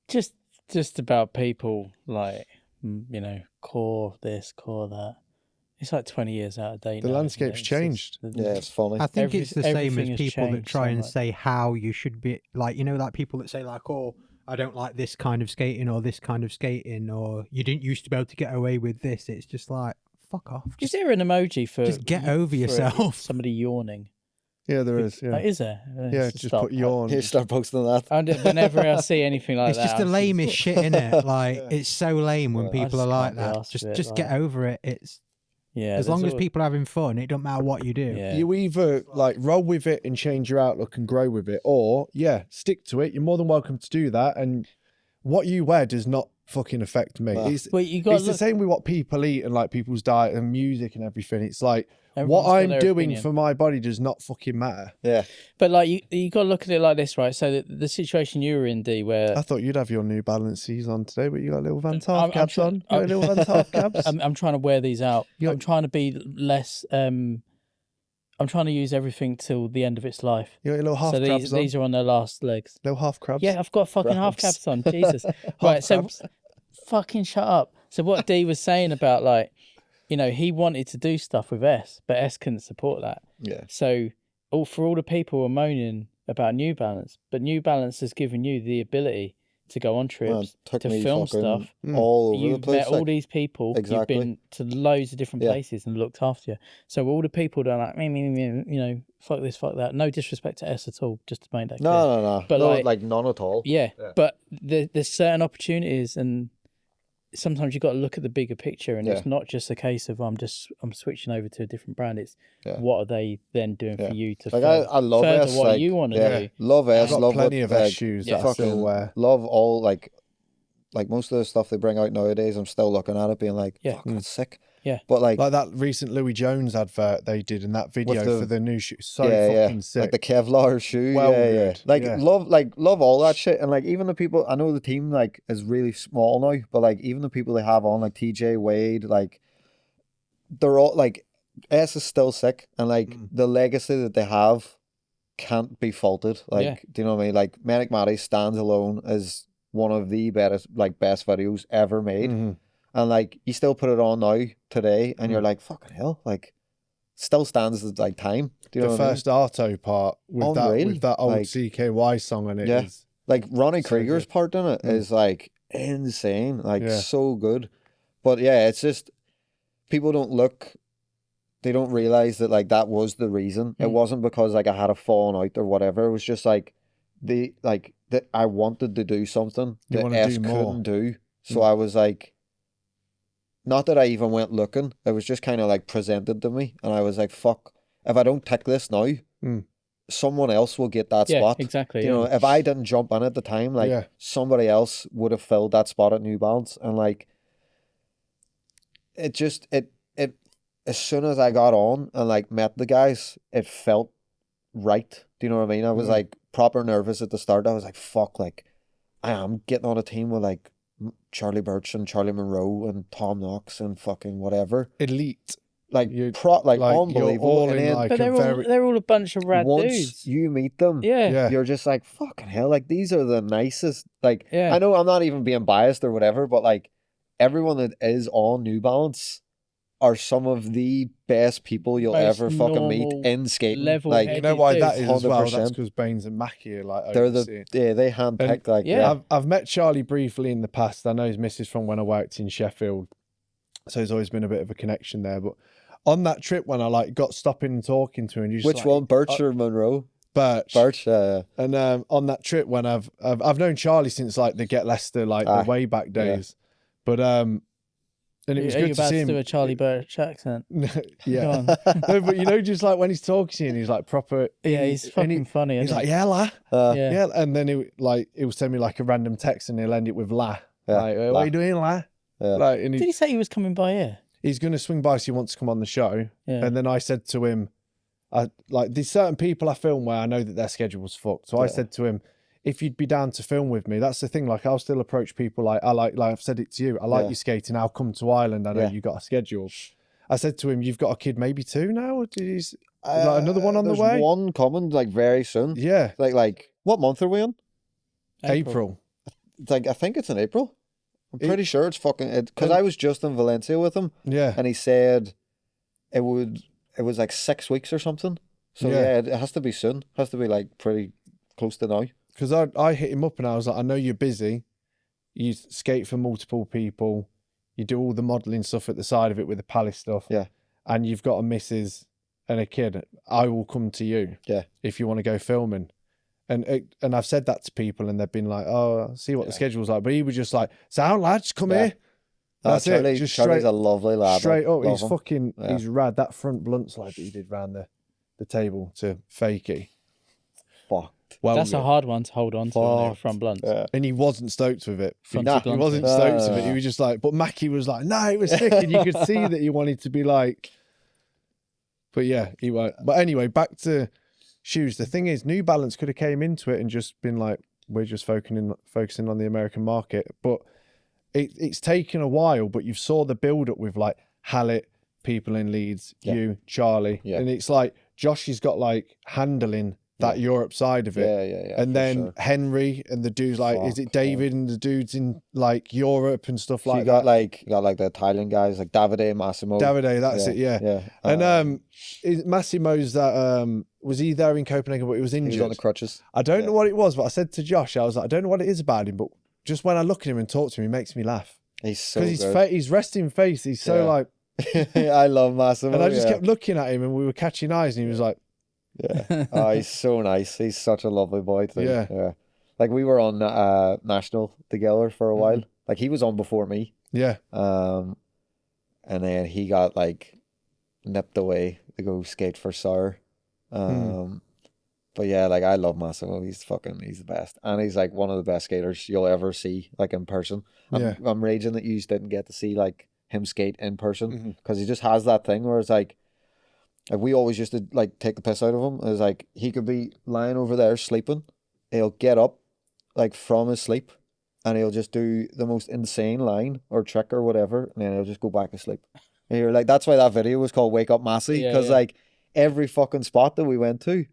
Just about people like, you know, core this, core that. It's like 20 years out of date. The landscape's changed. It's funny. I think it's the same as people that try and so say how you should be. Like, you know, like people that say like, oh, I don't like this kind of skating or this kind of skating, or you didn't used to be able to get away with this. It's just like, fuck off. Is there an emoji for just get over yourself? Somebody yawning. Yeah, there is. Yeah, like, is there? Yeah, just put yawn. You start posting that. Whenever I see anything like it's that, just the lamest shit, innit? Like it's so lame when people are like that. Just get over it. It's as long as people are having fun, it don't matter what you do. Yeah. You either like roll with it and change your outlook and grow with it, or stick to it. You're more than welcome to do that. And what you wear does not fucking affect me. It's the same with what people eat and like people's diet and music and everything. It's like what I'm doing for my body does not fucking matter. Yeah. But like you got to look at it like this, right? So the situation you were in, Dee, where I thought you'd have your New Balances on today, but you got little Van Tarf cabs on. You got little Van Tarf cabs. I'm trying to wear these out. I'm trying to be less I'm trying to use everything till the end of its life. You got your little half So crabs these are on their last legs. Little half crabs. Yeah, I've got fucking half Crabs. caps on. Jesus. Half Right, so crabs. fucking shut up. So what Dee was saying about, like, you know, he wanted to do stuff with S, but S couldn't support that. Yeah. So for all the people who are moaning about New Balance, but New Balance has given you the ability to go on trips, took to me film fucking stuff. all over the You've place. met all these people. Exactly. You've been to loads of different Yeah. places and looked after you. So all the people that are like, you know, fuck this, fuck that. No disrespect to S at all, just to make that clear. No. But no, like none at all. Yeah, but there's certain opportunities, and sometimes you've got to look at the bigger picture, and it's not just a case of I'm switching over to a different brand. It's what are they then doing for you to Like I love further S, what like, you want to do. Love S, I've got love plenty what, of S like, shoes yeah. that I still wear. love all like most of the stuff they bring out nowadays. I'm still looking at it, being like, fuck, that's sick. Yeah. But like that recent Louis Jones advert they did in that video for the new shoe, so fucking sick. like the Kevlar shoe, Well yeah. good, Like yeah. love all that shit, and like even the people I know the team like is really small now, but like even the people they have on like TJ Wade, like they're all like S is still sick, and like the legacy that they have can't be faulted. Like, do you know what I mean? Like Manic Matty stands alone as one of the best videos ever made. And like you still put it on now today, and you're like, fucking hell, like still stands as like time. Do you know the what I mean? first Arto part with that old Like, CKY song on it is like Ronnie so Krieger's good. part in it is like insane, like so good. But yeah, it's just people they don't realize that like that was the reason. It wasn't because like I had a falling out or whatever. It was just like that I wanted to do something You that wanna S do more. couldn't do. So I was like, not that I even went looking. It was just kind of like presented to me, and I was like, fuck, if I don't tick this now, someone else will get that spot. Exactly. You know, if I didn't jump in at the time, like somebody else would have filled that spot at New Balance, and like it as soon as I got on and like met the guys, it felt right. Do you know what I mean? I was like proper nervous at the start. I was like, fuck, like I am getting on a team with like Charlie Birch and Charlie Monroe and Tom Knox and fucking whatever. elite. Like You're unbelievable. You're all And in then like But they're all a bunch of rad once dudes. you meet them, Yeah. you're just like, fucking hell, like these are the nicest. Like Yeah. I know I'm not even being biased or whatever, but like everyone that is on New Balance are some of the best people you'll Most ever fucking meet normal, in skating. level-headed Like You know why that dudes. is as well? That's 100%. because Baines and Mackey are like they're overseeing. they handpicked like yeah. I've met Charlie briefly in the past. I know his missus from when I worked in Sheffield, so there's always been a bit of a connection there. But on that trip when I like got stopping and talking to him, you just Which like, one, Birch or Monroe? Birch. Birch, And on that trip when I've known Charlie since like the Get Leicester like the way back days, but and it was Are good you to about see to him. do a Charlie Birch accent? Yeah, Go on. no, but you know, just like when he's talking to you and he's like proper. Yeah, he's and fucking funny. He's Isn't like, he? yeah, la, Yeah. yeah, and then he'll send me like a random text and he'll end it with la. Yeah, Like, what la. are you doing, la? Yeah. Like, and Did he say he was coming by here? he's going to swing by so he wants to come on the show. Yeah. And then I said to him, there's certain people I film where I know that their schedule's fucked. So I said to him, if you'd be down to film with me, that's the thing. Like I'll still approach people like I've said it to you. I like your skating. I'll come to Ireland. I know you got a schedule. I said to him, you've got a kid, maybe two now. Or did he, like another one on the there's way? one coming like very soon. Yeah, Like what month are we in? April. It's like I think it's in April. I'm pretty sure it's fucking because I was just in Valencia with him, Yeah, and he said it was like 6 weeks or something. So Yeah. it has to be soon. It has to be like pretty close to now. because I hit him up and I was like, I know you're busy. You skate for multiple people. You do all the modelling stuff at the side of it with the palace stuff. Yeah. And you've got a missus and a kid. I will come to you. Yeah. If you want to go filming. And I've said that to people and they've been like, oh, see what the schedule's like. But he was just like, sound lads, come here. That's Charlie, it. Just Charlie's straight, a lovely lad. straight up. Love He's him. fucking, Yeah. he's rad. That front blunt slide that he did round the table to Fakey. Fucked. Well, That's a hard one to hold on to on Fuck. your front blunts. Yeah. and he wasn't stoked with it. Fronty Nah, He blunts. wasn't stoked with it. He was just like, but Mackey was like, no, it was sick. And you could see that he wanted to be like, but yeah, he won't. But anyway, back to shoes. The thing is, New Balance could have came into it and just been like, we're just focusing on the American market. But it's taken a while, but you've saw the build up with like Hallett, people in Leeds, you, Charlie. Yeah. And it's like, Josh has got like handling that Europe side of it. Yeah. And then Henry and the dudes like, is it David and the dudes in like Europe and stuff like got that? you got like the Italian guys like Davide, Massimo. Davide, that's it, yeah. Yeah. And Massimo's that was he there in Copenhagen, but he was injured? He was on the crutches. I don't know what it was, but I said to Josh, I was like, I don't know what it is about him, but just when I look at him and talk to him, he makes me laugh. He's so good. Because his resting face, he's so like... I love Massimo. And I just kept looking at him and we were catching eyes and he was like... Yeah. Oh, he's so nice. He's such a lovely boy too. Yeah. Like we were on National together for a while. Like he was on before me. Yeah. And then he got like nipped away to go skate for Sour. But yeah, like I love Massimo. He's the best. And he's like one of the best skaters you'll ever see like in person. I'm raging that you didn't get to see like him skate in person because he just has that thing where it's like we always used to like take the piss out of him. It's like he could be lying over there sleeping, he'll get up like from his sleep and he'll just do the most insane line or trick or whatever, and then he'll just go back to sleep. And you're like, that's why that video was called Wake Up Massi, because like every fucking spot that we went to,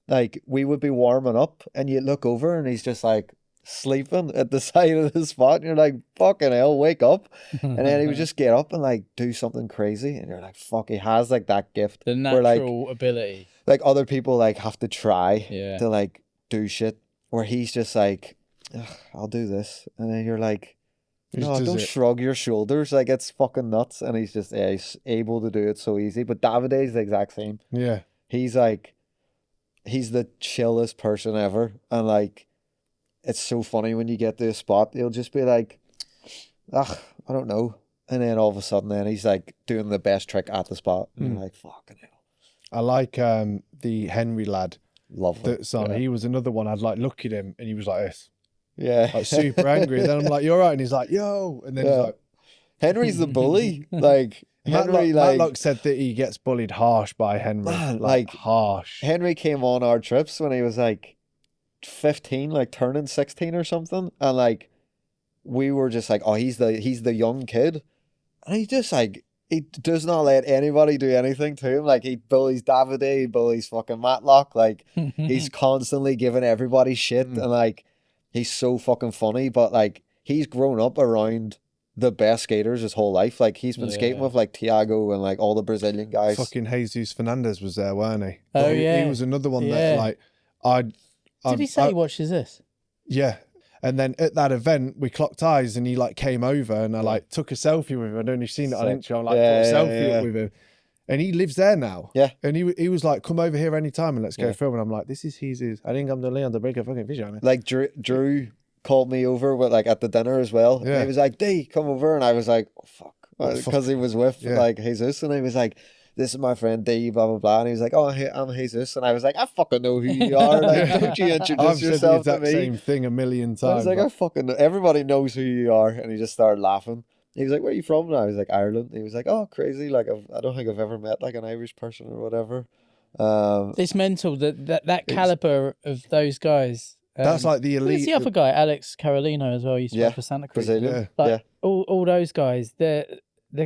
like we would be warming up and you look over and he's just like sleeping at the side of the spot and you're like, fucking hell, wake up. And then he would just get up and like do something crazy and you're like, fuck, he has like that gift, the natural ability. Like other people like have to try to like do shit where he's just like, I'll do this, and then you're like, no, don't shrug your shoulders, like it's fucking nuts. And he's just he's able to do it so easy. But Davide's the exact same. He's like, he's the chillest person ever, and like it's so funny when you get to a spot, he'll just be like, I don't know. And then all of a sudden then he's like doing the best trick at the spot. And you're like, fucking hell. I like the Henry lad. Love him. That's on. He was another one. I'd like look at him and he was like this. Yeah. Like super angry. And then I'm like, you're right. And he's like, yo. And then he's like, Henry's the bully. Like Henry, Matlock said that he gets bullied harsh by Henry. Man, like harsh. Henry came on our trips when he was like 15, like turning 16 or something, and like we were just like, oh, he's the young kid, and he just like, he does not let anybody do anything to him. Like he bullies Davide, he bullies fucking Matlock, like he's constantly giving everybody shit, and like he's so fucking funny. But like he's grown up around the best skaters his whole life. Like he's been skating with like Tiago and like all the Brazilian guys. Fucking Jesus Fernandez was there, weren't he? Oh He was another one that like Did he say he watches this? Yeah. And then at that event, we clocked eyes and he like came over and I like took a selfie with him. I don't know if you've seen it on Instagram. I like took a selfie up with him. And he lives there now. Yeah. And he was like, come over here anytime and let's go film. And I'm like, this is his. I think I'm the Leon to break a fucking vision. Like Drew called me over with like at the dinner as well. Yeah. And he was like, Dee, come over. And I was like, oh, fuck. Because he was with like Jesus. And he was like, this is my friend Dee, blah, blah, blah. And he was like, oh, I'm Jesus. And I was like, I fucking know who you are. Like, don't you introduce yourself to me? I've said the exact same thing a million times. I was like, I fucking know. Everybody knows who you are. And he just started laughing. He was like, where are you from? And I was like, Ireland. He was like, oh, crazy. Like, I don't think I've ever met like an Irish person or whatever. It's mental that caliber of those guys. That's like the elite. There's the other guy, Alex Carolino as well. He used to play for Santa Cruz. Brazilian. Like, all those guys, their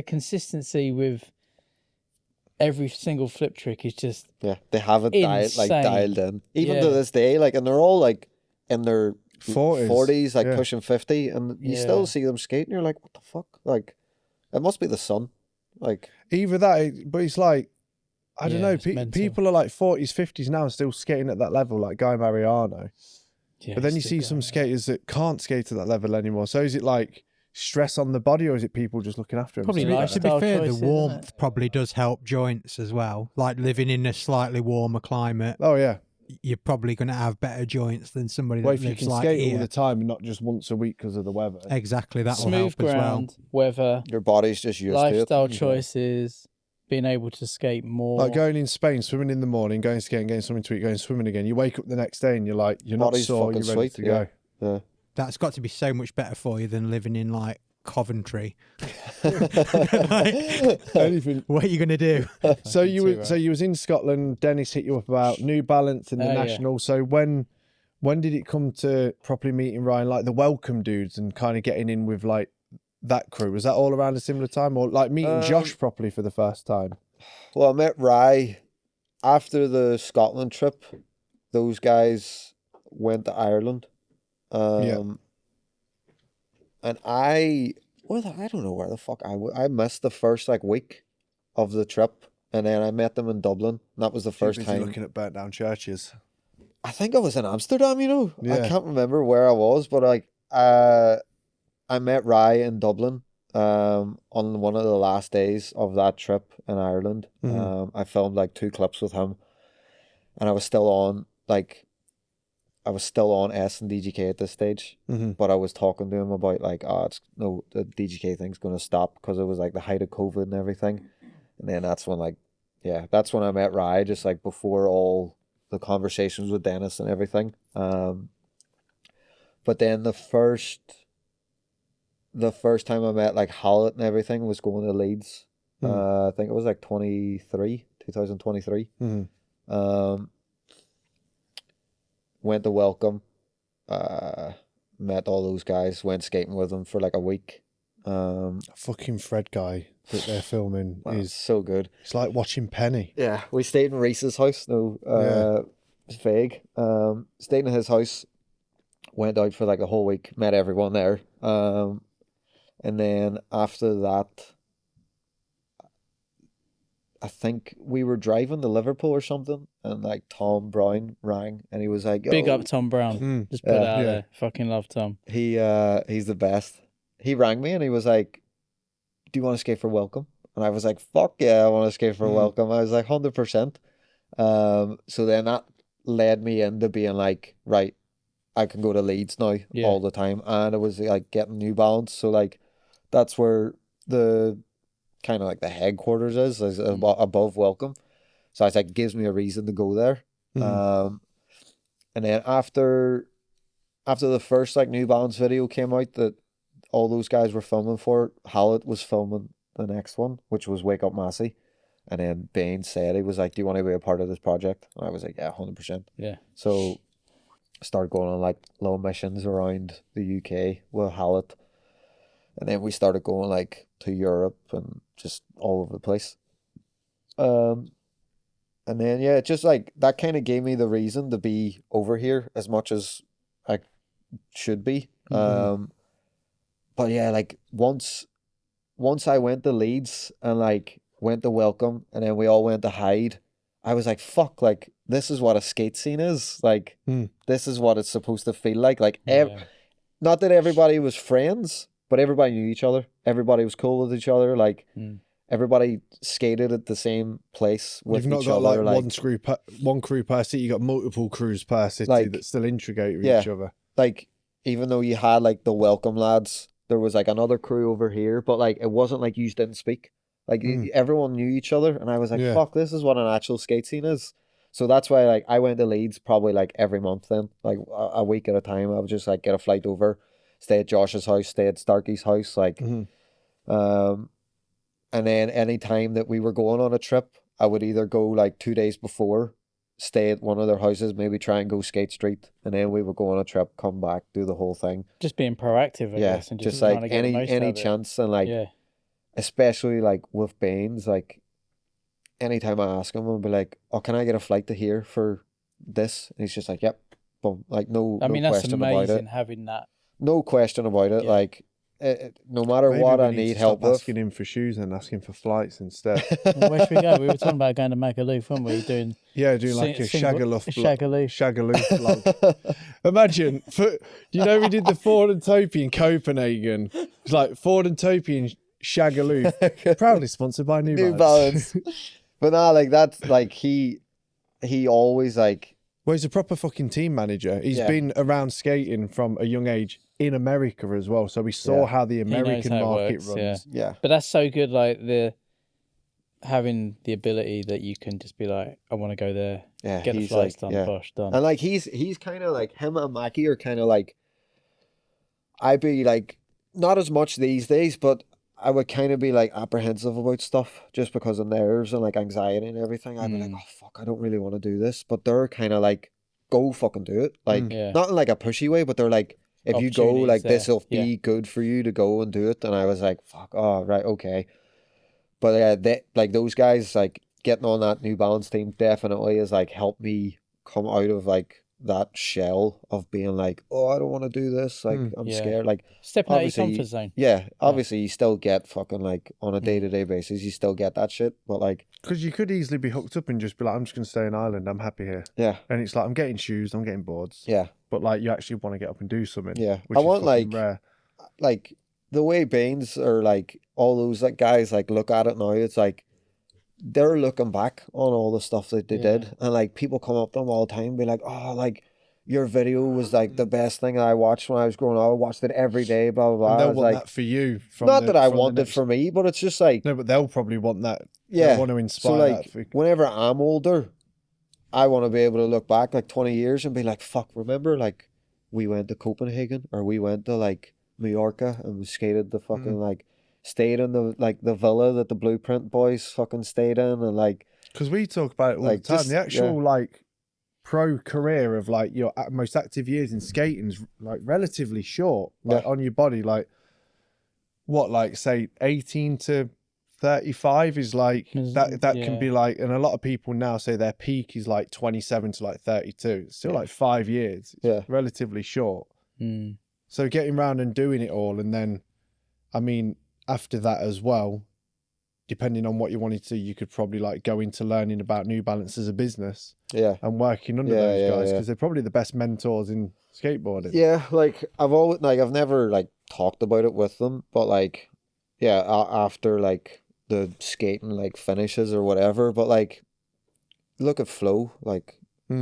consistency with every single flip trick is just they have it dialed in, even to this day. Like, and they're all like in their 40s, like pushing 50, and you still see them skate, and you're like, what the fuck? Like, it must be the sun. Like either that, but it's like I don't know. People are like 40s, 50s now, still skating at that level, like Guy Mariano. Yeah, but then you see some skaters that can't skate at that level anymore. So is it like stress on the body, or is it people just looking after them? Probably to be fair, the warmth probably does help joints as well. Like living in a slightly warmer climate. Oh yeah, you're probably going to have better joints than somebody that lives like here. If you can skate all the time and not just once a week because of the weather. Exactly, that will smooth help ground, as well. weather, your body's just used to it. Lifestyle choices, being able to skate more. Like going in Spain, swimming in the morning, going skating, getting something to eat, going swimming again. You wake up the next day and you're like, you're not sore, you're ready to go. Yeah. That's got to be so much better for you than living in like Coventry. Anything. What are you going to do? So you was in Scotland. Dennis hit you up about New Balance and the National. Yeah. So when did it come to properly meeting Ryan, like the welcome dudes, and kind of getting in with like that crew? Was that all around a similar time, or like meeting Josh properly for the first time? Well, I met Rye after the Scotland trip, those guys went to Ireland. And I don't know where the fuck I missed the first like week of the trip, and then I met them in Dublin. And that was the first time. Looking at burnt down churches. I think I was in Amsterdam. Yeah. I can't remember where I was, but like I met Rye in Dublin on one of the last days of that trip in Ireland. I filmed like 2 clips with him, and I was still on S and DGK at this stage, but I was talking to him about like, the DGK thing's going to stop because it was like the height of COVID and everything. And then that's when that's when I met Rye, just like before all the conversations with Denis and everything. But then the first time I met like Hallett and everything was going to Leeds. I think it was like 2023. Went to Welcome, met all those guys, went skating with them for like a week. Fucking Fred guy that they're filming is so good. It's like watching Penny. Yeah, we stayed in Rhys's house. It's vague. Stayed in his house, went out for like a whole week, met everyone there. And then after that, I think we were driving to Liverpool or something, and like Tom Brown rang, and he was like, Big up Tom Brown. Just put it out there. Fucking love Tom. He's the best. He rang me and he was like, do you want to skate for Welcome? And I was like, fuck yeah, I want to skate for Welcome. I was like, 100%. So then that led me into being like, right, I can go to Leeds now all the time. And it was like getting New Balance. So like, that's where the kind of like the headquarters is above Welcome. So I was like, gives me a reason to go there. And then after the first like New Balance video came out that all those guys were filming for, Hallett was filming the next one, which was Wake Up Massi. And then Baines said, he was like, do you want to be a part of this project? And I was like, yeah, 100%. Yeah. So I started going on like little missions around the UK with Hallett. And then we started going like to Europe and just all over the place. And then, it just like, that kind of gave me the reason to be over here as much as I should be. But yeah, like once I went to Leeds and like went to Welcome and then we all went to Hyde, I was like, fuck, like this is what a skate scene is. Like this is what it's supposed to feel like. Like not that everybody was friends, but everybody knew each other. Everybody was cool with each other. Like everybody skated at the same place with You've not each got other. like one crew per city. You got multiple crews per city that still integrate with each other. Like even though you had like the Welcome lads, there was like another crew over here, but like it wasn't like you didn't speak. Like everyone knew each other, and I was like, fuck, this is what an actual skate scene is. So that's why like I went to Leeds probably like every month then, like a week at a time. I would just like get a flight over, stay at Josh's house, stay at Starkey's house, like and then any time that we were going on a trip, I would either go like 2 days before, stay at one of their houses, maybe try and go skate street, and then we would go on a trip, come back, do the whole thing. Just being proactive, I guess, and just trying like to get the most out any of it. chance, and like especially like with Baines, like anytime I ask him, I'll be like, "Oh, can I get a flight to here for this?" And he's just like, "Yep," boom, like no I mean, no that's question about amazing it. having that. No question about it. Like no matter Maybe what we I need need to help stop with. asking him for shoes and asking for flights instead. Well, where should we go? We were talking about going to Magaluf, weren't we? Doing Do like a Shagaloof Shagaloof. vlog. Imagine, we did the Forde and Toby in Copenhagen. It's like Forde and Toby in Shagaloof, proudly sponsored by New Balance. But nah, like that's like he always like. Well, he's a proper fucking team manager. He's been around skating from a young age in America as well, so we saw how the American market runs. Yeah. But that's so good, like having the ability that you can just be like, I want to go there, get the flights done, push done. And like he's kind of like, him and Mackey are kind of like, I'd be like, not as much these days, but I would kind of be like apprehensive about stuff just because of nerves and like anxiety and everything. I'd be like, oh fuck, I don't really want to do this. But they're kind of like, go fucking do it. Like not in like a pushy way, but they're like, if you go, like this will be good for you to go and do it. And I was like, fuck, oh right, okay. But they like those guys like getting on that New Balance team definitely has like helped me come out of like that shell of being like, oh, I don't want to do this. Like, I'm Yeah. scared. Like, Stepping out of your obviously, comfort zone. yeah, obviously you still get fucking like on a day-to-day basis, you still get that shit. But like, Because you could easily be hooked up and just be like, I'm just going to stay in Ireland. I'm happy here. yeah, And it's like, I'm getting shoes, I'm getting boards. yeah, But like, you actually want to get up and do something. yeah. Which I want is fucking like, rare. like the way Baines or like all those like guys like look at it now, it's like they're looking back on all the stuff that they did, and like people come up to them all the time and be like, oh, like your video was like the best thing that I watched when I was growing up. I watched it every day, blah blah blah. And they'll It's want like, that for you. From not the, that I from the want it next- for me, but it's just like, No, but they'll probably want that. yeah, They'll want to inspire so like that. For... whenever I'm older, I want to be able to look back like 20 years and be like, fuck, remember like we went to Copenhagen or we went to like Mallorca and we skated the fucking like stayed in the like the villa that the Blueprint boys fucking stayed in, and like, Because we talk about it all like, the time. just- The actual like pro career of like your most active years in skating is like relatively short. Like on your body, like what, like say 18 to 35 is like that can be like, and a lot of people now say their peak is like 27 to like 32. It's still like 5 years. It's relatively short. So getting around and doing it all, and then I mean after that as well, depending on what you wanted to, you could probably like go into learning about New Balance as a business and working under those guys, because they're probably the best mentors in skateboarding. yeah, like I've never like talked about it with them, but like, yeah, after like the skating like finishes or whatever, but like look at Flo, like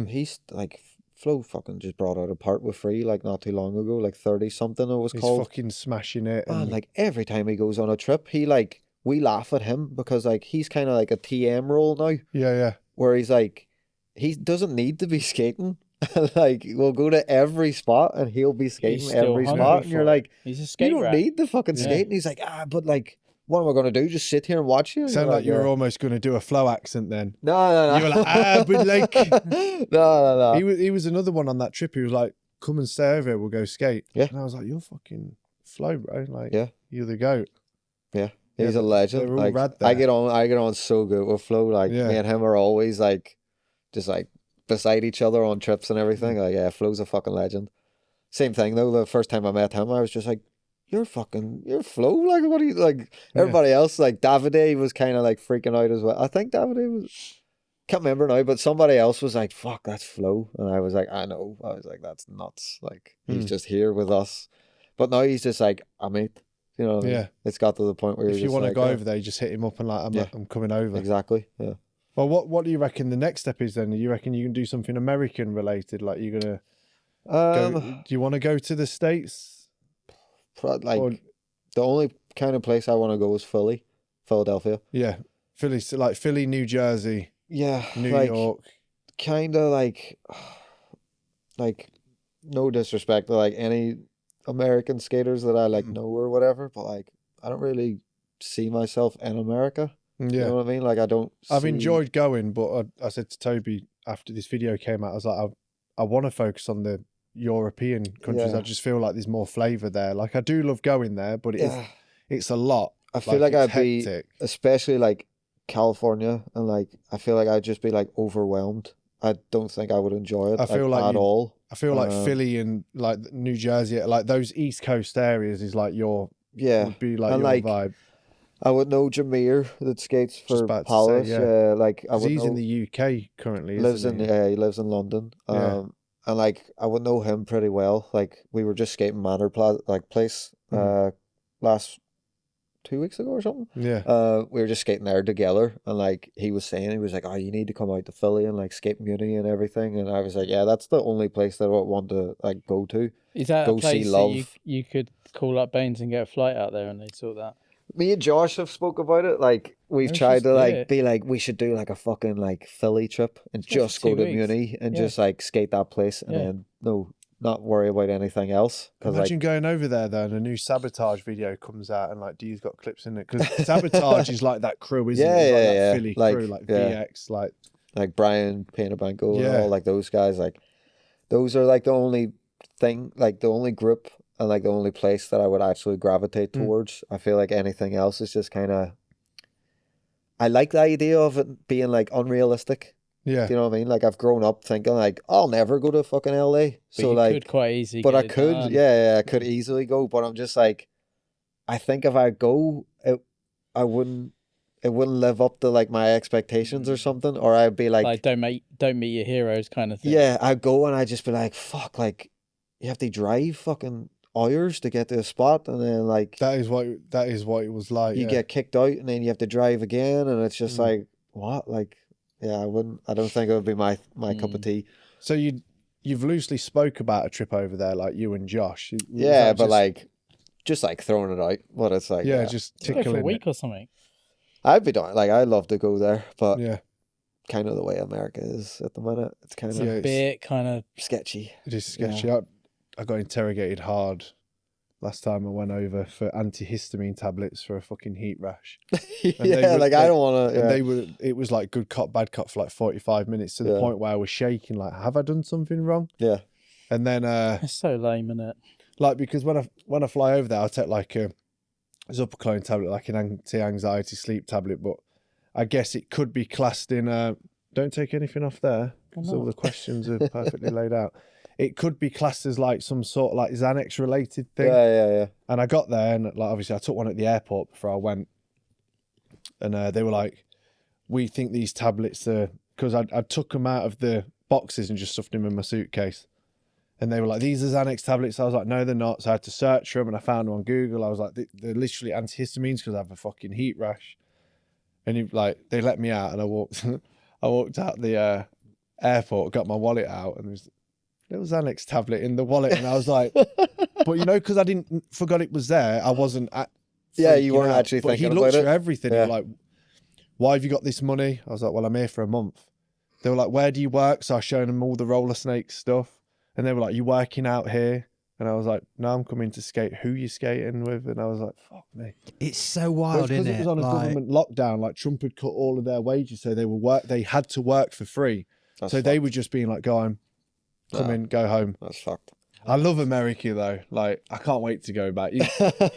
he's like, Flo fucking just brought out a part with Free like not too long ago, like 30 something it was He's called. fucking smashing it. And like every time he goes on a trip, he like, we laugh at him because like he's kind of like a TM role now, yeah, where he's like, he doesn't need to be skating. Like we'll go to every spot and he'll be skating still every hungry spot, and you're for it. like, He's a skate you don't rat. need the fucking skate. And he's like, but like, what am I going to do? Just sit here and watch you? And Sound you're like you were almost going to do a Flow accent then. No. You were like, but like, no. he was another one on that trip. He was like, come and stay over here, we'll go skate. Yeah. And I was like, you're fucking Flow, bro. Like, Yeah. you're the goat. Yeah. He's a legend. they're all Like, rad I there. get on so good with Flo. Like me and him are always like, just like beside each other on trips and everything. Like, yeah, Flo's a fucking legend. Same thing though. The first time I met him, I was just like, you're Flo. Like, what are you like? Everybody else, like Davide was kind of like freaking out as well. I think Davide was, can't remember now, but somebody else was like, fuck, that's Flo. And I was like, I know. I was like, that's nuts. Like, he's just here with us. But now he's just like, I'm mate. You know what I mean? It's got to the point where if you want to like, go over there, you just hit him up and like, I'm coming over. Exactly. Yeah. Well, what do you reckon the next step is then? You reckon you can do something American related? Like you're gonna go, do you want to go to the States? Like Or, the only kind of place I want to go is Philadelphia. yeah, Philly, like Philly, New Jersey, Yeah, New like, York. kind of like no disrespect to like any American skaters that I like know or whatever, but like I don't really see myself in America. Yeah, You know what I mean? Like I don't. I've enjoyed going, but I said to Toby after this video came out, I was like, I want to focus on the European countries. Yeah. I just feel like there's more flavour there. Like I do love going there, but it's a lot. I feel like I'd it's be, hectic. especially like California, and like I feel like I'd just be like overwhelmed. I don't think I would enjoy it. I feel like at all. I feel like Philly and like New Jersey, like those East Coast areas, is like would be like and your like, vibe. I would know Jameer that skates Just for about to Palace. say, like I would He's know, in the UK currently. lives isn't in he? he lives in London. Yeah. And like I would know him pretty well. Like we were just skating Manor place last 2 weeks ago or something. Yeah. We were just skating there together, and like he was like, oh, you need to come out to Philly and like skate Muni and everything. And I was like, yeah, that's the only place that I would want to like go to. Is that Go a see place that Love. you could call up Baines and get a flight out there and they'd sort that? Me and Josh have spoke about it. Like we've Let's tried just to do like it. be like, we should do like a fucking like Philly trip and Let's go just for go 2 to weeks. Muni and Yeah. just like skate that place and then not worry about anything else. Because Imagine like, going over there though, and a new Sabotage video comes out, and like Dee's got clips in it, because Sabotage is like that crew, isn't it? It's like that Philly crew, like VX, like Brian Painabanco and Yeah. all like those guys. Like those are like the only thing, like the only group and like the only place that I would actually gravitate towards. I feel like anything else is just kind of, I like the idea of it being like unrealistic. Yeah. Do you know what I mean? Like I've grown up thinking like I'll never go to fucking LA. But So you like, could quite easily. but get I it could, done. yeah, I could easily go. But I'm just like, I think if I go, it wouldn't live up to like my expectations or something, or I'd be like don't meet your heroes kind of thing. yeah, I'd go and I'd just be like, fuck, like you have to drive fucking hours to get to a spot, and then like That is what it was like. you get kicked out, and then you have to drive again, and it's just like what, like yeah, I don't think it would be my cup of tea. So you've loosely spoke about a trip over there, like you and Josh. Was Yeah, that but just- like just like throwing it out, what it's like. yeah, just Go for a tickling week or something. I'd be down. Like I'd love to go there, but Yeah, kind of the way America is at the minute, it's kind of Yeah, it's- Bit kind of. sketchy. it is sketchy. I got interrogated hard last time I went over for antihistamine tablets for a fucking heat rash. they Yeah, were- like I don't want to. And it was like good cop, bad cop for like 45 minutes to the Yeah. point where I was shaking, like, have I done something wrong? Yeah, And then It's so lame, isn't it? like, because when I fly over there, I'll take like a Zupaclone tablet, like an anti-anxiety sleep tablet, but I guess it could be classed in don't take anything off there, because all the questions are perfectly laid out. It could be classed as like some sort of like Xanax related thing. yeah. And I got there, and like obviously I took one at the airport before I went, and they were like, "We think these tablets are," because I took them out of the boxes and just stuffed them in my suitcase, and they were like, "These are Xanax tablets." I was like, "No, they're not." So I had to search for them, and I found them on Google. I was like, "They're literally antihistamines because I have a fucking heat rash," and they let me out, and I walked out the airport, got my wallet out, and there was Xanax tablet in the wallet, and I was like, but you know, because I forgot it was there, I wasn't. Yeah, you freaking weren't out. actually But thinking he looked about through it. everything. Yeah. He was like, "Why have you got this money?" I was like, "Well, I'm here for a month." They were like, "Where do you work?" So I showed them all the roller snake stuff, and they were like, "You working out here?" And I was like, "No, I'm coming to skate. Who you skating with?" And I was like, "Fuck me." It's so But wild, it's because isn't it was on a government lockdown. Like Trump had cut all of their wages, so they had to work for free. That's so they were just being like, "Go home, come Nah. in, go home." That's fucked. I love America though. Like, I can't wait to go back.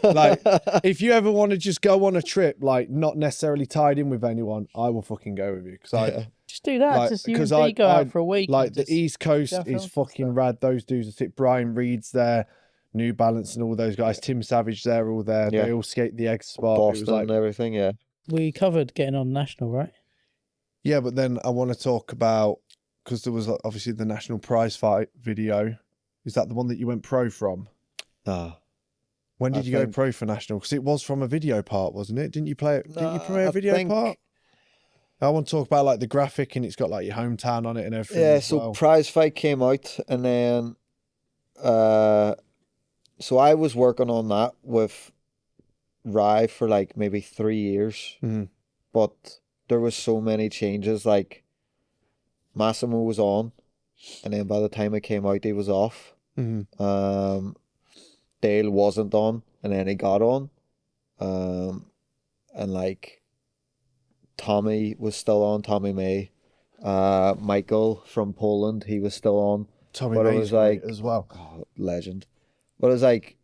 Like, if you ever want to just go on a trip, like not necessarily tied in with anyone, I will fucking go with you because I Just do that. like, Just you 'cause and I- B go I- out for a week. like and the just- East Coast go is film some fucking stuff. rad. Those dudes are sick. Brian Reed's there, New Balance and all those guys. Tim Savage, they're all there. Yeah. They all skate the egg spot. It Boston was like, and everything. Yeah. We covered getting on national, right? yeah, but then I want to talk about because there was obviously the national prize fight video. Is that the one that you went pro from? Nah. When did I you go think- pro for national? Because it was from a video part, wasn't it? Didn't you play it? Didn't you Nah, play a I video think- part? I want to talk about like the graphic and it's got like your hometown on it and everything. Yeah. as So well. PRIZEFIGHT came out, and then, so I was working on that with Rye for like maybe 3 years, Mhm. but there was so many changes. Like Massimo was on, and then by the time it came out, he was off. Mhm. Dale wasn't on, and then he got on. And like Tommy was still on, Tommy May. Michael from Poland, he was still on. Tommy but it May's was great like- as well. Oh, legend. But it was like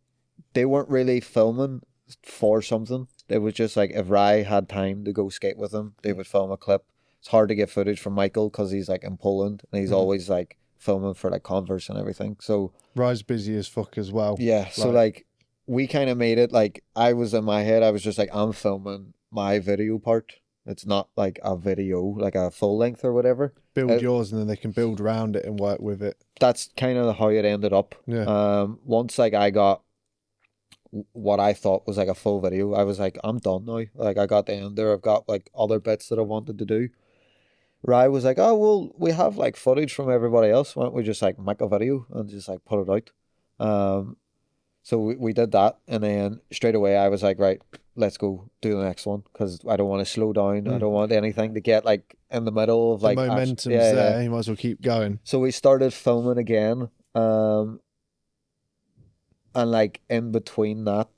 they weren't really filming for something. It was just like if Rye had time to go skate with him, they would film a clip. It's hard to get footage from Michael because he's like in Poland and he's Mhm. always like filming for like Converse and everything. So Rye's busy as fuck as well. yeah, so like we kind of made it like I was in my head. I was just like I'm filming my video part. It's not like a video, like a full length or whatever. Build yours and then they can build around it and work with it. That's kind of how it ended up. Yeah. Once like I got what I thought was like a full video, I was like, I'm done now. Like I got the end there. I've got like other bits that I wanted to do. Rye was like, oh well, we have like footage from everybody else. Why don't we just like make a video and just like put it out? So we did that, and then straight away I was like, right, let's go do the next one because I don't want to slow down. I don't want anything to get like in the middle of like the momentum's yeah, there. yeah. You might as well keep going. So we started filming again, and like in between that,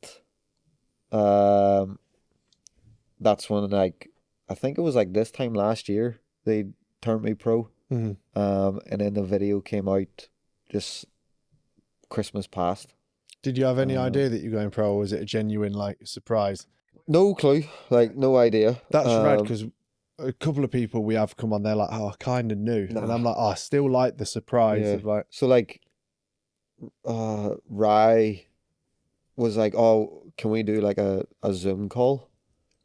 that's when like I think it was like this time last year they turned me pro, Mhm. and then the video came out just Christmas past. Did you have any idea that you're going pro, or was it a genuine like surprise? No clue, like no idea. That's rad because a couple of people we have come on, they're like, oh, I kind of knew. And I'm like, oh, I still like the surprise of like. So like, Rye was like, oh, can we do like a Zoom call?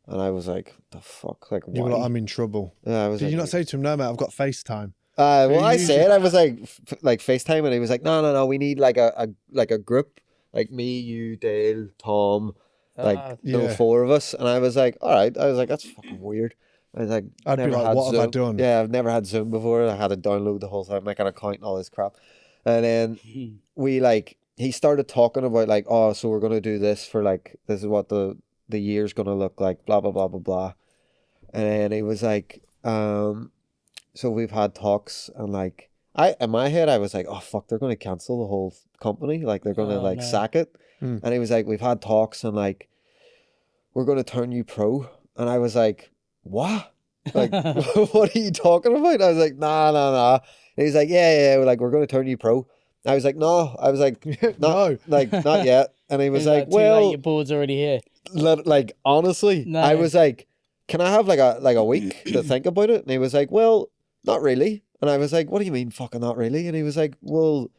And I was like, the fuck? Like, why? You were like, I'm in trouble. Yeah, I was Did like, you not say to him, no, mate, I've got FaceTime? Well, I said, I was like FaceTime, and he was like, no, we need like a group, like me, you, Dale, Tom, like yeah. 4 of us. And I was like, all right. I was like, that's fucking weird. I was like, I'd be like, what Zoom. have I done? Yeah, I've never had Zoom before. I had to download the whole thing, make an account and all this crap. And then he started talking about like, oh, so we're gonna do this for like, this is what the year's gonna look like, blah blah blah blah blah. And then he was like, so we've had talks, and like, in my head I was like, oh fuck, they're gonna cancel the whole company, like they're gonna sack it. And he was like, we've had talks, and like, we're gonna turn you pro. And I was like, what? Like, what are you talking about? I was like, nah. And he's like, yeah, like we're gonna turn you pro. I was like, no. I was like, no, like not yet. And he was like, too well, late, your board's already here. like honestly, No. I was like, can I have like a week to think about it? And he was like, well, not really. And I was like, what do you mean fucking not really? And he was like, well,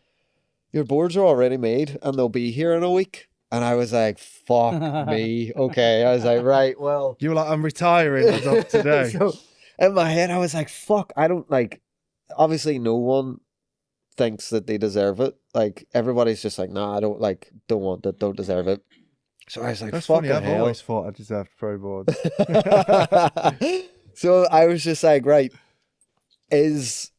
your boards are already made and they'll be here in a week. And I was like, fuck me. Okay. I was like, right, well. You were like, I'm retiring as of today. So in my head, I was like, fuck, I don't like, obviously no one thinks that they deserve it. Like everybody's just like, nah, I don't want it, don't deserve it. So I was like, That's fucking funny. I've hell. always thought I deserved pro boards. So I was just like, right, is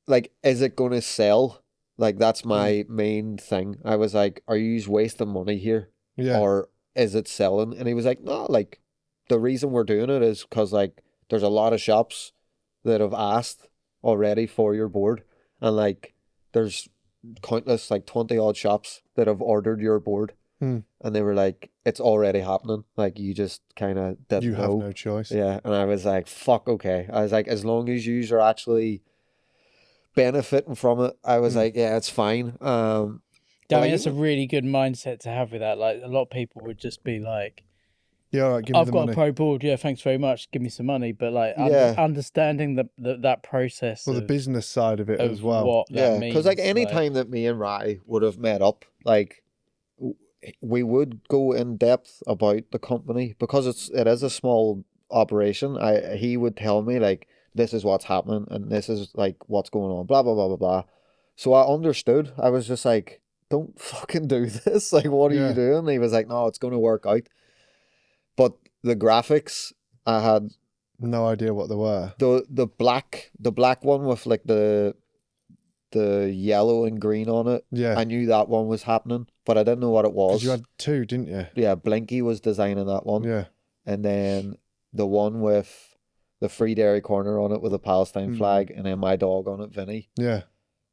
it going to sell? Like, that's my main thing. I was like, are you wasting money here? Yeah. Or is it selling? And he was like, no, like, the reason we're doing it is because, like, there's a lot of shops that have asked already for your board. And, like, there's countless, like, 20 odd shops that have ordered your board. And they were like, it's already happening. Like, you just kind of didn't know. You have no choice. Yeah. And I was like, fuck, okay. I was like, as long as you are actually benefiting from it, I was like, yeah, it's fine. I mean, that's a really good mindset to have with that. Like, a lot of people would just be like, yeah, all right, give me I've the got money. a pro board, yeah, thanks very much, give me some money. But like, understanding that process, Well, the business side of it as well. What that means, because like any time that me and Rye would have met up, like, we would go in depth about the company because it is a small operation. He would tell me like, this is what's happening and this is like what's going on, blah blah blah blah blah. So I understood. I was just like, don't fucking do this. Like, what are you doing? And he was like, no, it's going to work out. But the graphics, I had no idea what they were. The black one with like the yellow and green on it. Yeah, I knew that one was happening, but I didn't know what it was. 'Cause you had 2, didn't you? Yeah, Blinky was designing that one. Yeah, and then the one with the Free Derry corner on it with a Palestine flag, and then my dog on it, Vinny. Yeah,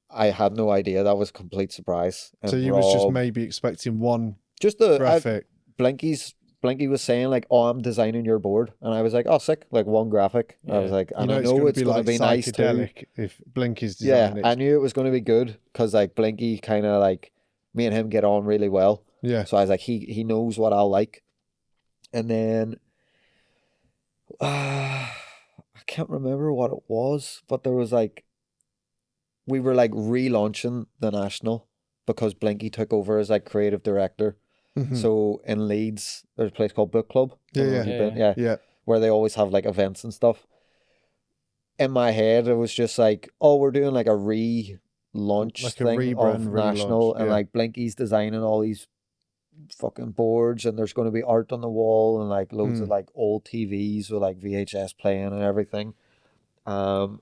I had no idea. That was a complete surprise. And so you was just maybe expecting one graphic. Blinky was saying like, oh, I'm designing your board, and I was like, oh, sick, like one graphic. I was like, and I know it's going to be nice too. If Blinky's designing it. I knew it was going to be good because like Blinky kind of like, me and him get on really well. Yeah. So I was like, he knows what I'll like. And then I can't remember what it was, but there was like, we were like relaunching the National because Blinky took over as like creative director. So in Leeds, there's a place called Book Club. Yeah, where they always have like events and stuff. In my head, it was just like, oh, we're doing like a relaunch like thing of National, and like Blinky's designing all these fucking boards, and there's going to be art on the wall and like loads of like old TVs with like VHS playing and everything. And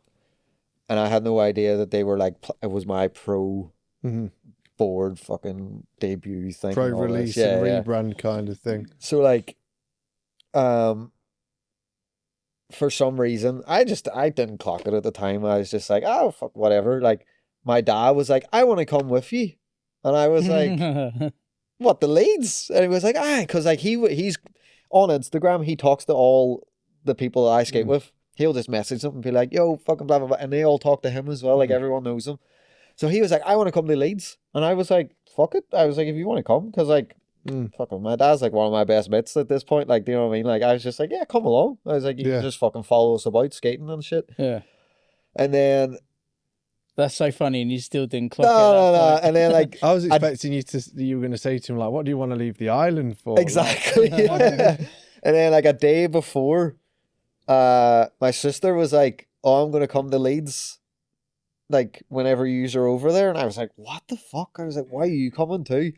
I had no idea that they were like, it was my pro board fucking debut thing, pro release and rebrand kind of thing. So like, for some reason, I didn't clock it at the time. I was just like, oh fuck, whatever. Like, my dad was like, I want to come with you, and I was like, what, the Leeds? And he was like, because like he's on Instagram, he talks to all the people that I skate with. He'll just message them and be like, yo, fucking blah blah blah, and they all talk to him as well. Like, everyone knows him. So he was like, I want to come to Leeds. And I was like, fuck it. I was like, if you want to come, because like, fucking, my dad's like one of my best mates at this point. Like, do you know what I mean? Like, I was just like, yeah, come along. I was like, you can just fucking follow us about skating and shit. Yeah. And then That's so funny, and you still didn't clock it. no. And then like I was expecting you were going to say to him like, "What do you want to leave the island for?" exactly. Yeah. And then like a day before, my sister was like, "Oh, I'm gonna come to Leeds, like whenever you are over there." And I was like, "What the fuck?" I was like, "Why are you coming too?"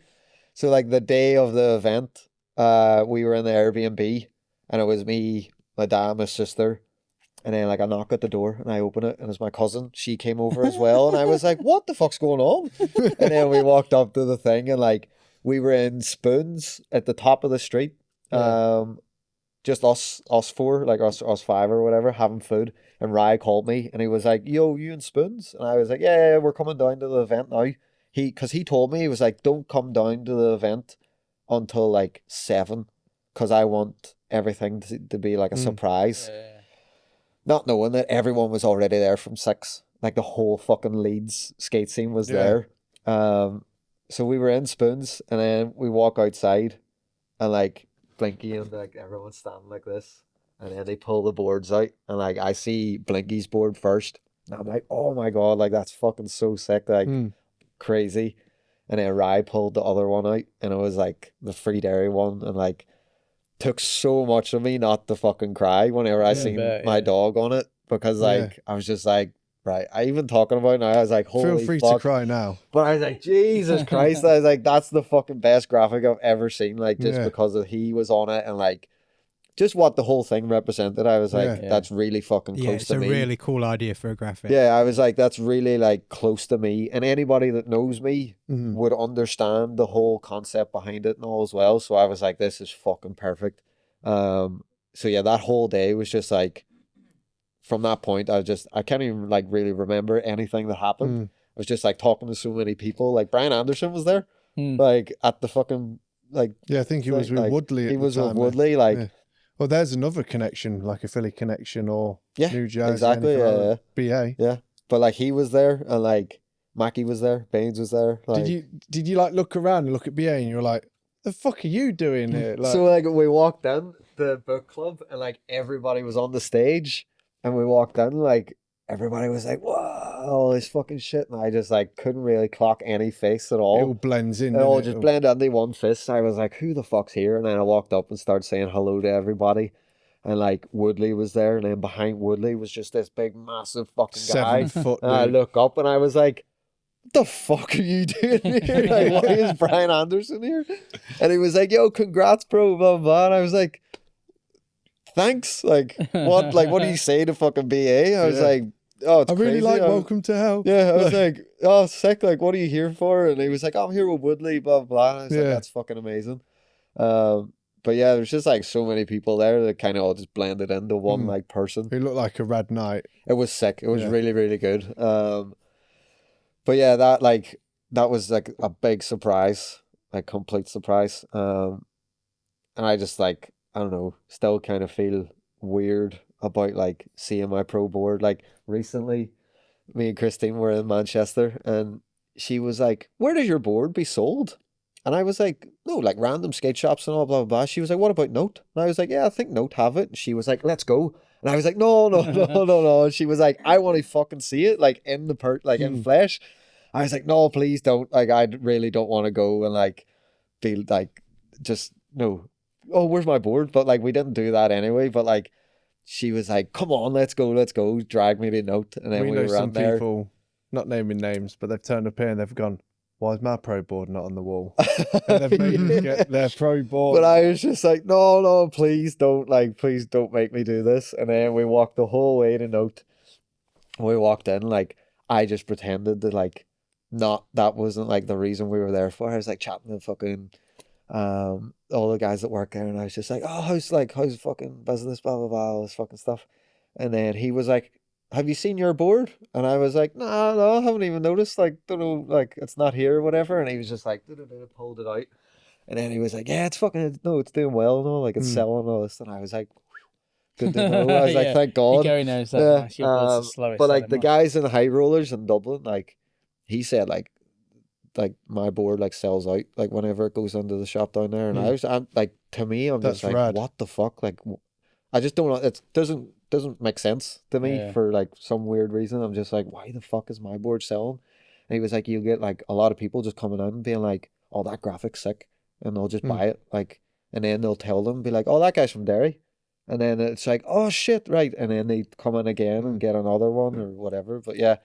So like the day of the event, we were in the Airbnb, and it was me, my dad, my sister. And then like I knock at the door and I open it and it's my cousin. She came over as well. And I was like, what the fuck's going on? And then we walked up to the thing and like we were in Spoons at the top of the street. Just us four, like us five or whatever, having food. And Rye called me and he was like, yo, you in Spoons? And I was like, yeah, we're coming down to the event now. Because he told me, he was like, don't come down to the event until like 7 because I want everything to be like a surprise. Yeah. Not knowing that everyone was already there from 6. Like the whole fucking Leeds skate scene was there. So we were in Spoons and then we walk outside and like Blinky and like everyone's standing like this. And then they pull the boards out and like I see Blinky's board first. And I'm like, oh my God, like that's fucking so sick. Like crazy. And then Rye pulled the other one out and it was like the free Derry one and like took so much of me not to fucking cry whenever I seen my dog on it because like I was just like right, I even talking about it now I was like holy feel free fuck. to cry now, but I was like Jesus Christ, I was like that's the fucking best graphic I've ever seen, like just because of he was on it and like just what the whole thing represented. I was like that's really fucking close to me. It's a really cool idea for a graphic. I was like that's really like close to me and anybody that knows me would understand the whole concept behind it and all as well. So I was like this is fucking perfect. So yeah, that whole day was just like from that point I can't even like really remember anything that happened. I was just like talking to so many people. Like Brian Anderson was there like at the fucking like I think he was with Woodley he was with Woodley like well, there's another connection, like a Philly connection or New Jersey. Exactly, BA. Yeah. But like he was there and like Mackey was there, Baines was there. Like, did you like look around and look at BA and you were like, the fuck are you doing here? Like, so like we walked in the book club and like everybody was on the stage and we walked in like everybody was like, wow, all this fucking shit. And I just like couldn't really clock any face at all. It all blends in. It all just blended into one fist. I was like, who the fuck's here? And then I walked up and started saying hello to everybody. And like Woodley was there. And then behind Woodley was just this big, massive fucking guy. 7 foot. And I look up and I was like, what the fuck are you doing here? Like, why is Brian Anderson here? And he was like, yo, congrats, bro, blah, blah, blah. And I was like, thanks. Like, what do you say to fucking BA? I was like, oh, it's really crazy. like Welcome to Hell. Yeah, I was like, oh, sick. Like, what are you here for? And he was like, I'm here with Woodley, blah, blah, blah. And I was like, that's fucking amazing. But yeah, there's just like so many people there that kind of all just blended into one like person. He looked like a rad night. It was sick. It was really, really good. But yeah, that was like a big surprise, like complete surprise. And I just like, I don't know, still kind of feel weird about like seeing my pro board. Like recently, me and Christine were in Manchester and she was like, where does your board be sold? And I was like, no, like random skate shops and all blah, blah, blah. She was like, what about Note? And I was like, yeah, I think Note have it. And she was like, let's go. And I was like, no. And she was like, I want to fucking see it, like in the in flesh. I was like, no, please don't. Like, I really don't want to go and like be like, just no. Oh, where's my board? But like, we didn't do that anyway. But like, she was like, come on, let's go. Drag me to Note. And then we know were some there. people, not naming names, but they've turned up here and they've gone, why is my pro board not on the wall? And they've made us get their pro board. But I was just like, no, please don't make me do this. And then we walked the whole way to Note. We walked in, like, I just pretended to like, that wasn't like the reason we were there for. I was like chatting to fucking all the guys that work there, and I was just like, oh, how's fucking business, blah blah blah, all this fucking stuff. And then he was like, have you seen your board? And I was like, no, I haven't even noticed, like, don't know, like it's not here or whatever. And he was just like, pulled it out. And then he was like, yeah, it's doing well and all, like it's selling and all this. And I was like, good to know. I was like, thank God. Gary knows that. But like the guys in the high rollers in Dublin, like he said, like like my board like sells out like whenever it goes into the shop down there, and I'm like, to me, I'm That's just like, rad. what the fuck? Like, I just don't know. It doesn't make sense to me Yeah. for like some weird reason. I'm just like, why the fuck is my board selling? And he was like, you get like a lot of people just coming in and being like, oh, that graphic's sick, and they'll just buy it, like, and then they'll tell them, be like, oh, that guy's from Derry. And then it's like, oh shit, right. And then they come in again and get another one or whatever. But yeah,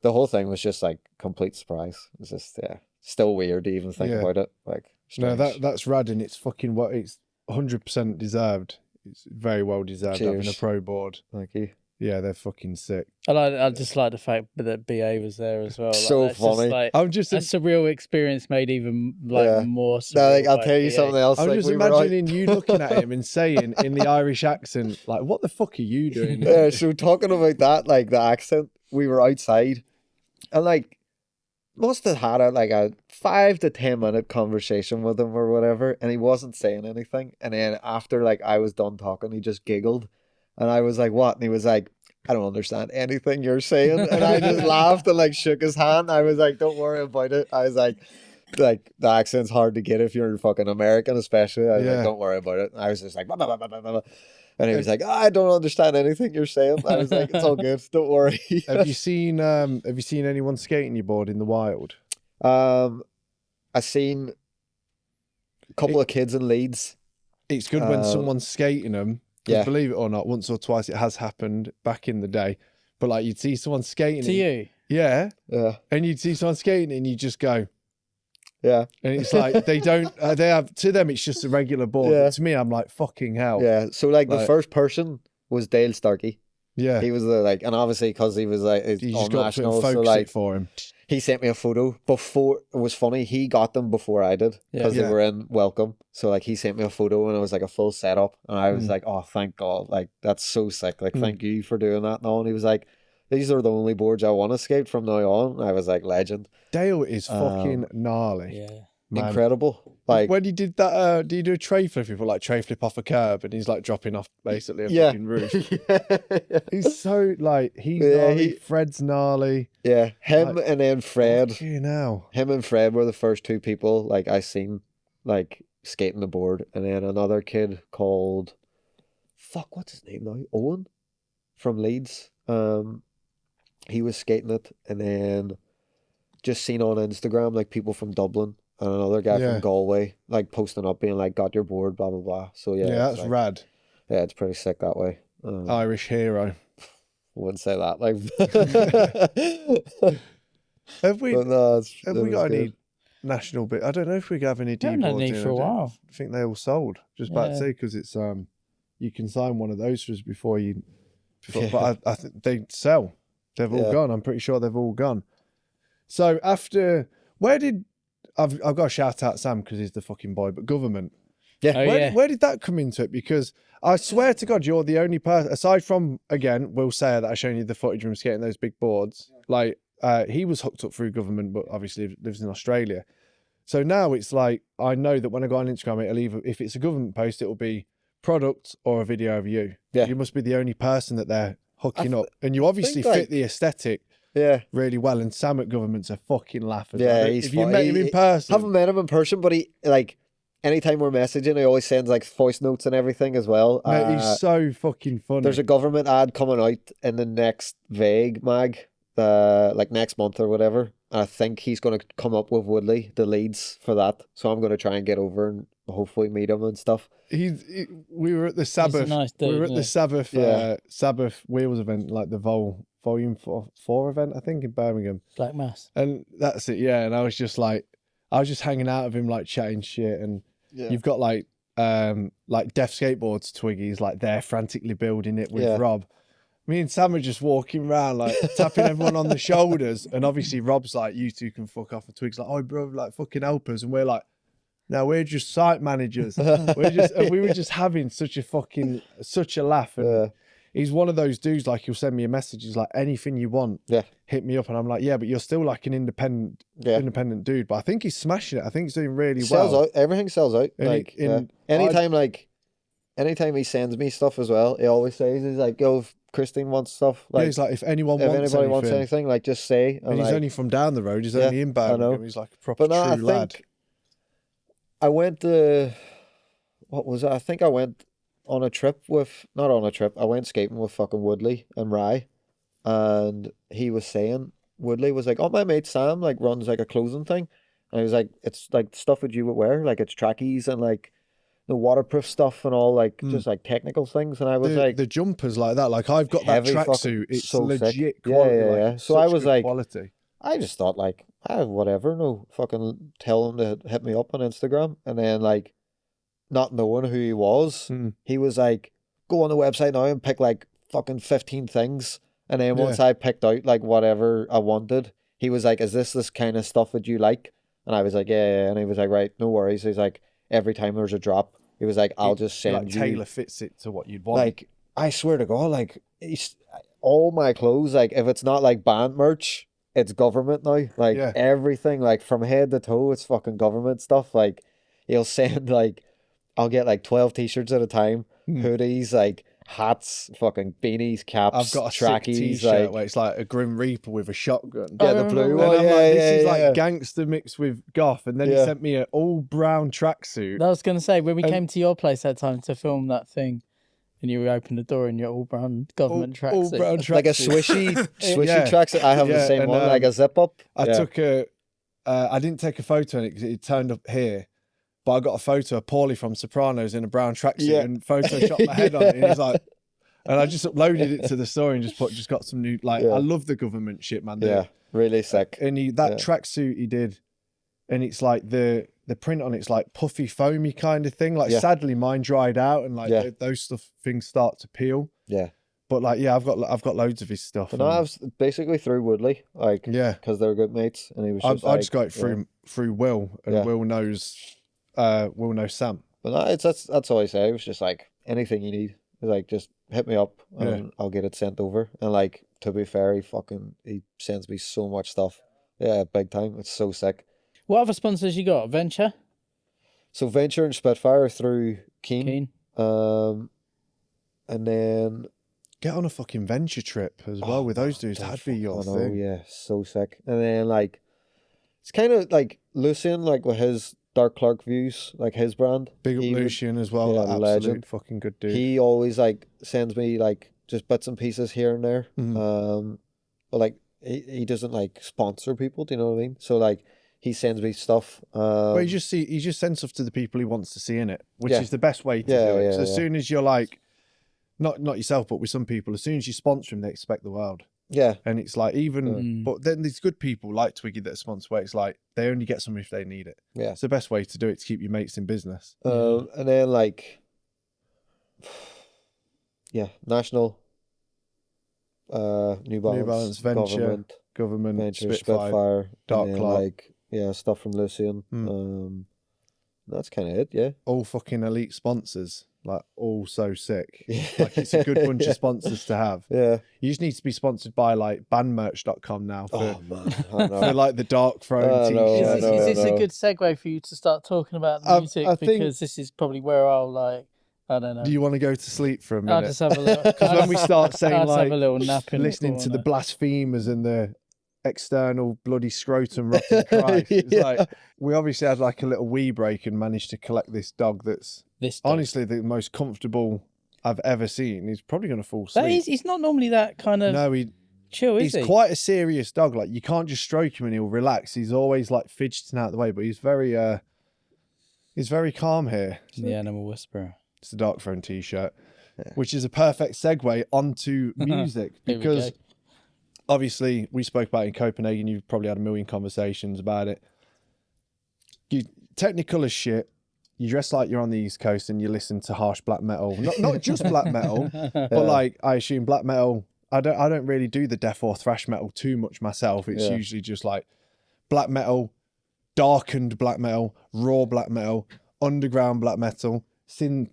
the whole thing was just like complete surprise. It's just, yeah, still weird to even think about it. Like, No, strange. that's rad, and it's fucking what it's 100% deserved. It's very well deserved having a Cheers. pro board. Thank you. Yeah, they're fucking sick. I just like the fact that BA was there as well. Like, So that's just, funny. like, I'm just that's a real experience made even like Yeah. more. No, like, surreal I'll by tell you BA. something else. I'm like, just we were out- imagining you looking at him and saying in the Irish accent, like, what the fuck are you doing? Yeah, so talking about that, like the accent, we were outside and like must have had a 5 to 10 minute conversation with him or whatever, and he wasn't saying anything. And then after like I was done talking, he just giggled, and I was like, what? And he was like, I don't understand anything you're saying. And I just laughed and like shook his hand. I was like, don't worry about it. I was like the accent's hard to get if you're fucking American, especially. I was Yeah. like, don't worry about it. And I was just like, blah, blah, blah, blah, blah, blah. And he was like, I don't understand anything you're saying. I was like, it's all good. Don't worry. Have you seen anyone skating your board in the wild? I seen a couple of kids in Leeds. It's good when someone's skating them. Yeah. Believe it or not, once or twice it has happened back in the day. But like you'd see someone skating. To you, Yeah. Yeah. And you'd see someone skating and you just go. Yeah. And it's like they don't, they have, to them, it's just a regular board. Yeah. But to me, I'm like, fucking hell. Yeah. So like the Like- first person was Dale Starkey. Yeah. He was the like, and obviously because he was like You on just got to national, so focus like it for him. he sent me a photo before. It was funny. He got them before I did because Yeah. they were in welcome. So like he sent me a photo and it was like a full setup, and I was like, oh, thank God, like that's so sick. Like thank you for doing that. And all. And he was like, these are the only boards I want to skate from now on. And I was like, legend, Dale is fucking gnarly. yeah. Man. incredible. Like When he did that, do you do a tray flip? People like tray flip off a curb and he's like dropping off basically a yeah, fucking roof. yeah, He's so like, he's Yeah, gnarly, he- Fred's gnarly. yeah. Him and then Fred. You know. Him and Fred were the first two people like I seen like skating the board, and then another kid called what's his name now? Owen from Leeds. He was skating it, and then just seen on Instagram like people from Dublin and another guy Yeah. from Galway like posting up being like, got your board, blah blah blah. So yeah, Yeah, it's that's like- rad. Yeah, it's pretty sick that way. Irish hero. Wouldn't say that like. Have we But no, have we got any national bit? I don't know if we have any D Haven't had boards any in. for a I don't- while. I think they all sold. Just about to Yeah. say because it's you can sign one of those for us before you. Yeah. But I think they sell. They've all Yeah. gone. I'm pretty sure they've all gone. So after I've got to shout out Sam because he's the fucking boy, but government. Yeah. Oh, yeah. Where did that come into it? Because I swear to God, you're the only person, aside from, again, Will Sayer, that I shown you the footage of him skating those big boards. Like, he was hooked up through government, but obviously lives in Australia. So now it's like, I know that when I go on Instagram, it'll either, if it's a government post, it'll be product or a video of you. Yeah. You must be the only person that they're hooking up. And you obviously think, fit like- the aesthetic Yeah. really well. And Sam at government's a fucking laugh. Yeah, he's if you fun- met him in person. Haven't met him in person, but he like anytime we're messaging, he always sends like voice notes and everything as well. Mate, he's so fucking funny. There's a government ad coming out in the next Vague mag, like next month or whatever. I think he's going to come up with Woodley, the leads for that. So I'm going to try and get over and hopefully meet him and stuff. We were at the Sabbath. nice dude, we were at yeah. the Sabbath. Yeah. Sabbath Wheels event, like the Volume 4 event, I think, in Birmingham. Black Mass. And that's it. Yeah. And I was just hanging out with him, like chatting shit. And you've got like Deft Skateboards Twiggies, like they're frantically building it with Yeah. Rob. Me and Sam are just walking around, like tapping everyone on the shoulders. And obviously Rob's like, you two can fuck off. And Twig's like, oh, bro, like fucking help us. And we're like, no, we're just site managers. And we were just having such a laugh. And Yeah. he's one of those dudes, like he'll send me a message. He's like, anything you want, Yeah. hit me up. And I'm like, yeah, but you're still like an independent dude. But I think he's smashing it. I think he's doing really Sells well. out. Everything sells out. And Like anytime he sends me stuff as well, he always says, he's like, yo, Christine wants stuff. Yeah, Like, he's like, if anyone if wants anybody anything, wants anything, like, just say. and he's like, only from down the road. He's Yeah, only in I know. Birmingham. He's like a proper but no, I true lad. think I went to, what was it? I think I went on a trip with, not on a trip, I went skating with fucking Woodley and Rye, and he was saying, Woodley was like, oh, my mate Sam, like, runs, like, a clothing thing, and he was like, it's, like, stuff that you would wear, like, it's trackies and, like, the waterproof stuff and all, like, just, like, technical things, and I was like, the jumpers like that, like I've got that heavy fucking- tracksuit. It's so sick. legit Yeah, quality. yeah, like, yeah. it's So I such was good like, quality. I just thought, like, whatever, no, fucking tell him to hit me up on Instagram, and then, like, not knowing who he was, he was like, go on the website now and pick, like, fucking 15 things, and then once I picked out, like, whatever I wanted, he was like, is this kind of stuff that you like? And I was like, yeah, and he was like, right, no worries. He's like, every time there's a drop, he was like, I'll just send like you. tailor fits it to what you'd want. Like, I swear to God, like, all my clothes, like, if it's not like band merch, it's government now. Like, everything, like, from head to toe, it's fucking government stuff. Like, he'll send, like, I'll get like 12 t-shirts at a time, hoodies, like, hats, fucking beanies, caps, I've got a trackies, sick t-shirt like, where it's like a Grim Reaper with a shotgun. yeah, the blue And one. I'm like, this is yeah. like gangster mixed with goth. And then he sent me an all brown tracksuit. I was going to say, when we came to your place that time to film that thing, and you opened the door in your all brown government tracksuit. All brown tracksuit. like a swishy tracksuit. I have the Yeah, same and, one, like a zip up. I took I didn't take a photo in it because it turned up here. But I got a photo of Paulie from Sopranos in a brown tracksuit and photoshopped my head on it. And he's like, and I just uploaded it to the story and just got some new, like, I love the government shit, man. Yeah, really sick. And that tracksuit he did, and it's like the print on it's like puffy, foamy kind of thing. Like, sadly, mine dried out, and like those things start to peel. Yeah. But like, I've got loads of his stuff. But no, I was basically through Woodley, like, because they're good mates, and he was just I just got it through Will, and Will knows Sam. But no, that's all I say. It was just like, anything you need, it's like, just hit me up and I'll get it sent over. And like, to be fair, he sends me so much stuff. Yeah, big time. It's so sick. What other sponsors you got? Venture? So Venture and Spitfire through Keen. Keen. And then get on a fucking Venture trip as well with those dudes. That'd be your thing. Yeah, so sick. And then like, it's kind of like Lucien, like with his Dark Clarke views, like his brand. Big up Lucien as well. Like, absolute legend. Fucking good dude. He always like sends me like just bits and pieces here and there. But like he doesn't like sponsor people. Do you know what I mean? So like, he sends me stuff. Well, he just sends stuff to the people he wants to see in it, which is the best way to do it. So as soon as you're like, not yourself, but with some people, as soon as you sponsor them, they expect the world. Yeah. And it's like, even, but then there's good people like Twiggy that sponsor where it's like, they only get something if they need it. Yeah. It's the best way to do it, to keep your mates in business. And then like, National, New Balance, Venture, Government, Venture, Spitfire, Dark Clarke. Like, stuff from Lucien. That's kind of it, yeah. All fucking elite sponsors. Like, all so sick. Like, it's a good bunch of sponsors to have. Yeah. You just need to be sponsored by, like, bandmerch.com now for, I know. for like, the Dark Throne t-shirt. Is this a good segue for you to start talking about the music? Because this is probably where I'll, like, I don't know. Do you want to go to sleep for a minute? I'll just have a little... Because when we start saying, I'll like, have a little nap in listening the to the blasphemers and the external bloody scrotum rotting Christ, it's like, we obviously had, like, a little wee break and managed to collect this dog that's honestly the most comfortable I've ever seen. He's probably going to fall asleep. He's not normally that kind of chill, is he? He's quite a serious dog. Like, you can't just stroke him and he'll relax. He's always, like, fidgeting out of the way, but he's very calm here. The animal whisperer. It's the Dark Throne t-shirt, which is a perfect segue onto music because obviously we spoke about it in Copenhagen. You've probably had a million conversations about it. You technical as shit. You dress like you're on the East Coast and you listen to harsh black metal. Not just black metal, but like, I assume black metal. I don't really do the death or thrash metal too much myself. It's usually just like black metal, darkened black metal, raw black metal, underground black metal, synth.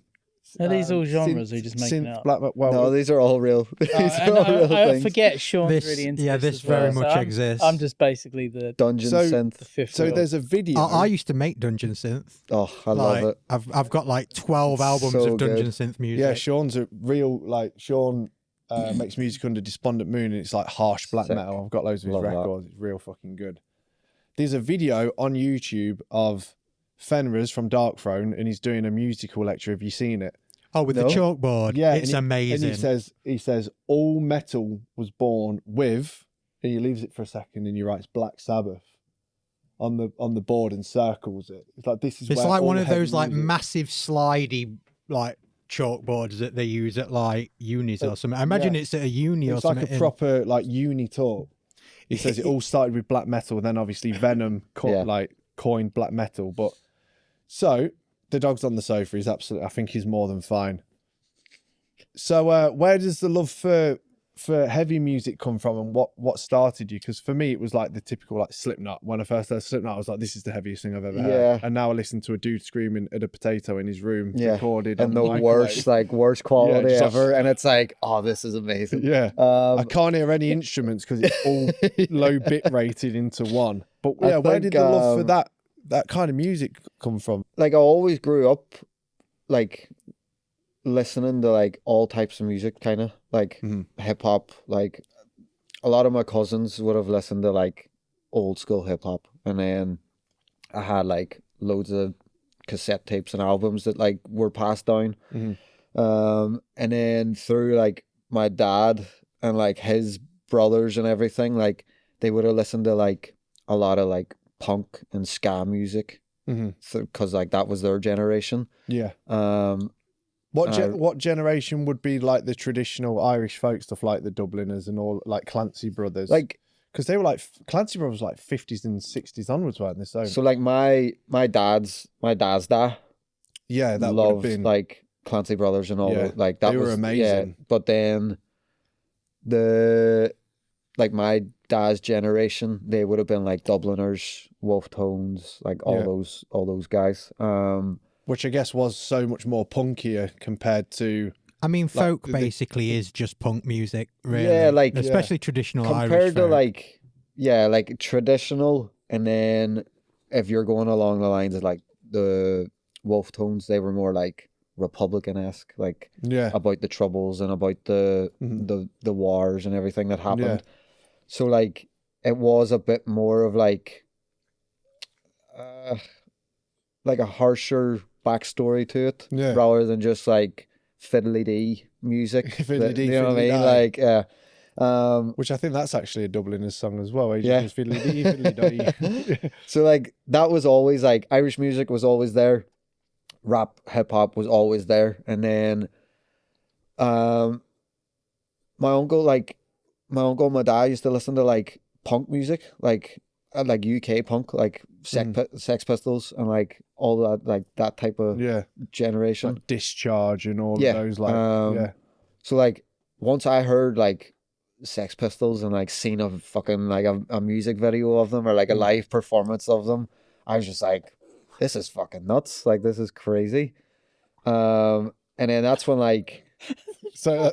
Are these all genres? Or are you just making it up? Black metal. Well, no, these are all real. I forget Sean's really into this. This very much exists. I'm just basically the dungeon synth. The fifth so wheel. there's a video. I used to make dungeon synth. Oh, I love it. I've got like 12 albums of dungeon synth music. Yeah, Sean's a real, like, Sean makes music under Despondent Moon, and it's like harsh black Sick. metal. I've got loads of his Love that. records. It's real fucking good. There's a video on YouTube of Fenris from Dark Throne, and he's doing a musical lecture. Have you seen it? Oh, with No. the chalkboard. Yeah, It's amazing. And he says all metal was born with, and he leaves it for a second, and he writes Black Sabbath on the board and circles it. It's like this is. It's where like all one the of heavy those like music- massive slidey like chalkboards that they use at like unis or something. I imagine yeah. it's at a uni or It's like something. a proper like uni talk. He says it all started with black metal, then obviously Venom coined black metal. But so the dog's on the sofa. He's absolutely. I think he's more than fine. So where does the love for heavy music come from, and what started you? Because for me, it was like the typical like Slipknot. When I first heard Slipknot, I was like, this is the heaviest thing I've ever heard. And now I listen to a dude screaming at a potato in his room, recorded and on the microwave. worst quality just like- ever, and it's like, oh, this is amazing. Yeah, I can't hear any instruments because it's all low bit rated into one. But yeah, where did the love for that kind of music come from? Like I always grew up like listening to like all types of music, kind of like hip hop. Like a lot of my cousins would have listened to like old school hip hop, and then I had like loads of cassette tapes and albums that like were passed down. And then through like my dad and like his brothers and everything, like they would have listened to like a lot of like punk and ska music, because like that was their generation. Yeah. What generation would be like the traditional Irish folk stuff, like the Dubliners and all, like Clancy Brothers? Like, because they were like Clancy Brothers, like 50s and 60s onwards, weren't they? So like my dad's dad, yeah, that would have loved been like Clancy Brothers and all Yeah, that. Like that they were was amazing. Yeah, but then like my dad's generation, they would have been like Dubliners, Wolf Tones, like all those guys. which I guess was so much more punkier compared to. I mean, folk basically is just punk music, really. Yeah, like especially traditional compared Irish to folk. like traditional, and then if you're going along the lines of like the Wolf Tones, they were more like Republican-esque, like about the troubles and about the wars and everything that happened. So like it was a bit more of like a harsher backstory to it, rather than just like fiddly dee music. Fiddly dee, you know what I mean? fiddly die. Like which I think that's actually a Dubliner's song as well. Just fiddly dee, fiddly dee. So like that was always like Irish music was always there, rap, hip hop was always there, and then my uncle and my dad used to listen to like punk music, like UK punk, like Sex Pistols and like all that, like that type of generation, like Discharge and all of those, like So like once I heard like Sex Pistols and like seen a fucking like a music video of them or like a live performance of them, I was just like, this is fucking nuts, like this is crazy. And then that's when like so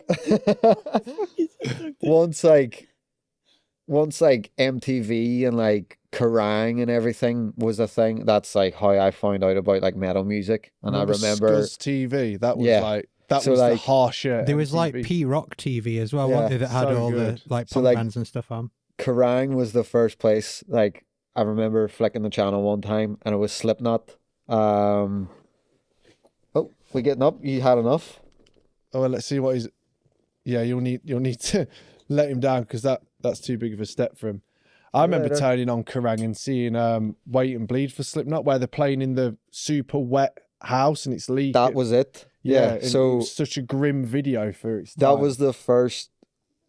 once MTV and like Kerrang and everything was a thing, that's like how I found out about like metal music. And I remember Scuzz TV, that was like that So, was like, the harsher There was MTV. like P-Rock TV as well, wasn't there, that had so all good. the like So, punk like, bands and stuff on. Kerrang was the first place. Like I remember flicking the channel one time and it was Slipknot. Oh, we getting up? You had enough? Oh, well, let's see what he's. Yeah, you'll need to let him down because that's too big of a step for him. I remember Later. turning on Kerrang and seeing Wait and Bleed for Slipknot, where they're playing in the super wet house and it's leaking. That was it. yeah. Yeah. And So it was such a grim video for its that time. was the first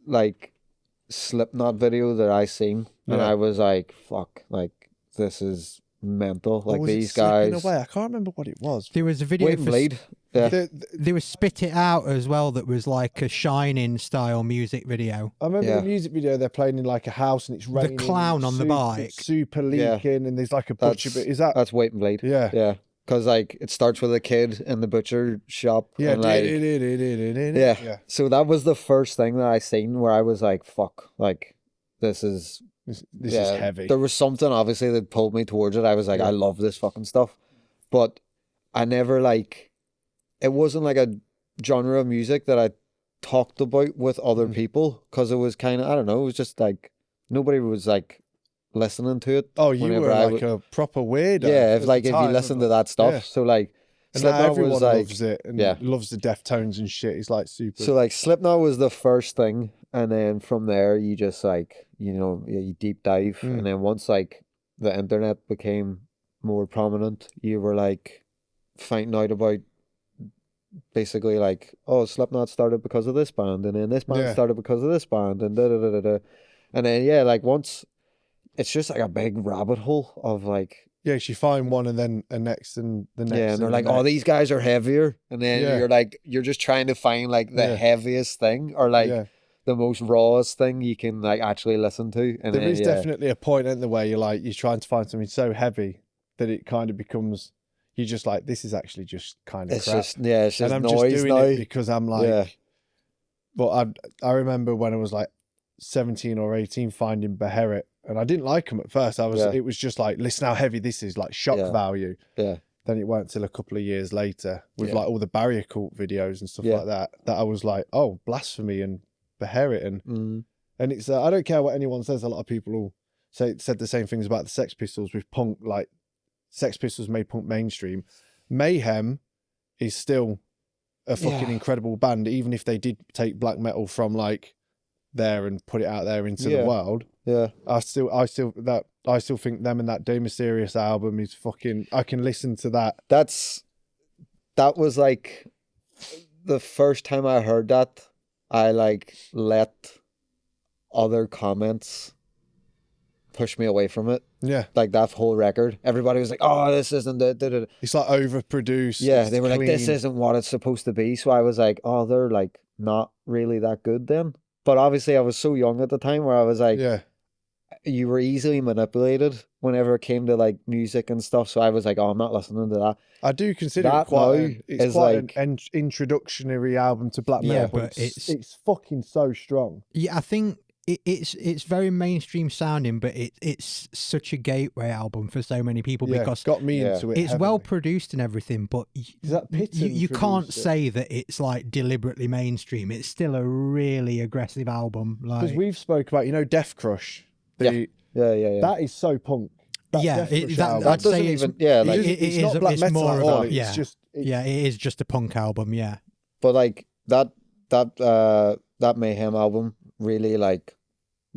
like Slipknot video that I seen, and Yeah. I was like, "Fuck! Like this is mental." Or Like was it these Slipping guys. Away? I can't remember what it was. There was a video Wait and for Bleed. Yeah. there was Spit It Out as well that was like a Shining style music video. I remember Yeah. the music video. They're playing in like a house and it's raining. clown on the bike. It's super Yeah. leaking and there's like a butcher. But is that? That's Wait and Bleed. Yeah. Yeah. Because like it starts with a kid in the butcher shop. Yeah. And, like, Yeah. So that was the first thing that I seen where I was like, "Fuck! Like this is This is heavy. There was something obviously that pulled me towards it. I was like, I love this fucking stuff, but I never like. It wasn't like a genre of music that I talked about with other Mm. people, because it was kind of, I don't know, it was just like nobody was like listening to it. Oh, you whenever were I like a proper weirdo. yeah, at if like the if you time, listen to of that stuff, yeah. so like And now Slipknot everyone was like loves it and yeah. loves the Deftones and shit. It's like super. So like Slipknot was the first thing, and then from there you just like you deep dive, Mm. and then once like the internet became more prominent, you were like finding out about basically like, oh, Slipknot started because of this band, and then this band Yeah. started because of this band, and da da da da da, and then yeah, like once it's just like a big rabbit hole of like. Yeah, you find one and then a next and the next. Yeah, and they're the like, oh, next. these guys are heavier. And then Yeah. you're like, you're just trying to find like the Yeah. heaviest thing or like Yeah. the most rawest thing you can like actually listen to. And There then, is definitely a point in the where you're trying to find something so heavy that it kind of becomes, you're just like, this is actually just kind of it's crap. just, yeah, it's just and I'm noise just doing now. it because I'm like, Yeah. but I remember when I was like 17 or 18 finding Beherit, and I didn't like them at first. Yeah. It was just like, listen how heavy this is, like shock Yeah. value. Yeah. Then it weren't till a couple of years later with Yeah. like all the barrier cult videos and stuff Yeah. like that I was like, oh, blasphemy and Beherit and Mm. and it's I don't care what anyone says. A lot of people will said the same things about the Sex Pistols with punk. Like Sex Pistols made punk mainstream. Mayhem is still a fucking Yeah. incredible band, even if they did take black metal from like there and put it out there into Yeah. the world. Yeah. I still think them and that Do Mysterious album is fucking. I can listen to that. That was like the first time I heard that, I like let other comments push me away from it. Yeah, Like that whole record, everybody was like, "Oh, this isn't the." Da, da, da. it's like overproduced. Yeah, it's they were like, "This clean. isn't what it's supposed to be." So I was like, "Oh, they're like not really that good then." But obviously, I was so young at the time where I was like, Yeah, "You were easily manipulated whenever it came to like music and stuff." So I was like, "Oh, I'm not listening to that." I do consider That it quite. now It's is quite like- an introductory album to black metal, Yeah, but but it's fucking so strong. Yeah, I think it's very mainstream sounding, but it's such a gateway album for so many people Yeah, because got me Yeah. into it. it's heavily. well produced and everything. But Is that Pitton you can't produced it? say that it's like deliberately mainstream. It's still a really aggressive album. Because Like we've spoke about, Death Crush. Yeah. Yeah. That is so punk. That yeah, Death Crush that, album. That I'd say doesn't it's, even- yeah, like- it's it not is. black It's metal more at of all. a, It's yeah, just yeah. It is just a punk album. Yeah. But like that Mayhem album really like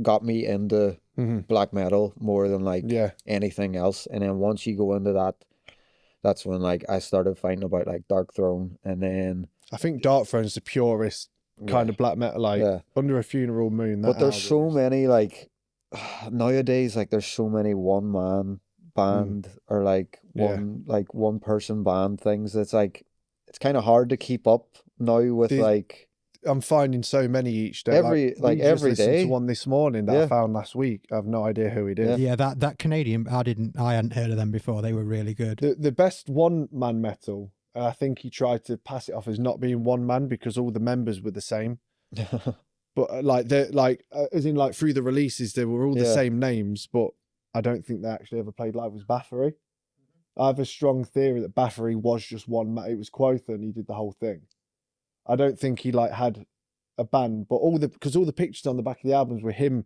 got me into Mhm. black metal more than like Yeah, anything else. And then once you go into that, that's when like I started fighting about like Dark Throne, and then I think Dark Throne's the purest kind of black metal. Like Yeah. Under a Funeral Moon. But That there's so album. many like nowadays, like there's so many one man band or like Yeah. one person band things. It's like it's kind of hard to keep up now with These- like I'm finding so many each day. Every- like, we just every listened day. to one this morning that Yeah. I found last week. I have no idea who it is. Yeah, that Canadian, I hadn't heard of them before. They were really good. The best one man metal, and I think he tried to pass it off as not being one man because all the members were the same. But as in like through the releases, they were all the Yeah. same names, but I don't think they actually ever played live. Was Bathory? I have a strong theory that Bathory was just one man. It was Quotha and he did the whole thing. I don't think he like had a band, but because all the pictures on the back of the albums were him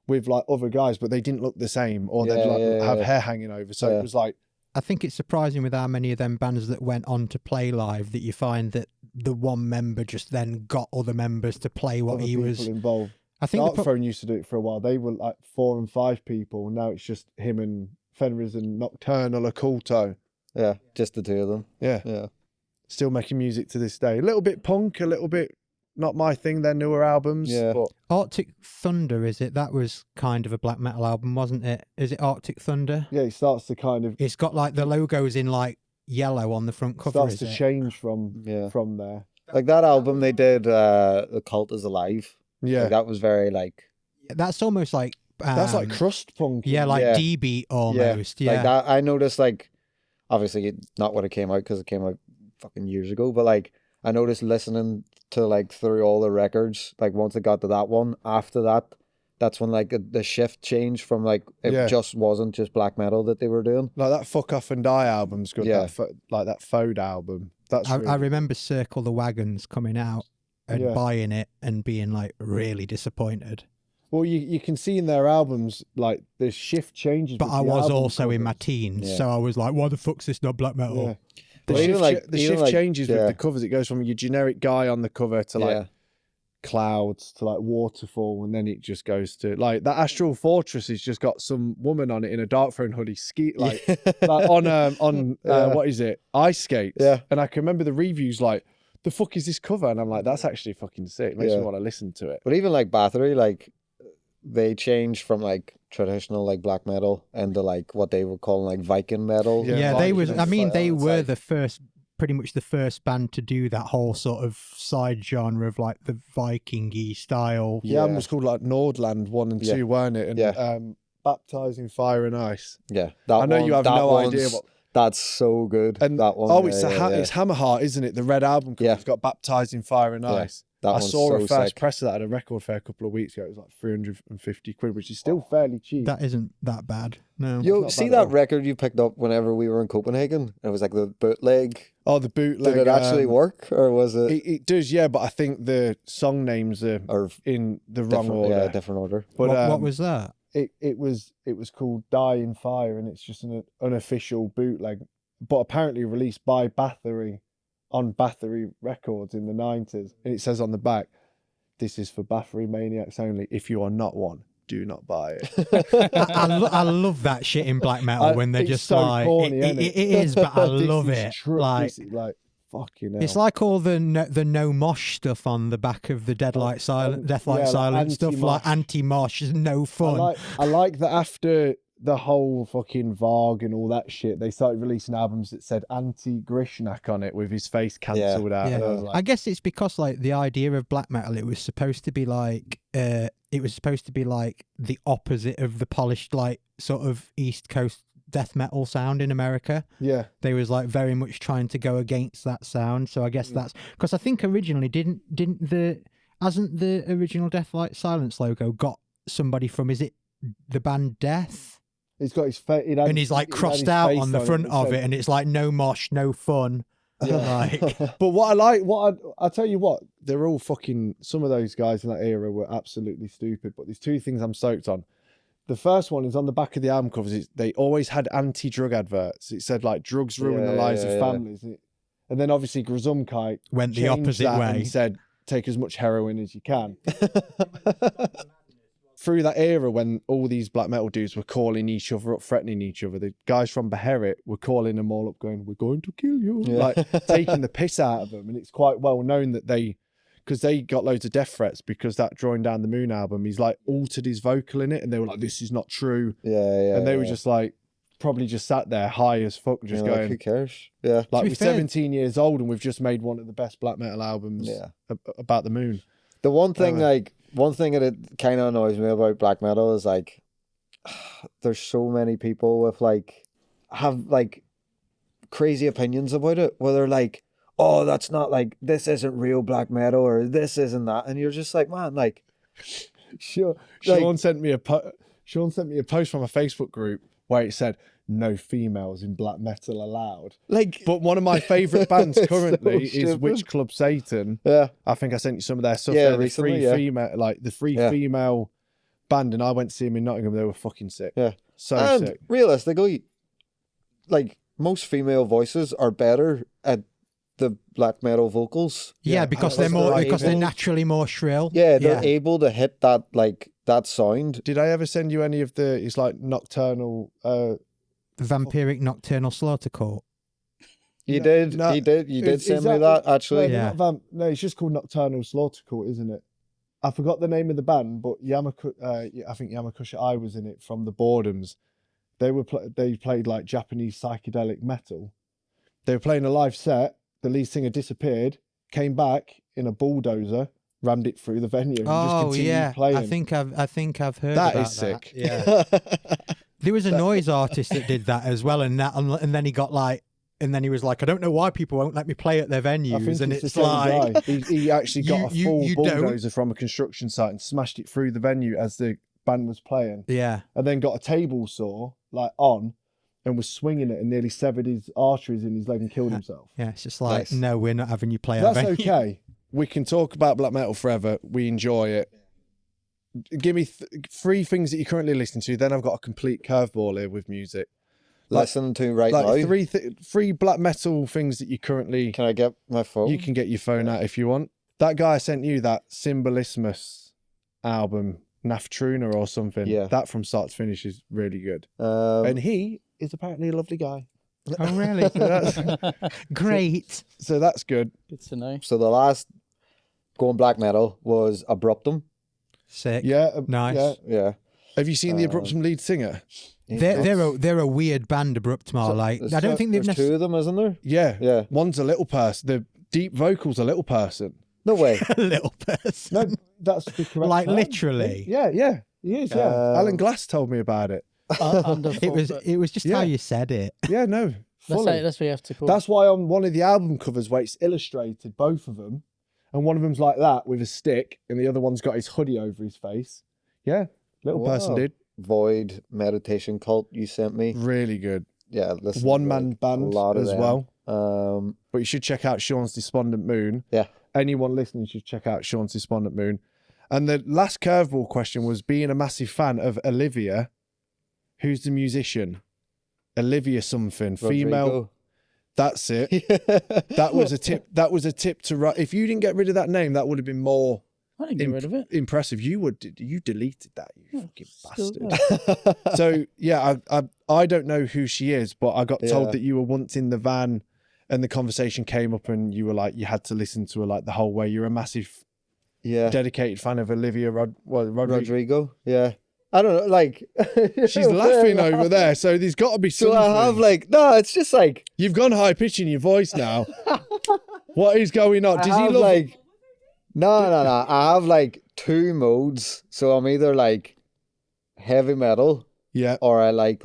with like other guys, but they didn't look the same, or they'd have hair hanging over. So Yeah. it was like, I think it's surprising with how many of them bands that went on to play live that you find that the one member just then got other members to play what other he people was. involved. I think Dark Throne used to do it for a while. They were like 4 and 5 people. Now it's just him and Fenriz and Nocturnal Occulto. yeah, just the two of them. Yeah. Yeah. Still making music to this day. A little bit punk, a little bit not my thing, their newer albums. Yeah. But Arctic Thunder, is it? That was kind of a black metal album, wasn't it? Is it Arctic Thunder? yeah, it starts to kind of It's got like the logos in like yellow on the front cover. starts Is to it? change from Yeah. there. Like that album they did, The Cult is Alive. Yeah. Like, that was very like That's almost like That's like crust punk. yeah, like Yeah. D-beat almost. Yeah, like that. I noticed like obviously not when it came out because it came out fucking years ago, but like I noticed listening to like through all the records, like once it got to that one, after that, that's when like the shift changed from like it Yeah. just wasn't just black metal that they were doing. Like that Fuck Off and Die album's good. Yeah. Like that Fode album. That's I really remember Circle the Wagons coming out and Yeah. buying it and being like really disappointed. Well, you can see in their albums like the shift changes. But with I the was album also in my covers. teens, Yeah. so I was like, why the fuck's this not black metal? Yeah. The Well, even shift, like- changes with yeah. the covers. It goes from your generic guy on the cover to like Yeah. clouds to like waterfall, and then it just goes to like that Astral Fortress has just got some woman on it in a dark throne hoodie like on Yeah. what is it, ice skates. Yeah. And I can remember the reviews like, the fuck is this cover? And I'm like, that's actually fucking sick. It makes me Yeah. want to listen to it. But even like Battery, like they changed from like traditional like black metal into like what they would call like Viking metal. Yeah, Yeah, they was. Vikings, I mean, like, they it's were like- the first, pretty much the first band to do that whole sort of side genre of like the Viking-y style. The album Yeah. was called like Nordland 1 and 2, weren't it? And Yeah. Baptizing Fire and Ice. Yeah, that I know you have that no one's- idea what. That's so good. And that one. oh, yeah, it's Hammerheart, isn't it? The red album cover. Yeah. It's got Baptized in Fire and Yeah, Ice. that I one's saw a so first sick. press of that at a record fair a couple of weeks ago. It was like 350 quid, which is still fairly cheap. That isn't that bad. No. Yo, not see bad at that all. record you picked up whenever we were in Copenhagen? It was like the bootleg. Oh, the bootleg. Did it actually work, or was it? It does, yeah, but I think the song names are or in the wrong different, order. yeah, different order. But what was that? it was called Die in Fire, and it's just an unofficial bootleg, but apparently released by Bathory on Bathory Records in the 90s. And it says on the back, "This is for Bathory maniacs only. If you are not one, do not buy it." I love that shit in black metal when they're It's just so like corny, it isn't it is, but I This love is it. true. Like This is like fucking hell. it's like all the no mosh stuff on the back of the Deathlight yeah, like Silent stuff, like anti-mosh is no fun. I like that after the whole fucking Varg and all that shit, they started releasing albums that said anti-Grishnak on it with his face cancelled out. And I was I like, guess it's because like the idea of black metal, it was supposed to be like the opposite of the polished like sort of East Coast death metal sound in America. yeah. They was like very much trying to go against that sound. So I guess that's because I think originally hasn't the original Deathlight Silence logo got somebody from, is it the band Death? He's got his face, And he's like crossed out on the front of it, and it's like no mosh, no fun. Like, But I tell you what, they're all fucking, some of those guys in that era were absolutely stupid, but there's two things I'm stoked on. The first one is on the back of the album covers, they always had anti-drug adverts. It said like, drugs ruin the lives of families. And then obviously Gruzumkai went the changed opposite that way. and said, take as much heroin as you can. Through that era when all these black metal dudes were calling each other up, threatening each other, the guys from Beherit were calling them all up going, "We're going to kill you," like taking the piss out of them. And it's quite well known that because they got loads of death threats because that Drawing Down the Moon album, he's like altered his vocal in it, and they were like, "This is not true." Yeah. And they were just like, probably just sat there high as fuck, just Like, going, who cares? Yeah. like, be we're fair- 17 years old and we've just made one of the best black metal albums about the moon. The one thing, Anyway. one thing that it kind of annoys me about black metal is like, there's so many people with have like crazy opinions about it, where they're like, "Oh, that's not like, this isn't real black metal," or "This isn't that," and you're just like, man, like, Sure. Like- Sean sent me a post from a Facebook group where it said, "No females in black metal allowed." like, But one of my favourite bands It's currently so is stupid. Witch Club Satan. yeah, I think I sent you some of their stuff. Yeah, They're the recently, free yeah. female, like the free Yeah. female band, and I went to see them in Nottingham. They were fucking sick. Yeah. So and sick. realistically, like, most female voices are better at the black metal vocals. yeah, because and they're also they're able- naturally more shrill. Yeah, they're able to hit that that sound. Did I ever send you any of the? It's like nocturnal. The Vampiric Nocturnal Slaughter Court. You No, did, no, you did is send me that actually. No, Yeah. no, it's just called Nocturnal Slaughter Court, isn't it? I forgot the name of the band, but I think Yamakusha I was in it from the Boredoms. They played like Japanese psychedelic metal. They were playing a live set. The lead singer disappeared, came back in a bulldozer, rammed it through the venue, and just Oh continued yeah, playing. I think I've heard That about is sick. Yeah, there was a noise artist that did that as well, and then he got like, and then he was like, I don't know why people won't let me play at their I think venues, and it's the it's same like, guy. He actually got You- a full you don't- bulldozer from a construction site and smashed it through the venue as the band was playing. yeah, And then got a table saw on and was swinging it and nearly severed his arteries in his leg and killed himself. yeah. It's just like, Nice. no, we're not having you play our That's venue. okay. we can talk about black metal forever. We enjoy it. Give me 3 things that you're currently listening to. Then I've got a complete curveball here with music. Listen to right now. Like 3 black metal things that you currently. Can I get my phone? You can get your phone out if you want. That guy sent you that Symbolismus album, Naftruna or something. Yeah. That from start to finish is really good. And he is apparently a lovely guy. Oh, really? Great. So that's good. Good to know. So the last going black metal was Abruptum. Sick. Yeah. Nice. Yeah. Yeah. Have you seen the Abruptum lead singer? They're a weird band, Abruptmar. Like, I don't think they've There's 2 of them, isn't there? Yeah. Yeah. One's a little person. The deep vocal's a little person. No way. a little person. No, that's the correct Like term. literally. Yeah, he is. Yeah, Alan Glass told me about it. Under It was just how you said it. Yeah, no, fully. That's what you have to call. That's why on one of the album covers where it's illustrated, both of them, and one of them's like that with a stick, and the other one's got his hoodie over his face. Yeah, little person did. Void Meditation Cult you sent me. Really good. Yeah, listen. One man band as them. well. But you should check out Sean's Despondent Moon. Yeah. Anyone listening should check out Sean's Despondent Moon. And the last curveball question was being a massive fan of Olivia. Who's the musician? Olivia something. Rodrigo. Female. That's it. That was a tip. That was a tip to write. If you didn't get rid of that name, that would have been more I didn't get rid of it. impressive. You deleted that, you fucking Still bastard. there. So yeah, I don't know who she is, but I got told Yeah. that you were once in the van and the conversation came up and you were like, you had to listen to her like the whole way. You're a massive dedicated fan of Olivia Rodrigo. Rodrigo. Yeah. I don't know, like She's laughing over there, so there's got to be So something. I have like no, it's just like You've gone high pitch in your voice now. What is going on? Does I he have love like no. I have like 2 modes. So I'm either like heavy metal Yeah. or I like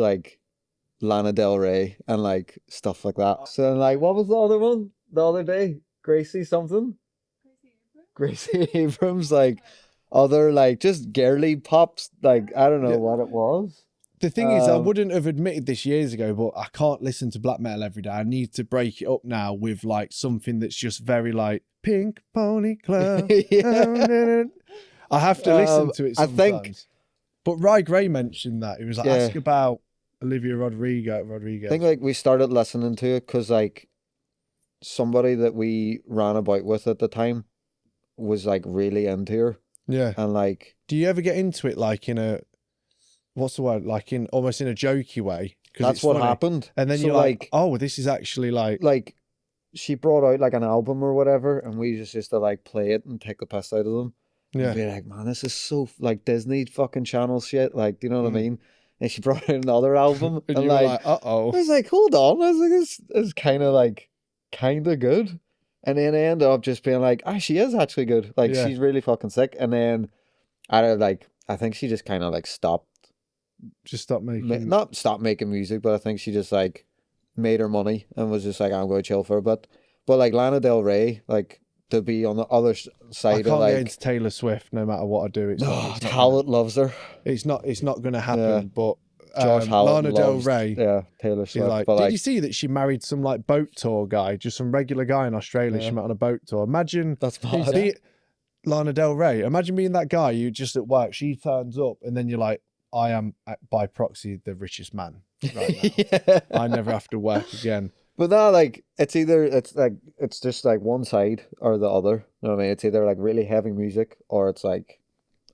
Lana Del Rey and like stuff like that. So like what was the other one the other day? Gracie something? Gracie Abrams, like other like just girly pops, like I don't know what it was. The thing is, I wouldn't have admitted this years ago, but I can't listen to black metal every day. I need to break it up now with like something that's just very like Pink Pony Club. Yeah. I have to listen to it I sometimes. think- But Rye Gray mentioned that. It was like, Yeah. ask about Olivia Rodrigo. I think like we started listening to it because like somebody that we ran about with at the time was like really into her Yeah. and like Do you ever get into it like in a, what's the word? Like in almost in a jokey way? 'Cause that's it's what funny. happened. And then So, you're like, oh, this is actually like she brought out like an album or whatever and we just used to like play it and take the piss out of them. yeah. And be like, man, this is so like Disney fucking Channel shit. Like, do you know what I Mm. mean? And she brought out another album And and you were like, like, uh-oh. I was like, hold on. I was like, it's kind of good. And then I ended up just being like, she is actually good. Like, Yeah. she's really fucking sick. And then I think she just kind of like stopped, Just stop making... not stopped making music, but I think she just like made her money and was just like, I'm going to chill for a bit. But like Lana Del Rey, like to be on the other I side can't of like, get into Taylor Swift no matter what I do. It's not Hallett loves her. It's not going to happen. Yeah. But Josh Hallett Lana Del loves, Rey, yeah, Taylor she's Swift. like, but did like, you see that she married some like boat tour guy, just some regular guy in Australia? She Yeah. met on a boat tour. Imagine that's mad. Lana Del Rey. Imagine being that guy. You just at work. She turns up, and then you're like, I am by proxy the richest man right now. Yeah. I never have to work again. But now, like, it's just like one side or the other. You know what I mean? It's either like really heavy music or it's like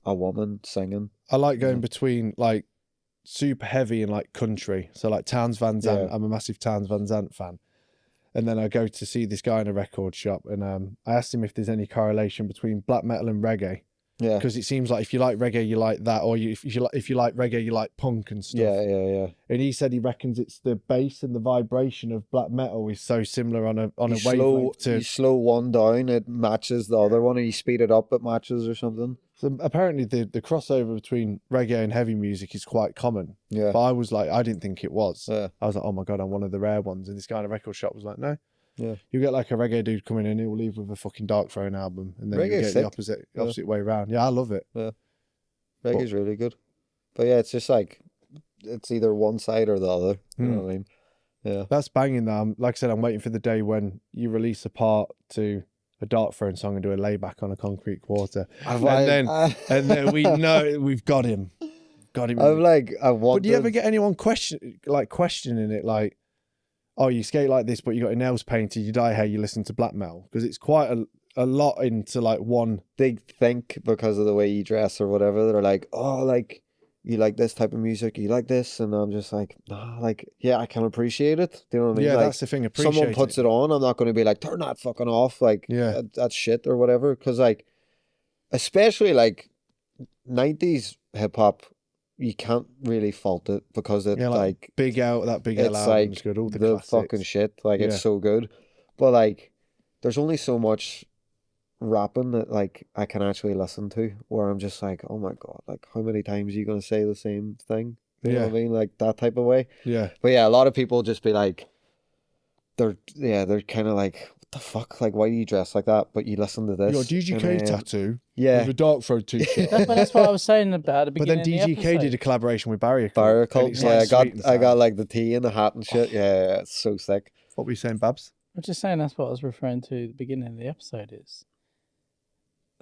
a woman singing. I like going between like super heavy and like country. So like Townes Van Zandt. Yeah. I'm a massive Townes Van Zandt fan. And then I go to see this guy in a record shop, and I asked him if there's any correlation between black metal and reggae, Yeah. because it seems like if you like reggae, you like that, or if you like reggae, you like punk and stuff. Yeah. And he said he reckons it's the bass and the vibration of black metal is so similar on a You wavelength to. slow one down, it matches the other one, and you speed it up, it matches or something. So apparently the crossover between reggae and heavy music is quite common. Yeah. But I was like, I didn't think it was. Yeah. I was like, oh my God, I'm one of the rare ones. And this guy in a record shop was like, no. Yeah. You get like a reggae dude coming in, he'll leave with a fucking Dark Throne album. And then you Reggae's get sick. the opposite way around. Yeah, I love it. Reggae's really good. But yeah, it's just like, it's either one side or the other. You know what I mean? Yeah. That's banging though. Like I said, I'm waiting for the day when you release a part to a dart throwing song and do a layback on a concrete quarter. and And then we know we've got him. Got him. I'm like, I want. But do you ever get anyone questioning it, like, oh, you skate like this, but you got your nails painted, you dye hair, you listen to black metal? Because it's quite a lot into like one. They think because of the way you dress or whatever, they're like, oh, like, you like this type of music, you like this, and I'm just like, nah, like, yeah, I can appreciate it. Do you know what I mean? Yeah, like, that's the thing. Appreciate someone puts it on, I'm not going to be like, turn that fucking off, like, Yeah. that's shit or whatever. Because like, especially like 90s hip hop, you can't really fault it because it like Big Out, that Big Out it's album's like good. All the the classics. fucking shit, like Yeah. it's so good. But like, there's only so much rapping that like I can actually listen to where I'm just like, oh my god, like how many times are you gonna say the same thing? You know what I mean? Like that type of way. Yeah. But yeah, a lot of people just be like, they're kind of like, what the fuck? Like, why do you dress like that? But you listen to this. You got a DGK and, tattoo Yeah. with a dark throat t-shirt. That's what I was saying about the But beginning. then of the DGK did episode. a collaboration with Barrier Barrier Cult, and Cult. it's, Yeah, like, sweet and I got sour. like the tea and the hat and shit. Yeah, it's so sick. What were you saying, Babs? I'm just saying that's what I was referring to at the beginning of the episode is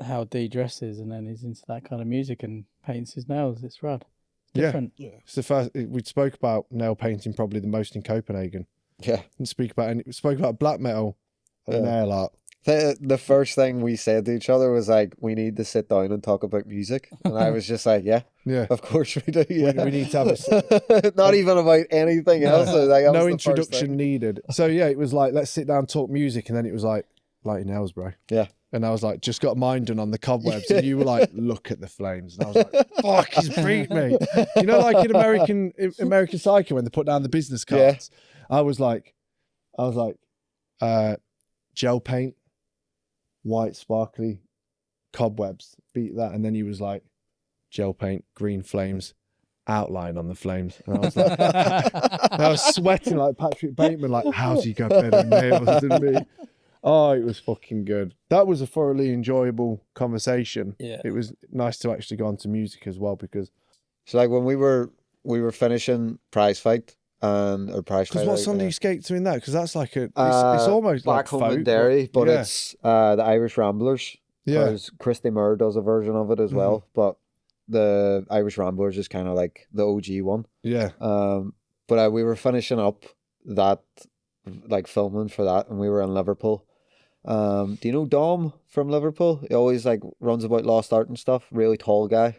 how D dresses and then he's into that kind of music and paints his nails. It's rad. Different. Yeah. It's the first we spoke about nail painting probably the most in Copenhagen. Yeah. And spoke about black metal and nail art. The first thing we said to each other was like, we need to sit down and talk about music. And I was just like, yeah, Yeah. of course we do. Yeah. We need to have Not even about anything else. Like, that no was the first introduction thing. needed. So yeah, it was like, let's sit down, talk music, and then it was like, light your nails, bro. Yeah. And I was like, just got mine done on the cobwebs, and you were like, look at the flames, and I was like, fuck, he's beat me. You know, like in American Psycho when they put down the business cards. I was like, gel paint, white sparkly cobwebs, beat that, and then he was like, gel paint, green flames, outline on the flames, and I was like, I was sweating like Patrick Bateman, like, how's he got better nails than me? Oh, it was fucking good. That was a thoroughly enjoyable conversation. Yeah. It was nice to actually go on to music as well, because So like when we were finishing Prize Fight or Prize Fight. what song do you skate to in that? Because that's like it's almost back like home folk, in Derry, but yeah. it's the Irish Ramblers. Yeah. Because Christy Moore does a version of it as well, but the Irish Ramblers is kind of like the OG one. Yeah. But we were finishing up that, like filming for that, and we were in Liverpool. Do you know Dom from Liverpool? He always like runs about lost art and stuff. Really tall guy.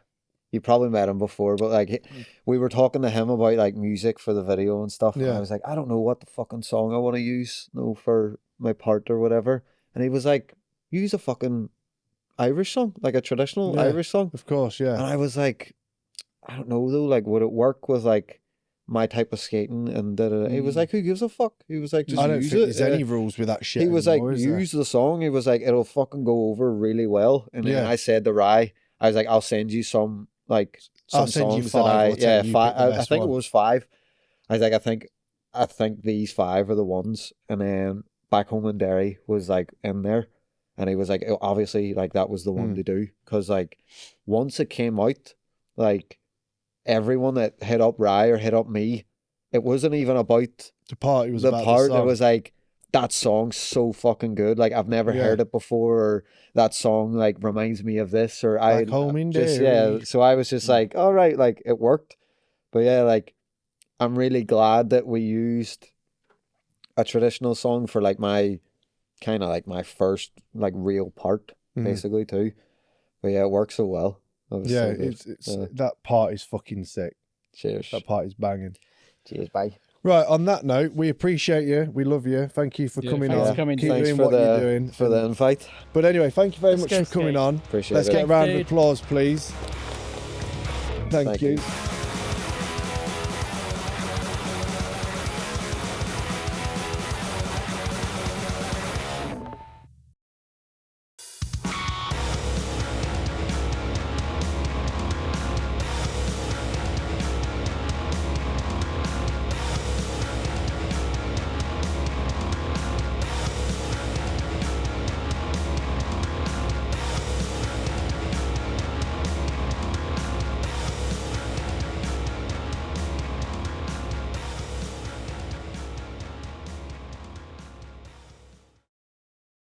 You probably met him before, but like we were talking to him about like music for the video and stuff. And Yeah. I was like, I don't know what the fucking song I want to use, for my part or whatever. And he was like, use a fucking Irish song, like a traditional Yeah. Irish song. Of course, yeah. And I was like, I don't know though, like would it work with like my type of skating? And he was like, who gives a fuck? He was like, just I don't use think it. there's any rules with that shit. He was like, anymore, is there? use the song. He was like, it'll fucking go over really well. And then Yeah. I said to Rye, I was like, I'll send you some like I'll some send you songs 5 that or 10, you five. pick the I best think one. it was 5. I was like, I think these 5 are the ones. And then Back Home in Derry was like in there, and he was like, obviously, like that was the one to do, because like once it came out, like everyone that hit up Rye or hit up me, it wasn't even about The part it was the about part. the It song. was like, that song's so fucking good. Like I've never Yeah. heard it before, or that song like reminds me of this, or Back Home in just Derry. yeah. So I was just like, all right, like it worked. But yeah, like I'm really glad that we used a traditional song for like my kind of like my first like real part, basically too. But yeah, it worked so well. It was Yeah, so good. it's that part is fucking sick. Cheers. That part is banging. Cheers, bye. Right, on that note, we appreciate you. We love you. Thank you for coming thanks on. for coming. Keep Thanks doing for what the you're doing. for the invite. But anyway, thank you very Let's much go for coming skate. on. Appreciate Let's it. get a round of Dude. applause, please. Thank Thank you. you.